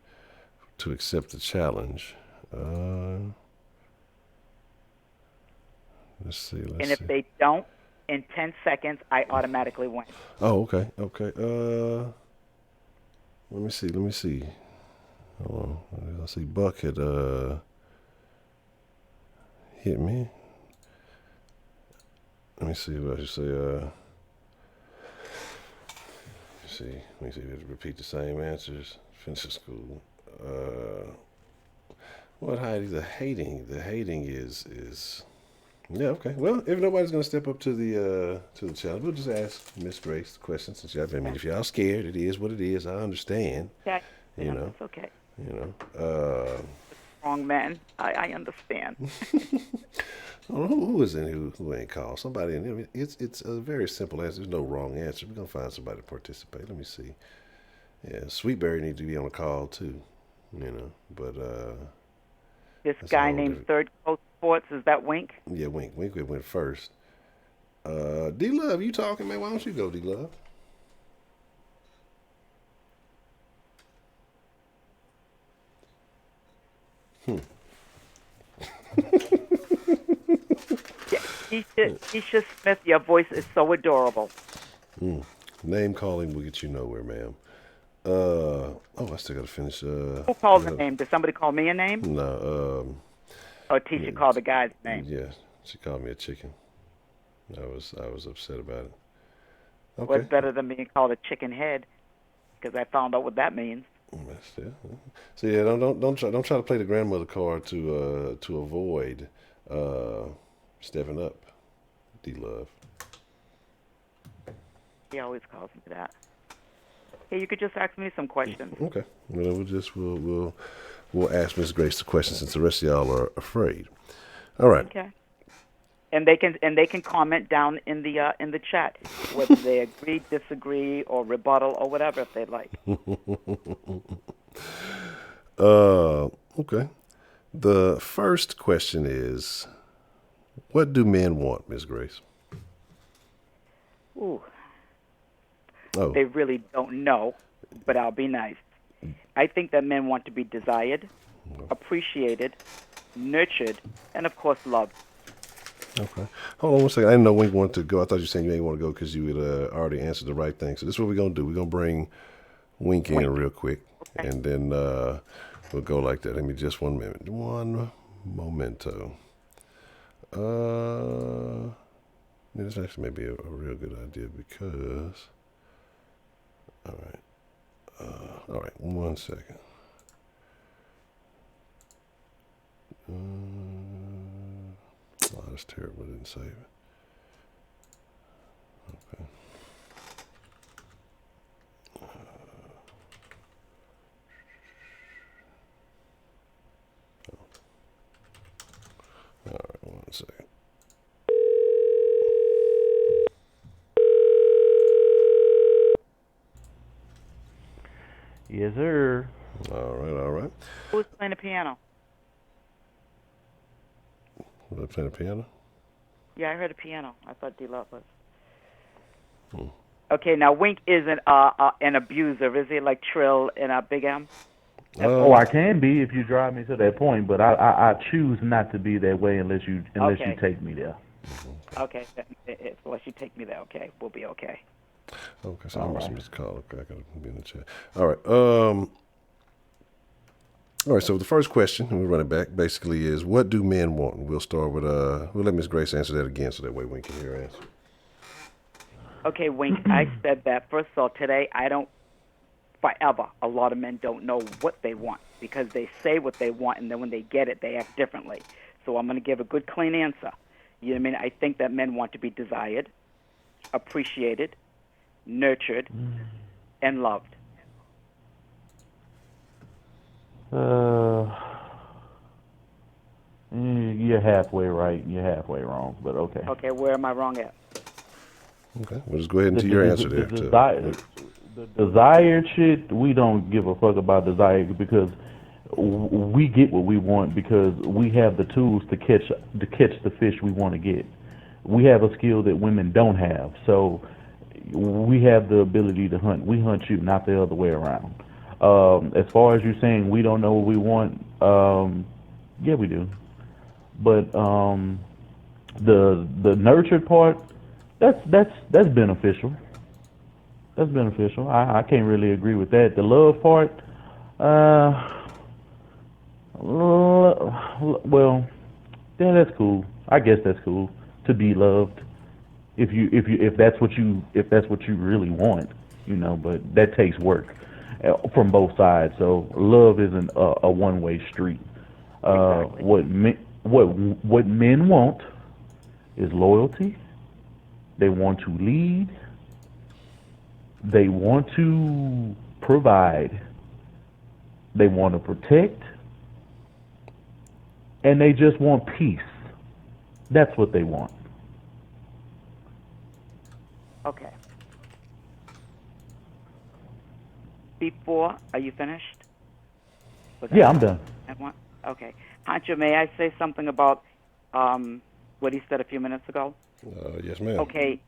to accept the challenge. Let's see. And if they don't, in 10 seconds, I automatically win. Oh, okay. Let me see. Hold on. I see Buck had hit me. Let me see what I should say. Let me see. Repeat the same answers. Finish the school. What Heidi? The hating is. Yeah, okay. Well, if nobody's gonna step up to the challenge, we'll just ask Miss Grace the question. Since I mean, if y'all scared, it is what it is. I understand. Okay. You know. It's okay. You know. Strong man. I understand. Who is in who ain't called? Somebody in there. It's a very simple answer. There's no wrong answer. We're gonna find somebody to participate. Let me see. Yeah, Sweetberry needs to be on the call too. You know, but this guy named Third Coast Sports, is that Wink? Yeah, Wink went first. D Love, you talking, man? Why don't you go, D Love? Yeah, Keisha Smith, your voice is so adorable. Name calling will get you nowhere, ma'am. I still gotta finish. Who called the name? Did somebody call me a name? No. Or Tisha called the guy's name? Yeah, she called me a chicken. I was upset about it. Okay. What's better than being called a chicken head? Because I found out what that means. So yeah, don't try to play the grandmother card to avoid stepping up, D Love. He always calls me that. Hey, you could just ask me some questions. Okay. We'll ask Miss Grace the questions since the rest of y'all are afraid. All right. Okay. And they can comment down in the chat whether they agree, disagree, or rebuttal or whatever if they'd like. Okay. The first question is, what do men want, Miss Grace? Ooh. Oh. They really don't know, but I'll be nice. I think that men want to be desired, appreciated, nurtured, and of course loved. Okay. Hold on one second. I didn't know Wink wanted to go. I thought you were saying you ain't want to go because you had already answered the right thing. So this is what we're going to do. We're going to bring Wink in real quick. Okay. And then we'll go like that. Give me just 1 minute. One momento. This actually may be a real good idea because... All right. 1 second. Oh, that's terrible. I didn't save it. Okay. All right, 1 second. Yes, sir. All right. Who's playing the piano? Was I playing the piano? Yeah, I heard a piano. I thought D-Love was. Okay, now Wink isn't an abuser, is he? Like Trill and Big M? I can be if you drive me to that point, but I choose not to be that way unless you take me there. Okay, unless you take me there, okay, we'll be okay. Okay, so I must miss a call. Okay, I gotta be in the chat. All right. All right, so the first question, and we'll run it back, basically is, what do men want? And we'll start with, we'll let Miss Grace answer that again so that way Wink can hear her answer. Okay, Wink, I said that. First of all, today, forever, a lot of men don't know what they want because they say what they want, and then when they get it, they act differently. So I'm going to give a good, clean answer. You know what I mean? I think that men want to be desired, appreciated, nurtured, and loved. You're halfway right. You're halfway wrong, but okay. Okay, where am I wrong at? Okay, we'll just go ahead into your answer there. The desired shit, we don't give a fuck about desire because we get what we want because we have the tools to catch the fish we want to get. We have a skill that women don't have, so we have the ability to hunt. We hunt you, not the other way around. As far as you saying we don't know what we want, yeah, we do. But the nurtured part, that's beneficial. That's beneficial. I can't really agree with that. The love part, well, yeah, that's cool. I guess that's cool to be loved. If that's what you really want, but that takes work from both sides. So love isn't a one-way street. Exactly. What men want is loyalty. They want to lead. They want to provide. They want to protect. And they just want peace. That's what they want. Okay. Are you finished? Yeah, I'm done. Okay. Honcho, may I say something about what he said a few minutes ago? Yes, ma'am. Okay,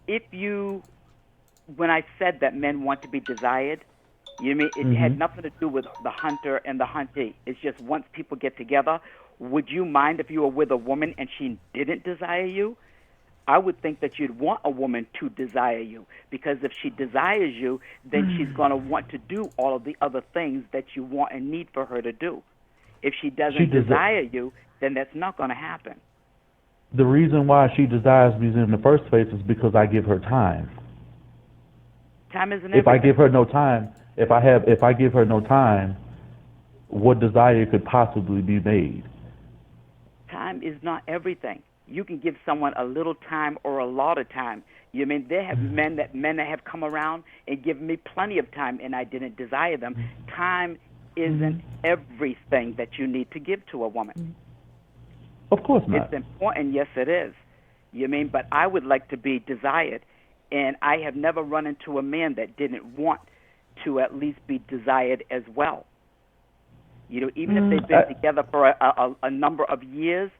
if you, when I said that men want to be desired, you mean it Mm-hmm. had nothing to do with the hunter and the huntee. It's just once people get together, would you mind if you were with a woman and she didn't desire you? I would think that you'd want a woman to desire you, because if she desires you, then she's going to want to do all of the other things that you want and need for her to do. If she doesn't desire you, then that's not going to happen. The reason why she desires me in the first place is because I give her time. Time isn't If I everything. give her no time, if I give her no time, what desire could possibly be made? Time is not everything. You can give someone a little time or a lot of time. You mean there have men that have come around and given me plenty of time and I didn't desire them. Time isn't everything that you need to give to a woman. Of course not. It's important, yes it is. You mean, but I would like to be desired, and I have never run into a man that didn't want to at least be desired as well. You know, even if they've been together for a number of years,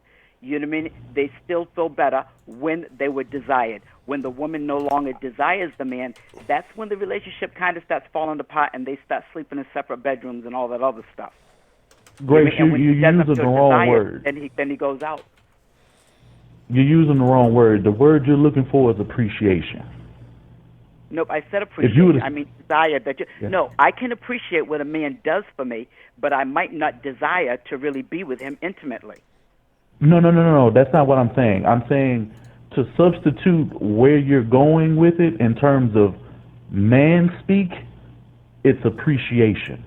you know what I mean, they still feel better when they were desired. When the woman no longer desires the man, that's when the relationship kind of starts falling apart and they start sleeping in separate bedrooms and all that other stuff. Grace, you you're using the wrong word. Then he goes out. You're using the wrong word. The word you're looking for is appreciation. Nope, I said appreciation. I mean desire. Yeah. No, I can appreciate what a man does for me, but I might not desire to really be with him intimately. No. That's not what I'm saying. I'm saying to substitute where you're going with it in terms of man speak, it's appreciation.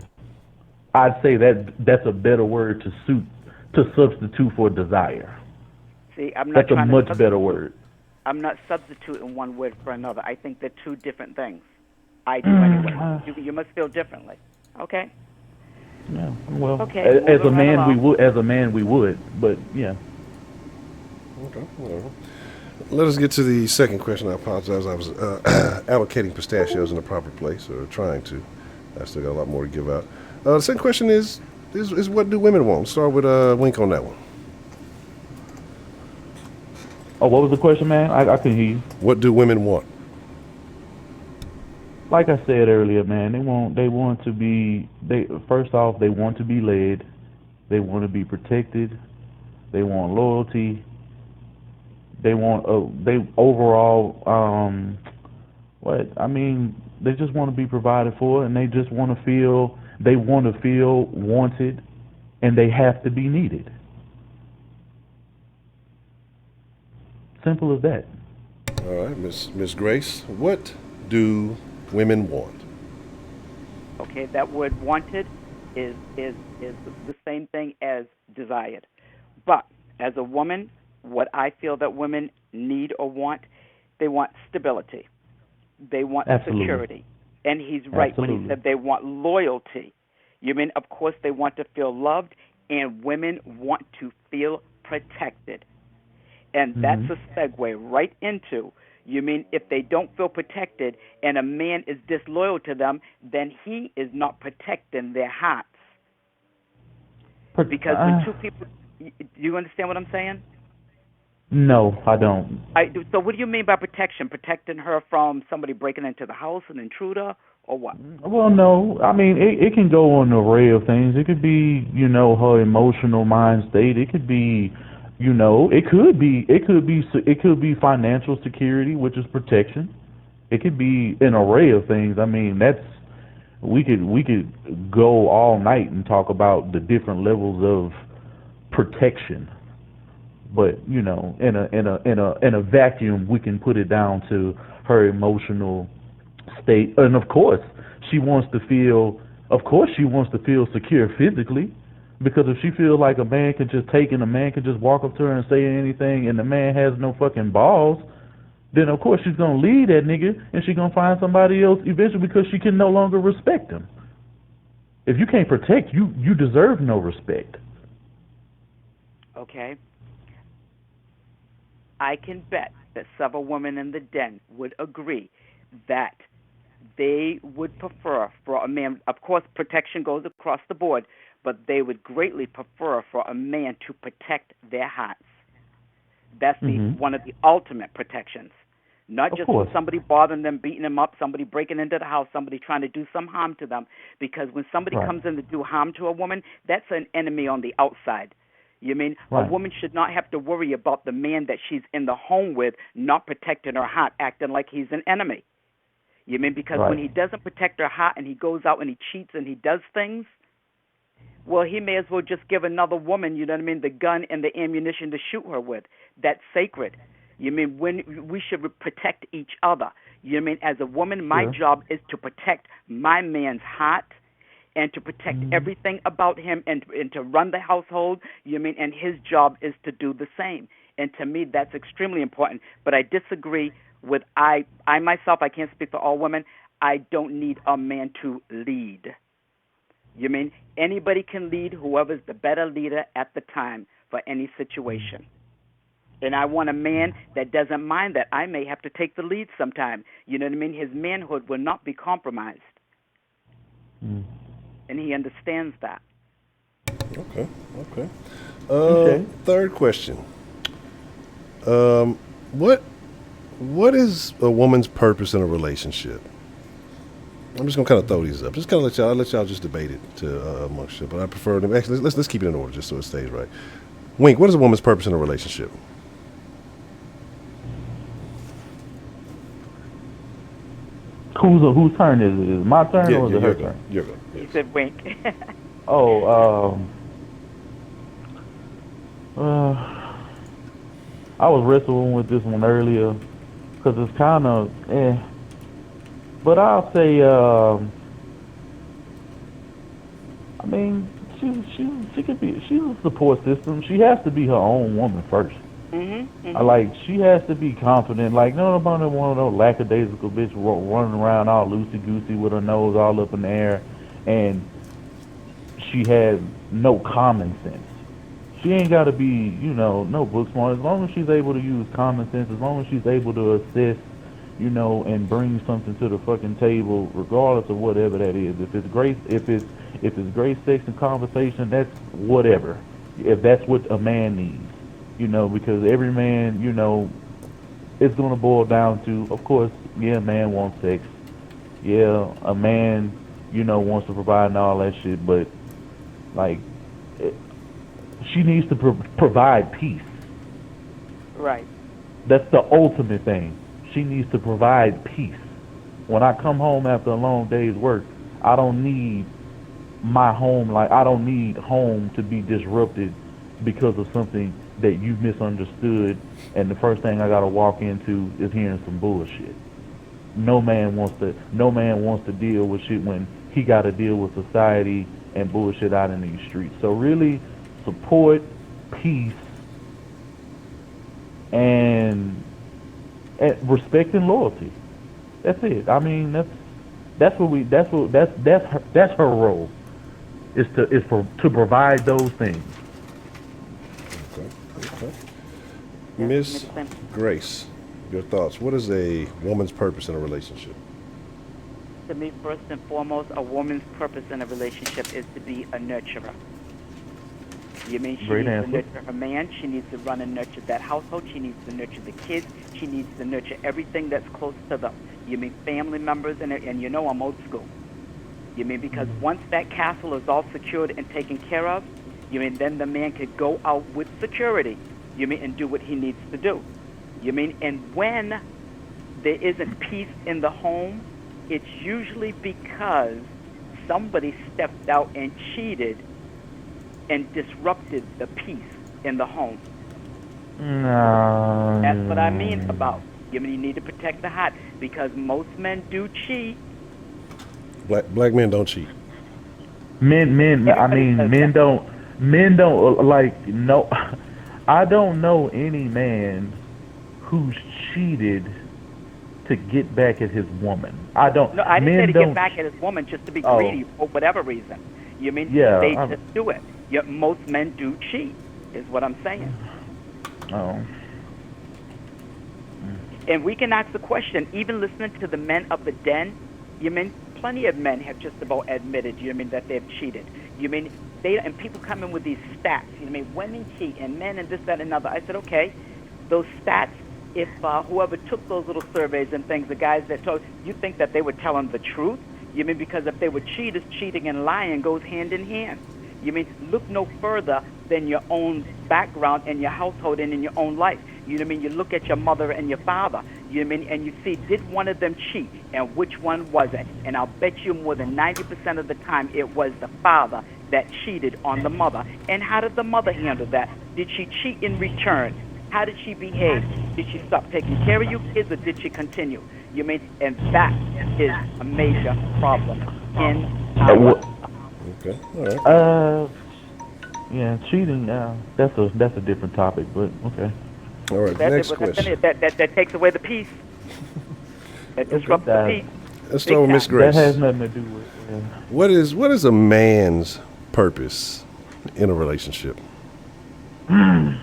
I'd say that's a better word to substitute for desire. See, I'm not That's a much better word. I'm not substituting one word for another. I think they're two different things. I do anyway. You must feel differently. Okay. Yeah. Well, okay, as a man we would. As a man we would. But yeah. Okay. Whatever. Let us get to the second question. I apologize. I was allocating pistachios in the proper place, or trying to. I still got a lot more to give out. The second question is what do women want? Let's start with Wink on that one. Oh, what was the question, man? I couldn't hear you. What do women want? Like I said earlier, man, they want to be first off, they want to be led, they want to be protected, they want loyalty, they want they overall they just want to be provided for, and they just want to feel wanted, and they have to be needed. Simple as that. All right, Miss Grace, what do women want? Okay, that word wanted is the same thing as desired. But as a woman, what I feel that women need or want, they want stability. They want security. And he's right when he said they want loyalty. You mean, of course, they want to feel loved, and women want to feel protected. And that's a segue right into, you mean, if they don't feel protected and a man is disloyal to them, then he is not protecting their hearts. Because the two people, do you understand what I'm saying? No, I don't. So what do you mean by protection? Protecting her from somebody breaking into the house, an intruder, or what? Well, no. I mean, it can go on an array of things. It could be, her emotional mind state. It could be, it could be financial security, which is protection. It could be an array of things. I mean, we could go all night and talk about the different levels of protection. But in a vacuum, we can put it down to her emotional state, and of course she wants to feel secure physically, because if she feels like a man can just walk up to her and say anything, and the man has no fucking balls, then of course she's gonna leave that nigga and she's gonna find somebody else eventually, because she can no longer respect him. If you can't protect, you deserve no respect. Okay. I can bet that several women in the den would agree that they would prefer for a man, of course protection goes across the board, but they would greatly prefer for a man to protect their hearts. That's the one of the ultimate protections. Not Of just course. somebody bothering them, beating them up, somebody breaking into the house, somebody trying to do some harm to them. Because when somebody Right. comes in to do harm to a woman, that's an enemy on the outside. You mean Right. a woman should not have to worry about the man that she's in the home with not protecting her heart, acting like he's an enemy. You mean because Right. when he doesn't protect her heart and he goes out and he cheats and he does things, well, he may as well just give another woman, you know what I mean, the gun and the ammunition to shoot her with. That's sacred. You mean when we should protect each other. You mean as a woman, my Sure. job is to protect my man's heart and to protect everything about him and to run the household. You mean, and his job is to do the same. And to me, that's extremely important. But I disagree with I myself. I can't speak for all women. I don't need a man to lead. You mean anybody can lead, whoever's the better leader at the time for any situation. And I want a man that doesn't mind that I may have to take the lead sometime. You know what I mean? His manhood will not be compromised. And he understands that. Okay. Okay. Third question. What is a woman's purpose in a relationship? I'm just gonna kind of throw these up. Just kind of let y'all just debate it to amongst you. But I prefer them. Actually, let's keep it in order just so it stays right. Wink, what is a woman's purpose in a relationship? Whose turn is it? Is it my turn or is it her turn? Your go. He said wink. Oh, I was wrestling with this one earlier because it's kind of but I'll say, I mean, she could be. She's a support system. She has to be her own woman first. She has to be confident. Like, nobody one of those lackadaisical bitch running around all loosey goosey with her nose all up in the air, and she has no common sense. She ain't got to be, no book smart. As long as she's able to use common sense, as long as she's able to assist, and bring something to the fucking table, regardless of whatever that is. If it's great sex and conversation, that's whatever. If that's what a man needs. Because every man, it's going to boil down to, of course, yeah, a man wants sex. Yeah, a man, wants to provide and all that shit, but, she needs to provide peace. Right. That's the ultimate thing. She needs to provide peace. When I come home after a long day's work, I don't need my home, I don't need home to be disrupted because of something that you misunderstood, and the first thing I gotta walk into is hearing some bullshit. No man wants to deal with shit when he gotta deal with society and bullshit out in these streets. So really, support, peace, and respect and loyalty. That's it. I mean, that's her role. Is to provide those things. Okay. Miss Grace, your thoughts. What is a woman's purpose in a relationship? To me, first and foremost, a woman's purpose in a relationship is to be a nurturer. You mean she Great needs answer. to nurture her man, she needs to run and nurture that household, she needs to nurture the kids, she needs to nurture everything that's close to them. You mean family members, and I'm old school. You mean because once that castle is all secured and taken care of, you mean then the man could go out with security, you mean, and do what he needs to do. You mean, and when there isn't peace in the home, it's usually because somebody stepped out and cheated and disrupted the peace in the home. No. That's what I mean about. You mean you need to protect the heart because most men do cheat. Black men don't cheat. Men don't no. I don't know any man who's cheated to get back at his woman. I don't. No, I didn't say to don't, get back at his woman just to be greedy for whatever reason. You mean they just do it. Yet most men do cheat, is what I'm saying. Oh. And we can ask the question, even listening to the men of the den, you mean plenty of men have just about admitted, you mean, that they've cheated. You mean and people come in with these stats, you mean women cheat and men and this, that, and another. I said, okay, those stats, if whoever took those little surveys and things, the guys that told, you think that they were telling the truth? You mean because if they were cheaters, cheating and lying goes hand in hand. You mean look no further than your own background and your household and in your own life. You know what I mean? You look at your mother and your father, you know what I mean? And you see, did one of them cheat and which one wasn't? And I'll bet you more than 90% of the time it was the father that cheated on the mother. And how did the mother handle that? Did she cheat in return? How did she behave? Did she stop taking care of you kids or did she continue? You mean, and that is a major problem in our... Okay, all right. Yeah, cheating. That's a different topic, but okay. All right, next question. That takes away the peace. That disrupts the peace. Let's start with Miss Grace. That has nothing to do with. What is a man's purpose in a relationship? To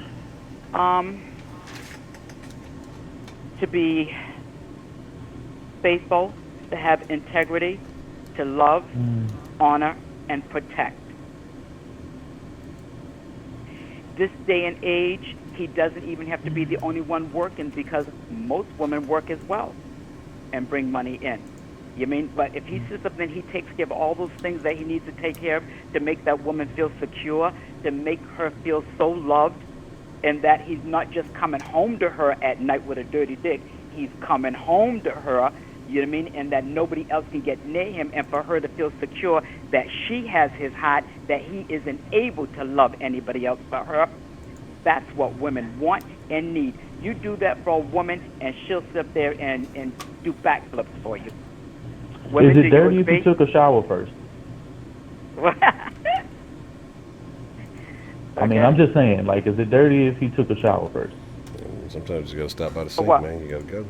be faithful, to have integrity, to love, honor, and protect. This day and age, he doesn't even have to be the only one working because most women work as well and bring money in. You mean, but if he sits up and he takes care of all those things that he needs to take care of to make that woman feel secure, to make her feel so loved, and that he's not just coming home to her at night with a dirty dick, he's coming home to her, you know what I mean, and that nobody else can get near him, and for her to feel secure that she has his heart, that he isn't able to love anybody else but her. That's what women want and need. You do that for a woman, and she'll sit there and do backflips for you. Women, is it dirty if he took a shower first? I mean, I'm just saying, like, is it dirty if he took a shower first? Sometimes you gotta stop by the sink, man. You gotta go.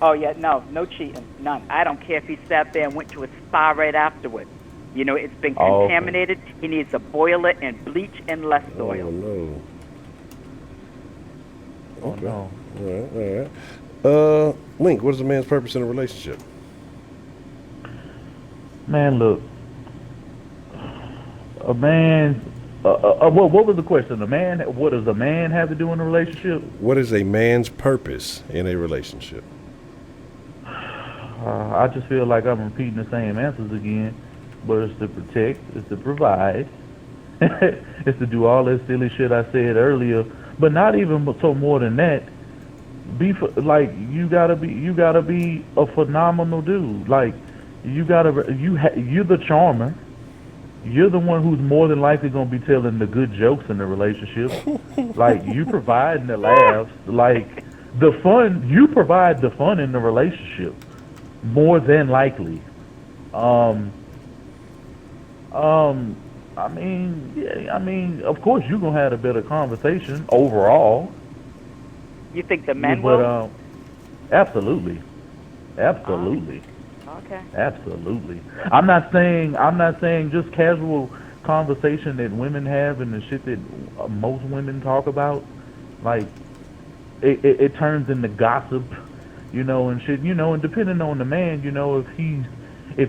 Oh, yeah, no cheating, none. I don't care if he sat there and went to a spa right afterward. You know, it's been contaminated. Okay. He needs to boil it and bleach and less oil. Oh, no. Okay. Oh, no. All right. Link, what is a man's purpose in a relationship? Man, look. A man... what was the question? What does a man have to do in a relationship? What is a man's purpose in a relationship? I just feel like I'm repeating the same answers again, but it's to protect, it's to provide, it's to do all that silly shit I said earlier. But not even so more than that. You gotta be a phenomenal dude. Like you're the charmer. You're the one who's more than likely gonna be telling the good jokes in the relationship. Like you providing the laughs, like the fun. You provide the fun in the relationship, more than likely. I mean, of course you're gonna have a better conversation overall. You think the men will? Absolutely. Okay. Absolutely. I'm not saying just casual conversation that women have and the shit that most women talk about. Like it turns into gossip, you know, and shit, you know, and depending on the man, you know, if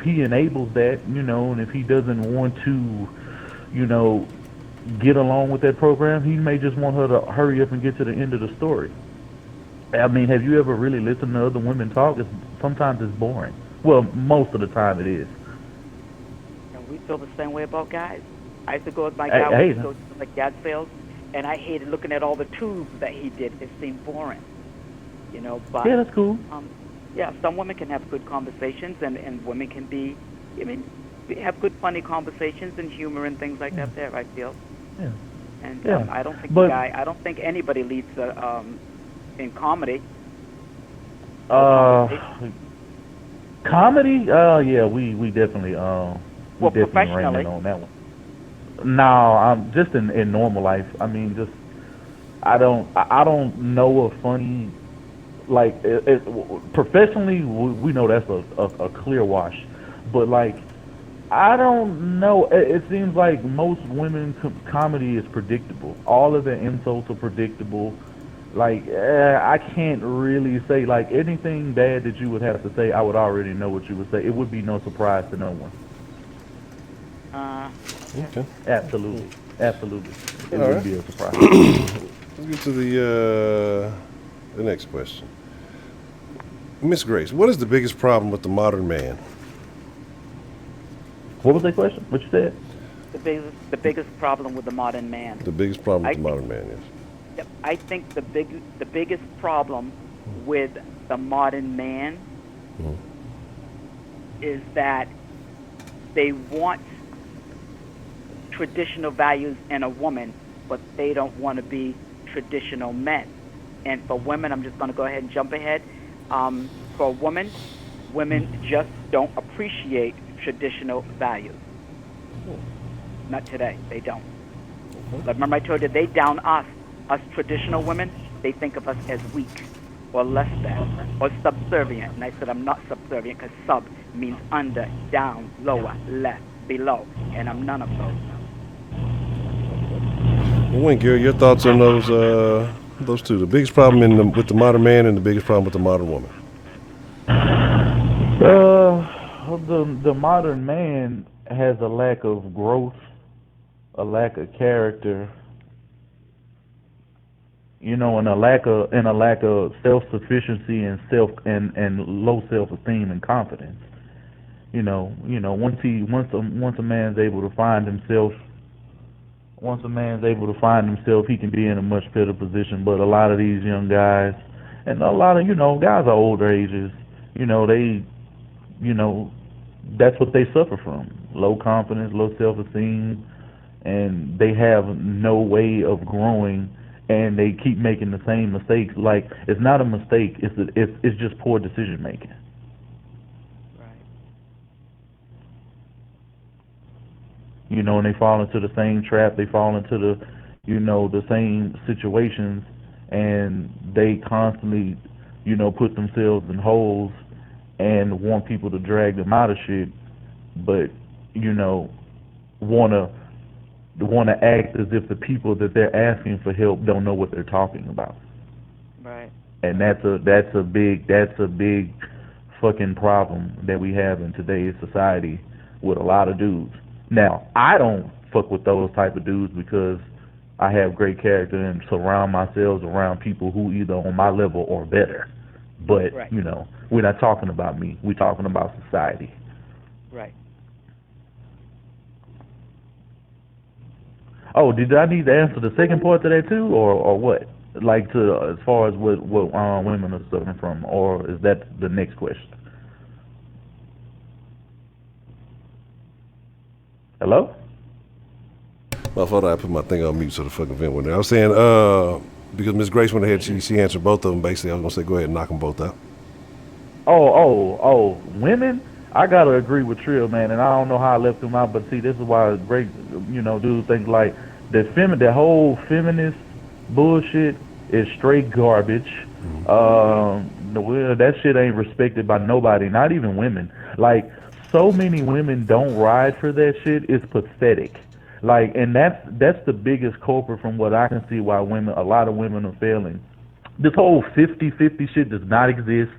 he enables that, you know, and if he doesn't want to, you know, get along with that program, he may just want her to hurry up and get to the end of the story. I mean, have you ever really listened to other women talk? Sometimes it's boring. Well, most of the time it is. And we feel the same way about guys. I used to go with my guy, we used to go to like yard sales, and I hated looking at all the tubes that he did. It seemed boring, you know. But yeah, that's cool. Yeah, some women can have good conversations, and women can be, have good, funny conversations and humor and things like that. There, I feel. Yeah. And I don't think I don't think anybody leads in comedy. Comedy? Yeah, we definitely professionally on that one. No, I'm just in normal life. I mean, just I don't know a funny like professionally. We know that's a clear wash, but like I don't know. It seems like most women comedy is predictable. All of the insults are predictable. Like, I can't really say, like, anything bad that you would have to say, I would already know what you would say. It would be no surprise to no one. Okay. Absolutely. It All would be a surprise. let's get to the next question. Miss Grace, what is the biggest problem with the modern man? What was that question? What you said? The biggest problem with the modern man. The biggest problem with the modern man is? Yep, I think the biggest problem with the modern man is that they want traditional values in a woman, but they don't want to be traditional men. And for women, I'm just going to go ahead and jump ahead. For women just don't appreciate traditional values. Not today. They don't. But remember I told you, they down us traditional women, they think of us as weak or less than or subservient. And I said I'm not subservient because sub means under, down, lower, left, below. And I'm none of those. Well, Wink, your thoughts on those two? The biggest problem with the modern man and the biggest problem with the modern woman. The modern man has a lack of growth, a lack of character, and a lack of self-sufficiency and low self-esteem and confidence. Once a man's able to find himself. Once a man's able to find himself, he can be in a much better position. But a lot of these young guys, and a lot of, guys are older ages, that's what they suffer from. Low confidence, low self-esteem, and they have no way of growing, and they keep making the same mistakes. Like, it's not a mistake, it's just poor decision making. And they fall into the same trap. They fall into the same situations, and they constantly, put themselves in holes and want people to drag them out of shit, but, want to act as if the people that they're asking for help don't know what they're talking about. Right. And that's a big fucking problem that we have in today's society with a lot of dudes. Now, I don't fuck with those type of dudes because I have great character and surround myself around people who either on my level or better. But, right. We're not talking about me. We're talking about society. Right. Oh, did I need to answer the second part to that too, or what? Like as far as what women are suffering from, or is that the next question? Hello? I thought I put my thing on mute so the fucking vent went there. I was saying, because Miss Grace went ahead, she answered both of them. Basically, I was gonna say, go ahead and knock them both out. Oh, women. I gotta agree with Trill, man, and I don't know how I left them out, but see, this is why great, dudes think like that whole feminist bullshit is straight garbage. That shit ain't respected by nobody, not even women. Like, so many women don't ride for that shit. It's pathetic. Like, and that's the biggest culprit from what I can see why a lot of women are failing. This whole 50-50 shit does not exist.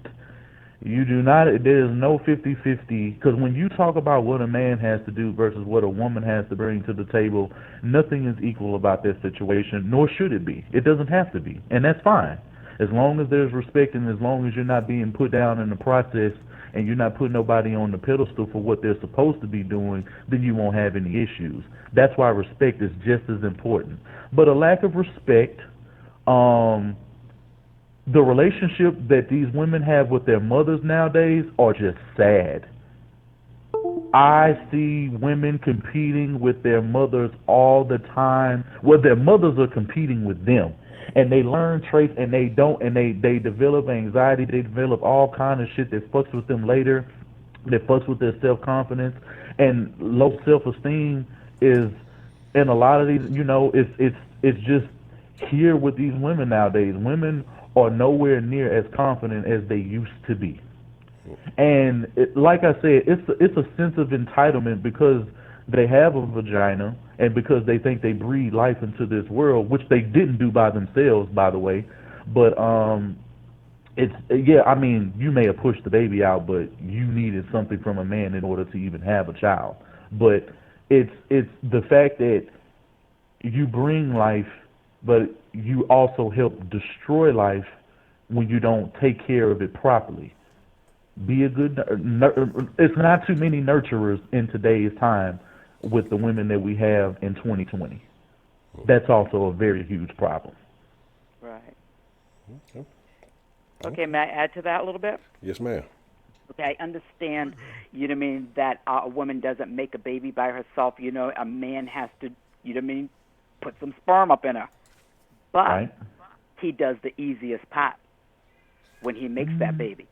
There is no 50-50, because when you talk about what a man has to do versus what a woman has to bring to the table, nothing is equal about that situation, nor should it be. It doesn't have to be, and that's fine. As long as there's respect and as long as you're not being put down in the process and you're not putting nobody on the pedestal for what they're supposed to be doing, then you won't have any issues. That's why respect is just as important. But a lack of respect, the relationship that these women have with their mothers nowadays are just sad. I see women competing with their mothers all the time. Well, their mothers are competing with them. And they learn traits and they develop anxiety, they develop all kind of shit that fucks with them later, that fucks with their self-confidence. And low self-esteem is, in a lot of these, it's just here with these women nowadays. Women are nowhere near as confident as they used to be. And like I said, it's a sense of entitlement because they have a vagina and because they think they breathe life into this world, which they didn't do by themselves, by the way. But you may have pushed the baby out, but you needed something from a man in order to even have a child. But it's the fact that you bring life but you also help destroy life when you don't take care of it properly. Be a good. It's not too many nurturers in today's time with the women that we have in 2020. That's also a very huge problem. Right. Okay. Okay, may I add to that a little bit? Yes, ma'am. Okay, I understand, you know what I mean, that a woman doesn't make a baby by herself. You know, a man has to, you know what I mean, put some sperm up in her. But Right. he does the easiest part when he makes that baby.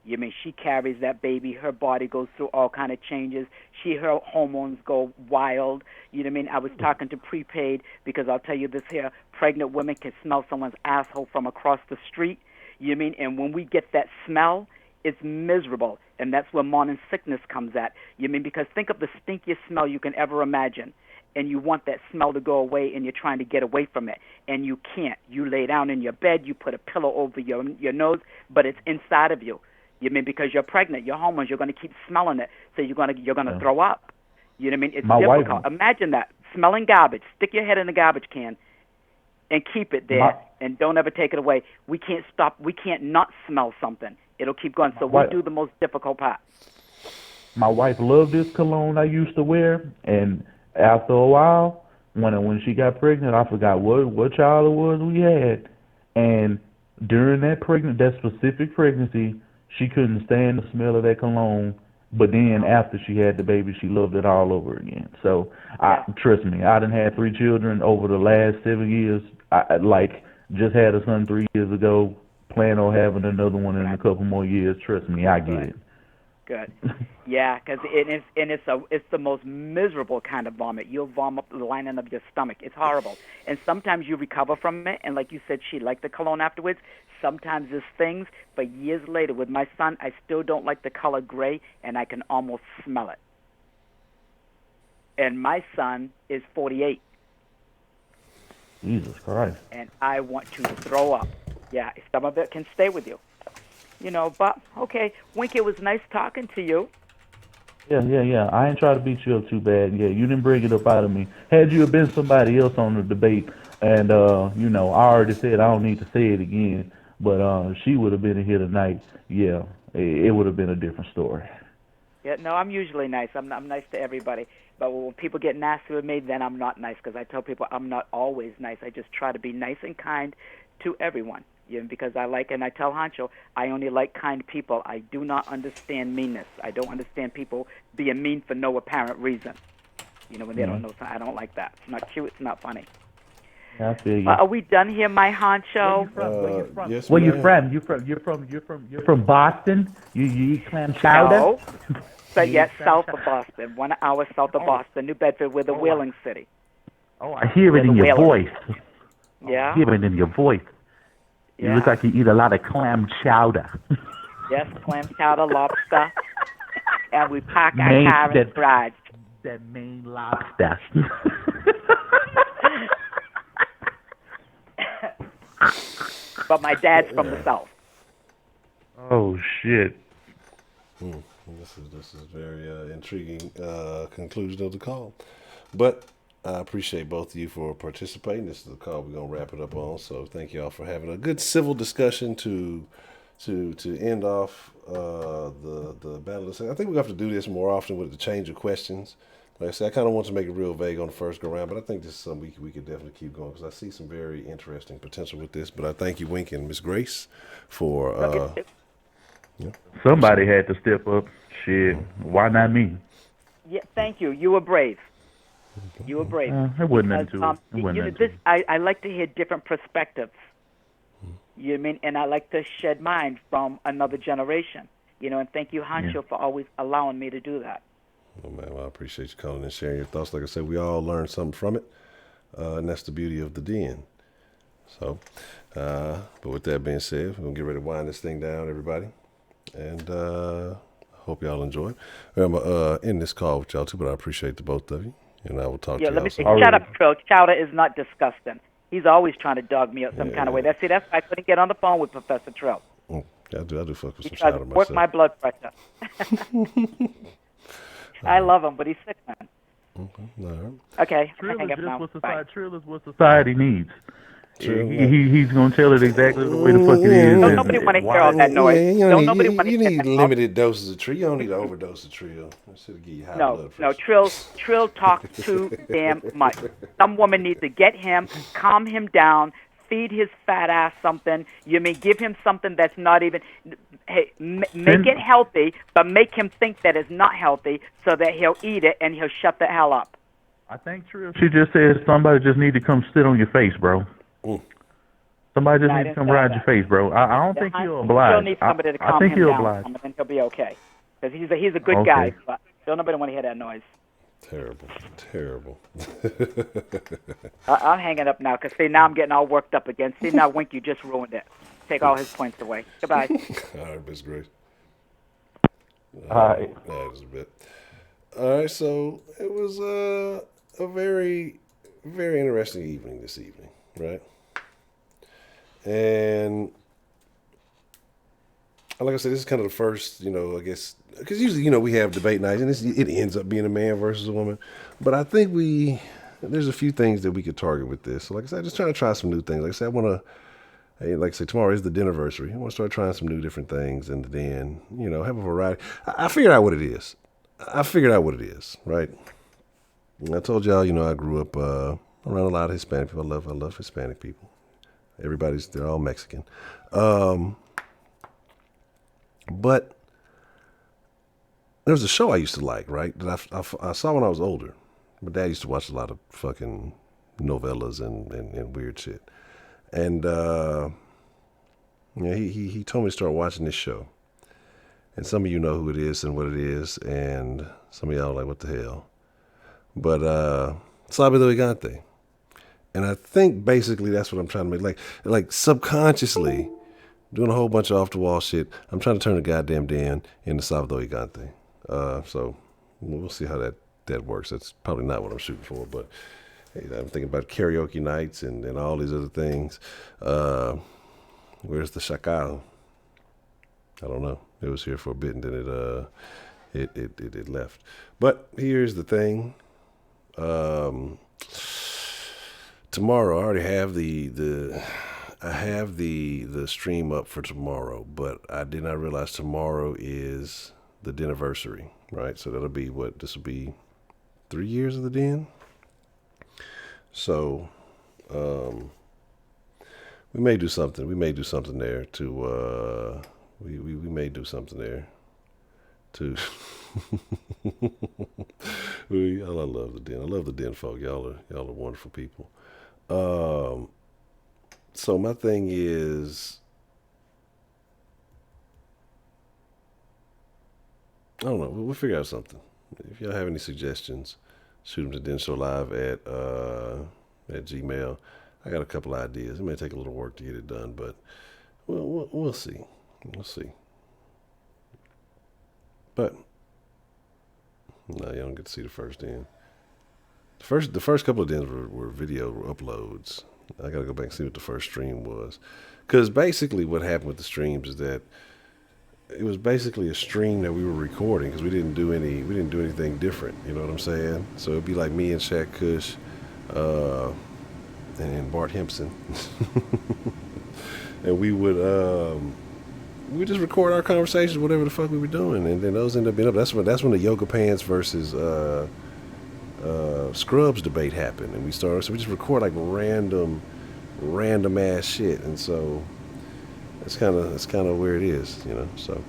You mean she carries that baby, her body goes through all kind of changes. Her hormones go wild. You know what I mean? I was talking to Prepaid because I'll tell you this here, pregnant women can smell someone's asshole from across the street. You know what I mean? And when we get that smell, it's miserable. And that's where morning sickness comes at. You know what I mean? Because think of the stinkiest smell you can ever imagine. And you want that smell to go away, and you're trying to get away from it, and you can't. You lay down in your bed, you put a pillow over your nose, but it's inside of you. You mean because you're pregnant, your hormones, you're going to keep smelling it, so you're going to throw up. You know what I mean? It's difficult. Imagine that, smelling garbage. Stick your head in the garbage can and keep it there, and don't ever take it away. We can't stop. We can't not smell something. It'll keep going. So we do the most difficult part. My wife loved this cologne I used to wear, and after a while, when she got pregnant, I forgot what child it was we had, and during that specific pregnancy, she couldn't stand the smell of that cologne. But then after she had the baby, she loved it all over again. So trust me, I done had 3 children over the last 7 years. I just had a son 3 years ago. Plan on having another one in a couple more years. Trust me, I get it. Good. Yeah, because it's the most miserable kind of vomit. You'll vomit up the lining of your stomach. It's horrible. And sometimes you recover from it, and like you said, she liked the cologne afterwards. Sometimes there's things, but years later with my son, I still don't like the color gray, and I can almost smell it. And my son is 48. Jesus Christ. And I want to throw up. Yeah, some of it can stay with you. You know, but, okay, Winky, it was nice talking to you. Yeah. I ain't try to beat you up too bad. Yeah, you didn't bring it up out of me. Had you have been somebody else on the debate, and, I already said I don't need to say it again, but she would have been in here tonight, yeah, it would have been a different story. Yeah, no, I'm usually nice. I'm nice to everybody. But when people get nasty with me, then I'm not nice, because I tell people I'm not always nice. I just try to be nice and kind to everyone. Because and I tell Honcho, I only like kind people. I do not understand meanness. I don't understand people being mean for no apparent reason. When they don't know something. I don't like that. It's not cute. It's not funny. I feel you. Are we done here, my Honcho? Where you from? Yes, Where you ma'am. from? You're from Boston? You eat clam chowder? No. But yes, south of Boston, 1 hour south of Boston, New Bedford, we're the whaling city. Oh, I hear it in your voice. Yeah. I hear it in your voice. You look like you eat a lot of clam chowder. Yes, clam chowder, lobster, and we park our car in the garage. That Maine lobster. But my dad's from the south. Oh shit. This is very intriguing conclusion of the call, but I appreciate both of you for participating. This is the call we're gonna wrap it up on. So thank you all for having a good civil discussion to end off the battle. I think we have to do this more often with the change of questions. Like I said, I kind of want to make it real vague on the first go round, but I think this is something we could definitely keep going, because I see some very interesting potential with this. But I thank you, Wink and Miss Grace, for somebody had to step up. Shit, why not me? Yeah, thank you. You were brave. You were brave. It wasn't nothing to it. I like to hear different perspectives. You know what I mean? And I like to shed mine from another generation. And thank you, Honcho, for always allowing me to do that. Oh, man, well, I appreciate you calling and sharing your thoughts. Like I said, we all learned something from it, and that's the beauty of the den. So, but with that being said, we're going to get ready to wind this thing down, everybody. And hope y'all enjoy it. I'm going to end this call with y'all, too, but I appreciate the both of you. And I will talk to y'all. Let me say, shut up, Trill. Chowder is not disgusting. He's always trying to dog me up some kind of way. That's why I couldn't get on the phone with Professor Trill. I do fuck with some chowder myself. He tries to work my blood pressure. I love him, but he's sick, man. Okay. All right. Okay. Trill is what society needs. True. He's gonna tell it exactly the way the fuck it is. Don't nobody want to hear all that noise. Don't nobody want to You hear need that. limited doses of Trio. You don't need to overdose of Trio. Instead of give you high blood pressure. Trill talks too damn much. Some woman needs to get him, calm him down, feed his fat ass something. You may give him something that's not even. Hey, make it healthy, but make him think that it's not healthy, so that he'll eat it and he'll shut the hell up. I think Trill. She just said somebody just need to come sit on your face, bro. Somebody just needs to come ride your face, bro. I don't think he'll oblige. He'll need somebody to calm him down, and he'll be okay. Because he's a good guy, but don't nobody want to hear that noise. Terrible. I'm hanging up now, because see, now I'm getting all worked up again. See, now Wink, you just ruined it. Take all his points away. Goodbye. All right, Miss Grace. All right. That was a bit. All right, so it was a very, very interesting evening this evening, right? And like I said, this is kind of the first, I guess, because usually, we have debate nights, and it ends up being a man versus a woman. But I think there's a few things that we could target with this. So like I said, just trying to try some new things. Like I said, like I said, tomorrow is the dinnerversary. I want to start trying some new different things, and then, have a variety. I figured out what it is. Right? And I told y'all, I grew up around a lot of Hispanic people. I love Hispanic people. They're all Mexican. But there was a show I used to like, right? That I saw when I was older. My dad used to watch a lot of fucking novellas and weird shit. And he told me to start watching this show. And some of you know who it is and what it is, and some of y'all are like, what the hell? But Sábado Gigante. And I think basically that's what I'm trying to make. Like subconsciously, doing a whole bunch of off-the-wall shit, I'm trying to turn the goddamn Dan into Sábado Gigante. So we'll see how that works. That's probably not what I'm shooting for, but hey, I'm thinking about karaoke nights and all these other things. Where's the Chacal? I don't know. It was here for a bit and then it left. But here's the thing. Tomorrow I already have the stream up for tomorrow, but I did not realize tomorrow is the dinnerversary, right? So that'll be this will be 3 years of the den. So we may do something. We may do something there to we may do something there to I love the den. I love the den folk. Y'all are wonderful people. So my thing is, I don't know. We'll figure out something. If y'all have any suggestions, shoot them to denshowlive at Gmail. I got a couple ideas. It may take a little work to get it done, but we'll see. We'll see. But no, you don't get to see the first den. The first couple of dens were video uploads. I gotta go back and see what the first stream was, because basically what happened with the streams is that it was basically a stream that we were recording, because we didn't do anything different. You know what I'm saying? So it'd be like me and Shaq Kush, and Bart Hempson, and we would just record our conversations, whatever the fuck we were doing, and then those end up being up. That's when the yoga pants versus scrubs debate happened, and we just record like random ass shit, and so it's kind of where it is, so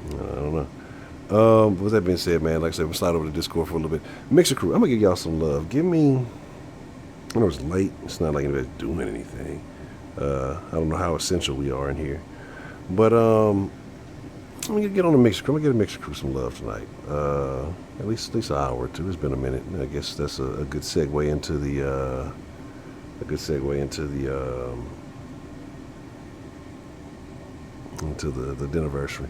I don't know. With that being said, man, like I said, we'll slide over to Discord for a little bit. Mixer crew, I'm gonna give y'all some love. I know it's late, it's not like anybody's doing anything. I don't know how essential we are in here, but I'm gonna get on the Mixer crew. I'm gonna get a Mixer crew some love tonight. At least an hour or two. It's been a minute. I guess that's a good segue into the dinnerversary.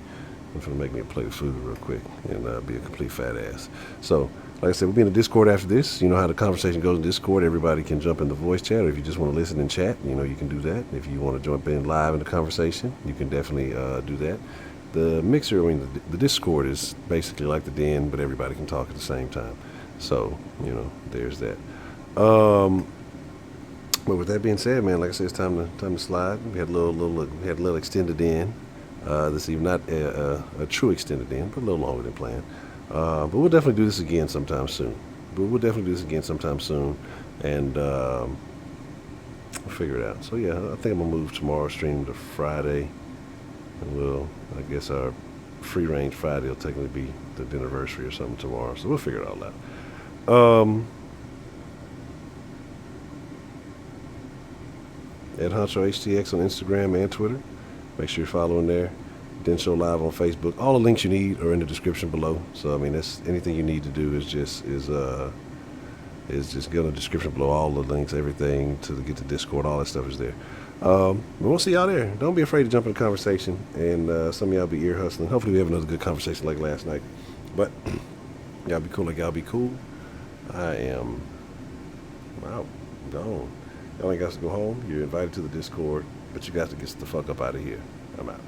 I'm gonna make me a plate of food real quick and be a complete fat ass. So, like I said, we'll be in the Discord after this. You know how the conversation goes in Discord. Everybody can jump in the voice chat, or if you just want to listen and chat, you can do that. If you want to jump in live in the conversation, you can definitely do that. The Mixer, the Discord is basically like the den, but everybody can talk at the same time. So, there's that. But with that being said, man, like I said, it's time to slide. We had a little extended in. This evening, not a true extended in, but a little longer than planned. But we'll definitely do this again sometime soon. And we'll figure it out. So yeah, I think I'm gonna move tomorrow's stream to Friday, and I guess our free range Friday will technically be the anniversary or something tomorrow. So we'll figure it all out. Ed Honcho HTX on Instagram and Twitter. Make sure you're following there. Den Show Live on Facebook. All the links you need are in the description below. So I mean, that's anything you need to do is just go in the description below. All the links, everything to get to Discord, all that stuff is there. But we'll see y'all there. Don't be afraid to jump in the conversation, and some of y'all be ear hustling. Hopefully we have another good conversation like last night. But y'all be cool like y'all be cool. I am out, gone. Y'all ain't got to go home. You're invited to the Discord, but you got to get the fuck up out of here. I'm out.